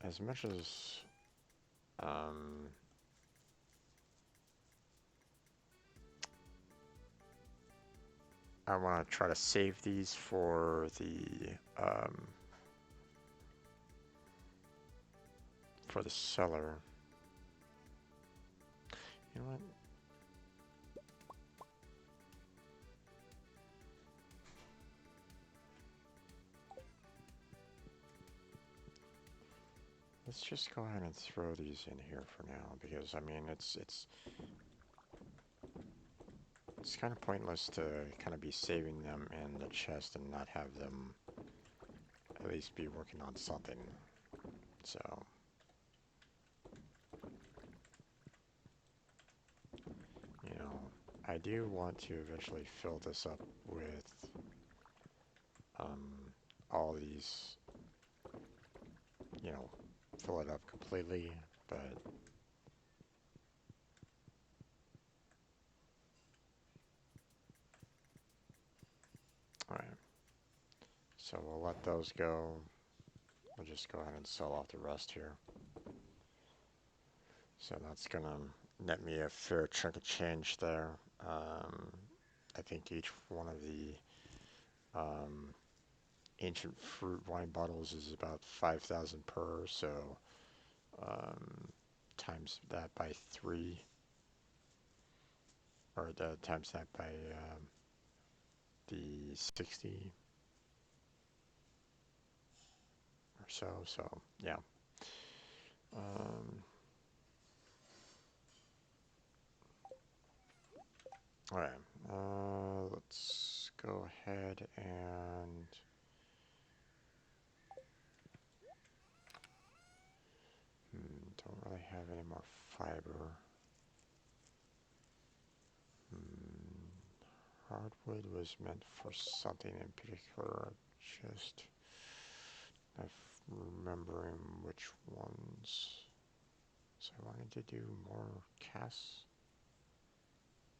as much as I want to try to save these for the seller. You know what? Let's just go ahead and throw these in here for now, because I mean it's kind of pointless to kind of be saving them in the chest and not have them at least be working on something. So you know, I do want to eventually fill this up with all these, you know, fill it up completely, but alright. So we'll let those go. We'll just go ahead and sell off the rest here. So that's gonna net me a fair chunk of change there. I think each one of the ancient fruit wine bottles is about 5,000 per, so times that by 3, or times that by the 60 or so, so yeah. Alright, let's go ahead and don't really have any more fiber. Hardwood was meant for something in particular. Just remembering which ones. So I wanted to do more casts.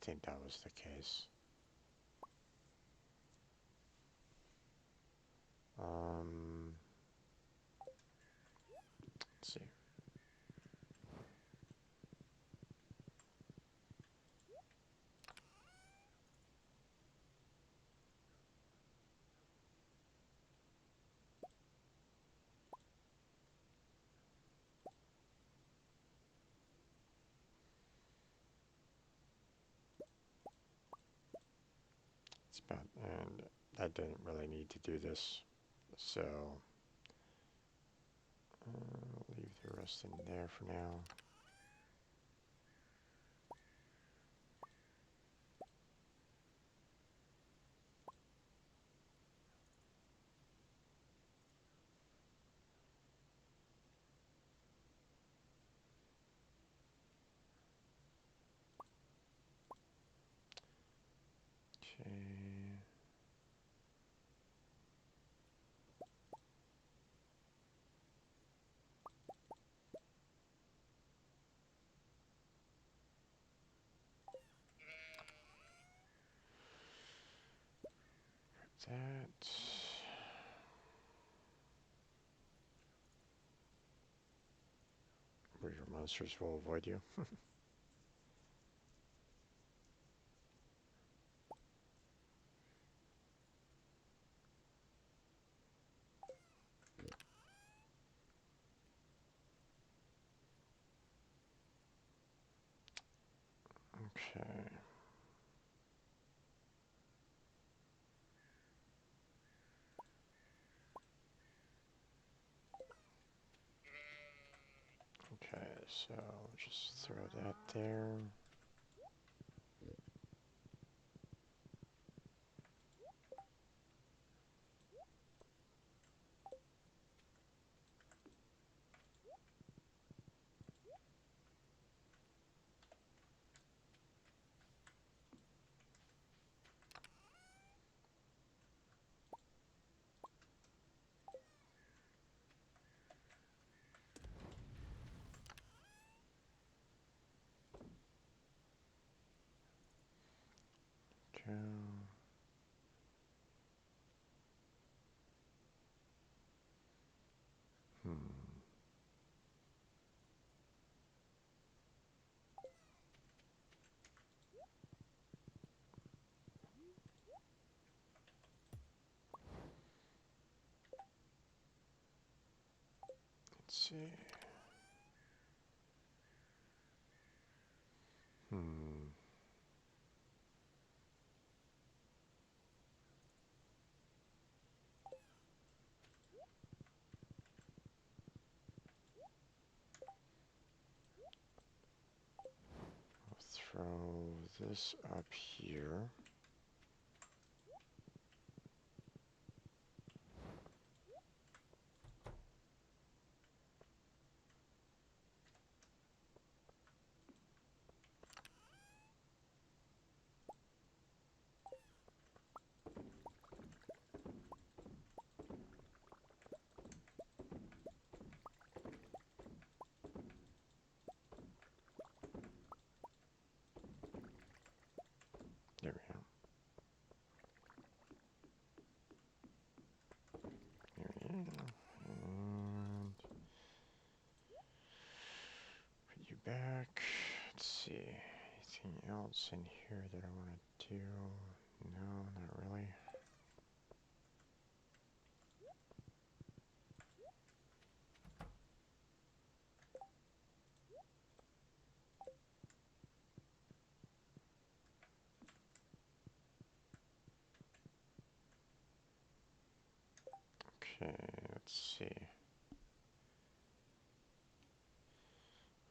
I think that was the case. Let's see. It's about, and I didn't really need to do this, so I'll leave the rest in there for now. Okay. That. Where your monsters will avoid you. Okay. Okay, so just throw that there. Okay. Hmm. Let's see. Hmm. I'll throw this up here. There we go. There we go. And put you back. Let's see. Anything else in here that I want to do? No, not really. Okay, let's see.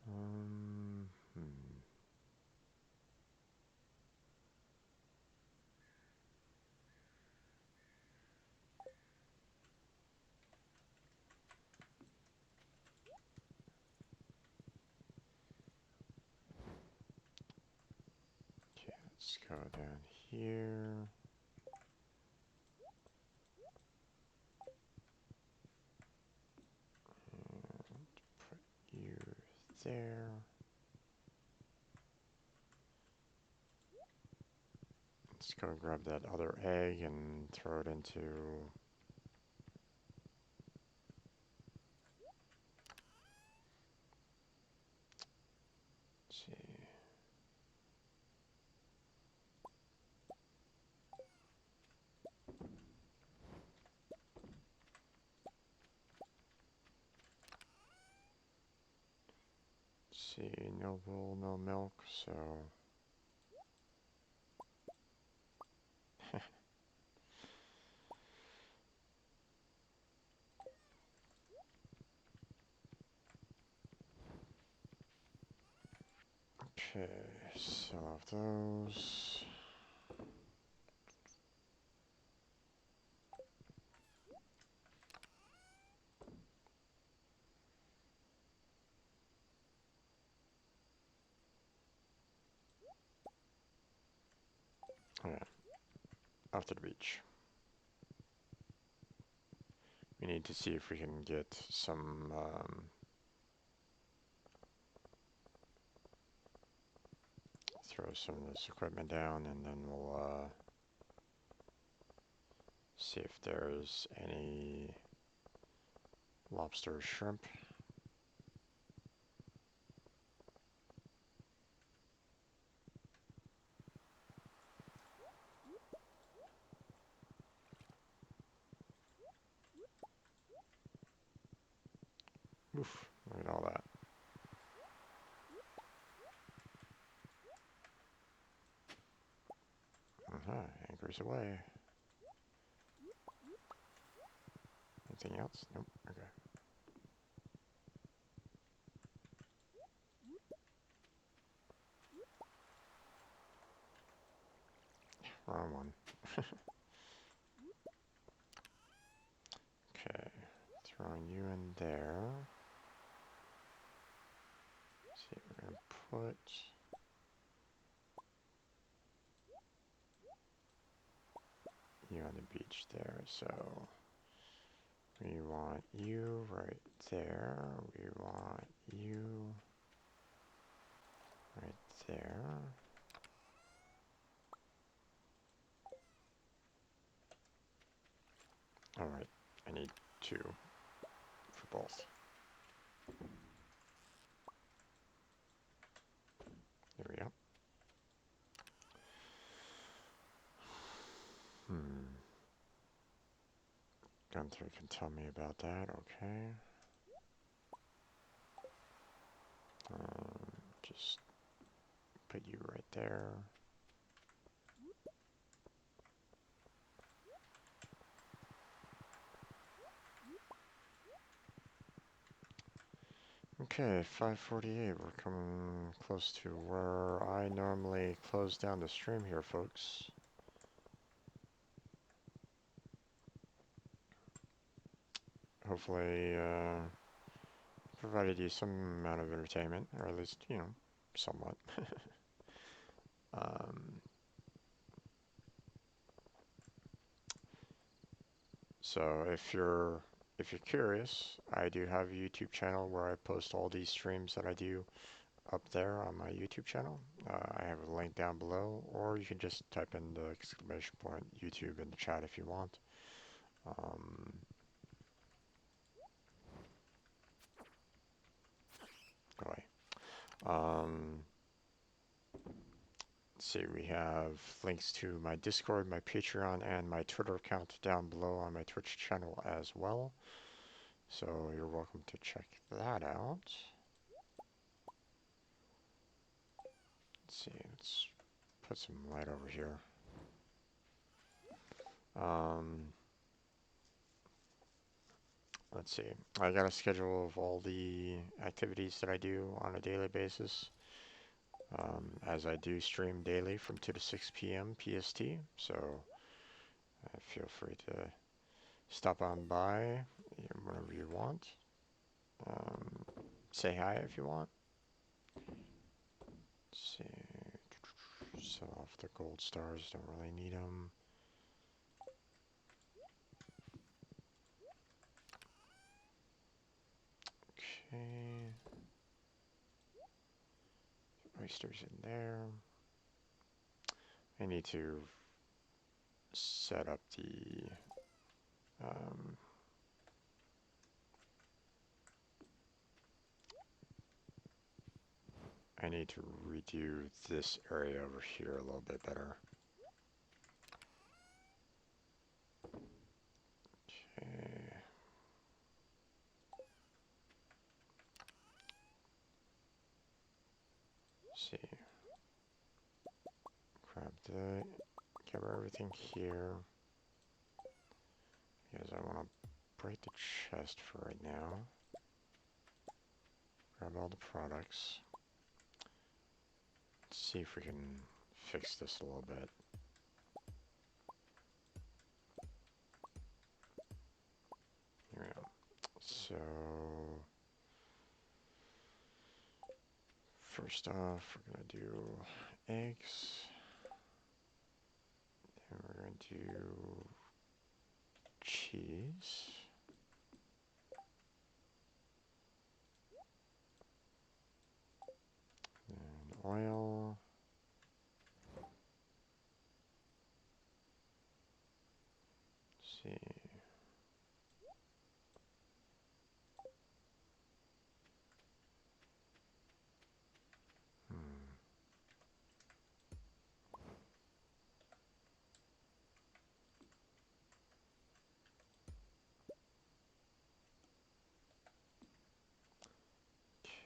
Hmm. Okay, let's go down here. there. Let's go grab that other egg and throw it into... Let's see. See, no wool, no milk, so... Okay, sell off those. Okay, off to the beach. We need to see if we can get some, throw some of this equipment down, and then we'll, see if there's any lobster or shrimp. Oof, look at all that. Anchors away. Anything else? Nope, okay. Wrong one. Okay, throwing you in there. Let's see, we're gonna put you on the beach there, so we want you right there. We want you right there. Alright, I need 2 for both. There we go. Gunther can tell me about that, okay. Just put you right there. Okay, 5:48. We're coming close to where I normally close down the stream here, folks. Hopefully, provided you some amount of entertainment, or at least, you know, somewhat. So if you're curious, I do have a YouTube channel where I post all these streams that I do up there on my YouTube channel. I have a link down below, or you can just type in the exclamation point YouTube in the chat if you want. Go away. Let's see, we have links to my Discord, my Patreon, and my Twitter account down below on my Twitch channel as well. So you're welcome to check that out. Let's see, let's put some light over here. Let's see, I got a schedule of all the activities that I do on a daily basis. As I do stream daily from 2 to 6 p.m. PST, so feel free to stop on by whenever you want. Say hi if you want. Let's see, sell off the gold stars, don't really need them. Okay. oysters in there. I need to set up the um, I need to redo this area over here a little bit better. Okay. See. Grab everything here. Because I want to break the chest for right now. Grab all the products. Let's see if we can fix this a little bit. Here we go. So, first off, we're going to do eggs. Then we're going to do cheese. And oil. Let's see.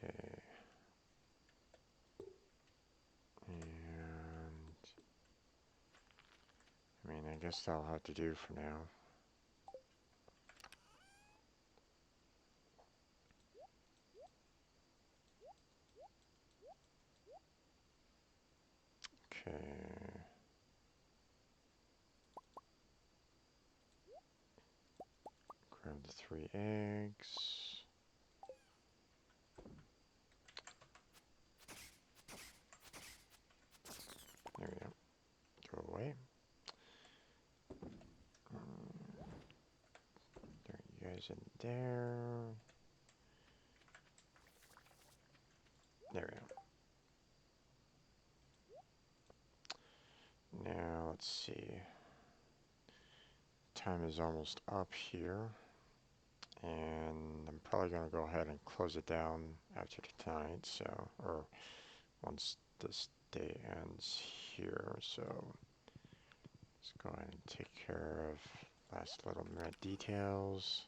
Okay. And I mean, I guess that'll have to do for now. Okay. Grab the 3 eggs. There we go. Go away. There you guys in there. There we go. Now let's see. Time is almost up here. And I'm probably going to go ahead and close it down after tonight, so, or once this day ends here, so let's go ahead and take care of last little minute details.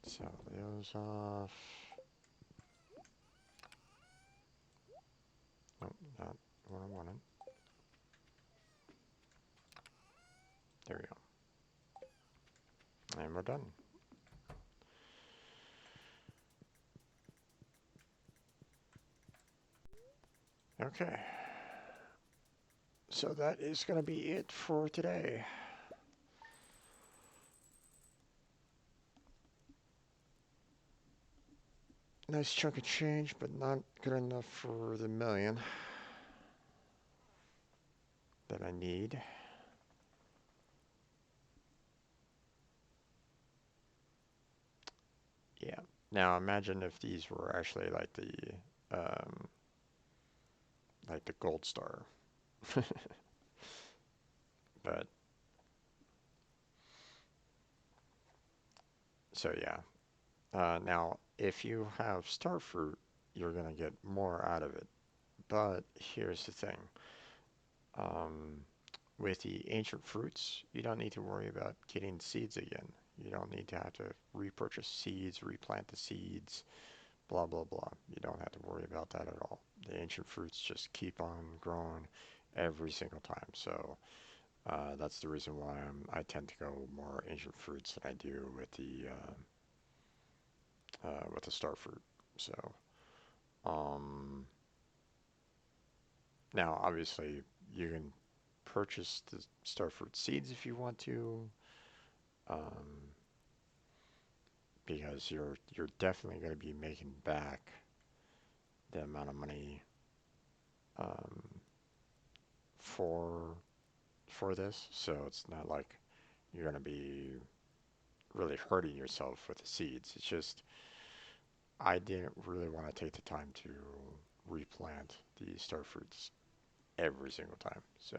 Sell those off. Nope, not what I wanted. There we go. And we're done. Okay. So that is going to be it for today. Nice chunk of change, but not good enough for the million that I need. Yeah. Now imagine if these were actually like the gold star. But so yeah. Now if you have star fruit, you're gonna get more out of it. But here's the thing. Um, with the ancient fruits, you don't need to worry about getting seeds again. You don't need to have to repurchase seeds, replant the seeds, blah blah blah. You don't have to worry about that at all. The ancient fruits just keep on growing every single time. So that's the reason why I tend to go more ancient fruits than I do with the star fruit. So um, now obviously you can purchase the star fruit seeds if you want to, um, because you're definitely going to be making back the amount of money um, for for this, so it's not like you're gonna be really hurting yourself with the seeds. It's just I didn't really want to take the time to replant the star fruits every single time. So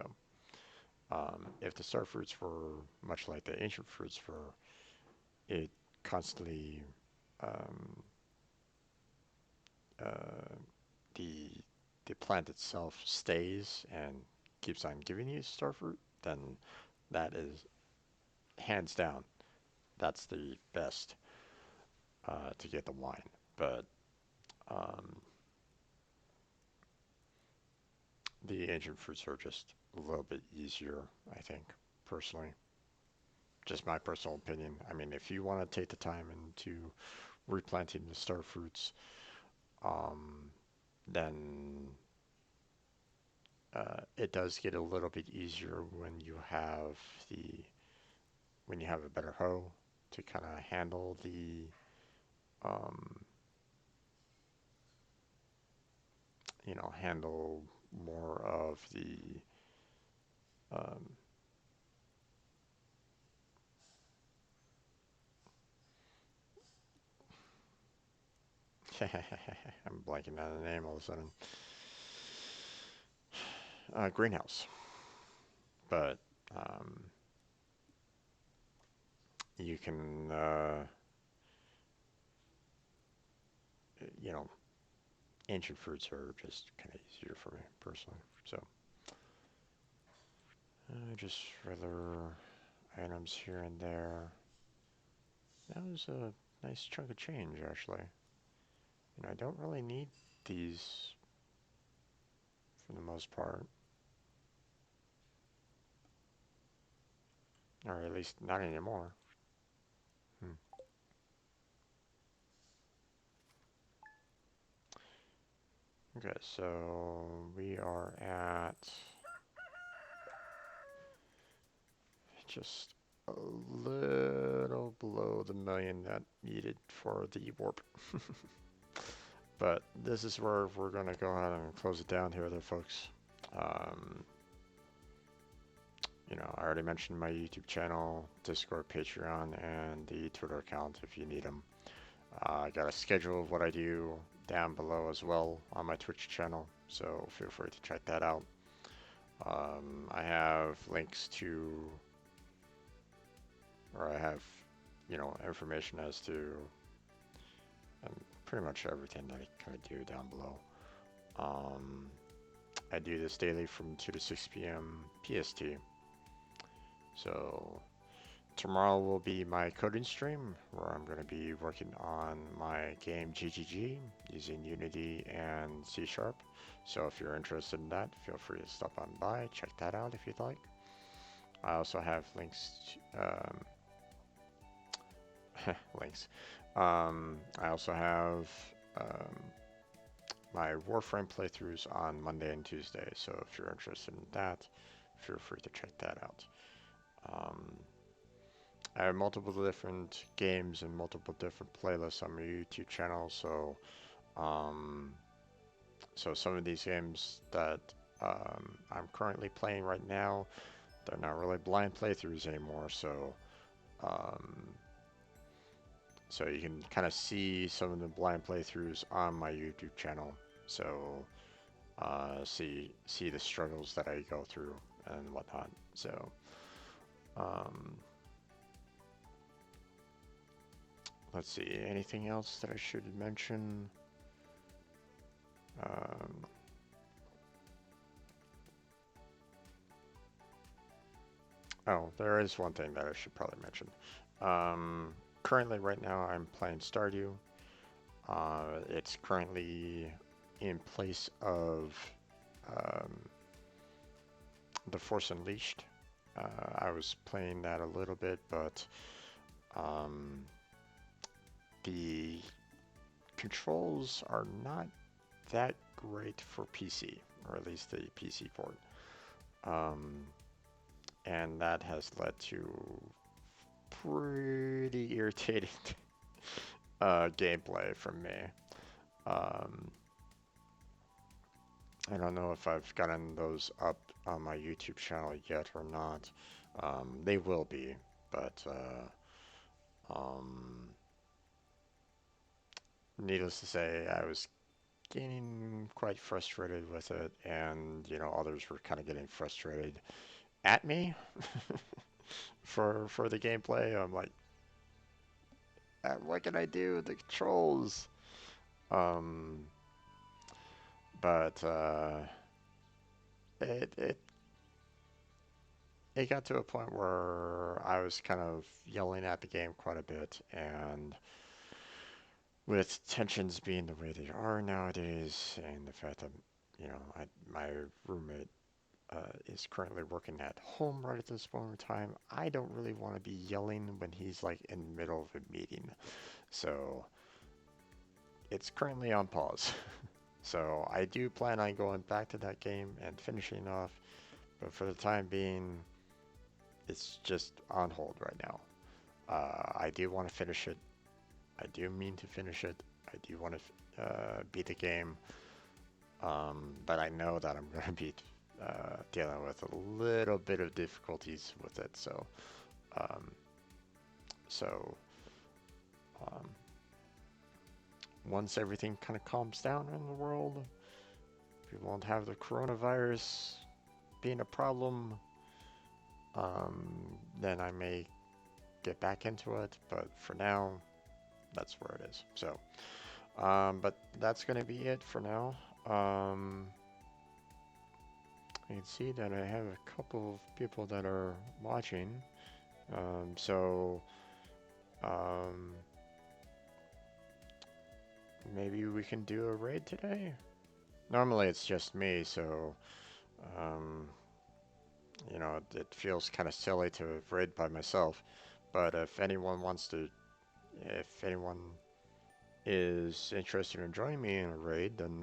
if the star fruits were much like the ancient fruits were, it constantly um, uh, the the plant itself stays and keeps on giving you star fruit, then that is hands down that's the best to get the wine. But um, the ancient fruits are just a little bit easier, I think, personally. Just my personal opinion. I mean, if you want to take the time into replanting the star fruits, um, then it does get a little bit easier the when you have a better hoe to kind of handle the um, handle more of the um, I'm blanking on the name all of a sudden. Greenhouse, but um, you can you know ancient fruits are just kind of easier for me personally. So just regular items here and there. That was a nice chunk of change actually. I don't really need these for the most part, or at least not anymore. Hmm. Okay, so we are at just a little below the million that needed for the warp. But this is where we're going to go ahead and close it down here, there, folks. Um, I already mentioned my YouTube channel, Discord, Patreon, and the Twitter account if you need them. I got a schedule of what I do down below as well on my Twitch channel, so feel free to check that out. I have links to, or I have, information as to pretty much everything that I kind of do down below. Um, I do this daily from 2 to 6 p.m. PST. So tomorrow will be my coding stream where I'm going to be working on my game GGG using Unity and C Sharp. So if you're interested in that, feel free to stop on by, check that out if you'd like. I also have links links. I also have um, my Warframe playthroughs on Monday and Tuesday, so if you're interested in that, feel free to check that out. I have multiple different games and multiple different playlists on my YouTube channel, um, so some of these games that I'm currently playing right now, they're not really blind playthroughs anymore, um, so you can kind of see some of the blind playthroughs on my YouTube channel. So see the struggles that I go through and whatnot. So um, let's see, anything else that I should mention? Um, oh, there is one thing that I should probably mention. Currently, right now, I'm playing Stardew. It's currently in place of um, The Force Unleashed. I was playing that a little bit, but um, the controls are not that great for PC, or at least the PC port. Um, and that has led to pretty irritating gameplay from me. Um, I don't know if I've gotten those up on my YouTube channel yet or not. They will be, but um, needless to say, I was getting quite frustrated with it, and others were kind of getting frustrated at me for the gameplay. I'm like, what can I do? The controls. Um, but it it it got to a point where I was kind of yelling at the game quite a bit, and with tensions being the way they are nowadays, and the fact that my roommate is currently working at home right at this moment in time, I don't really want to be yelling when he's like in the middle of a meeting. So it's currently on pause. So I do plan on going back to that game and finishing off, but for the time being, it's just on hold right now. I do want to finish it. I do mean to finish it. I do want to beat the game, but I know that I'm going to be dealing with a little bit of difficulties with it. Um, so um, once everything kind of calms down in the world, we won't have the coronavirus being a problem, then I may get back into it. But for now, that's where it is. So, but that's going to be it for now. You can see that I have a couple of people that are watching. So um, maybe we can do a raid today. Normally it's just me, so um, it feels kind of silly to raid by myself. But if anyone is interested in joining me in a raid, then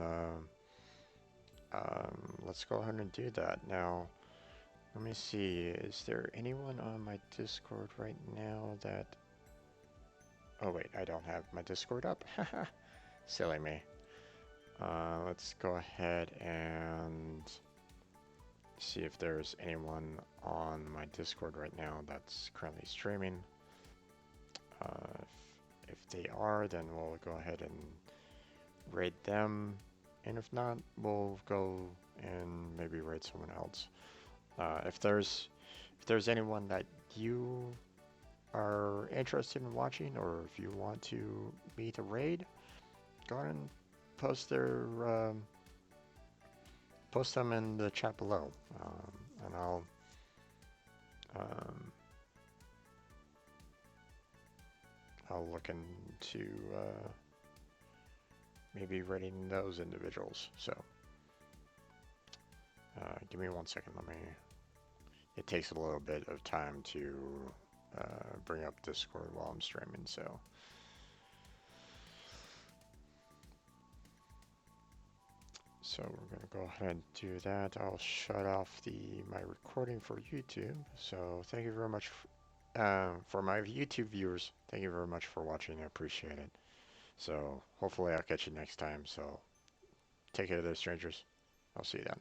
let's go ahead and do that. Now, let me see. Is there anyone on my Discord right now that... Oh wait, I don't have my Discord up. Silly me. Let's go ahead and see if there's anyone on my Discord right now that's currently streaming. Uh, if they are, then we'll go ahead and raid them. And if not, we'll go and maybe raid someone else. If there's anyone that you are interested in watching, or if you want to meet a raid, go ahead and post their post them in the chat below, and um, I'll look into maybe raiding those individuals. So give me 1 second. It takes a little bit of time to bring up Discord while I'm streaming, so. So we're going to go ahead and do that. I'll shut off my recording for YouTube. So thank you very much for my YouTube viewers. Thank you very much for watching. I appreciate it. So hopefully I'll catch you next time. So take care there, strangers. I'll see you then.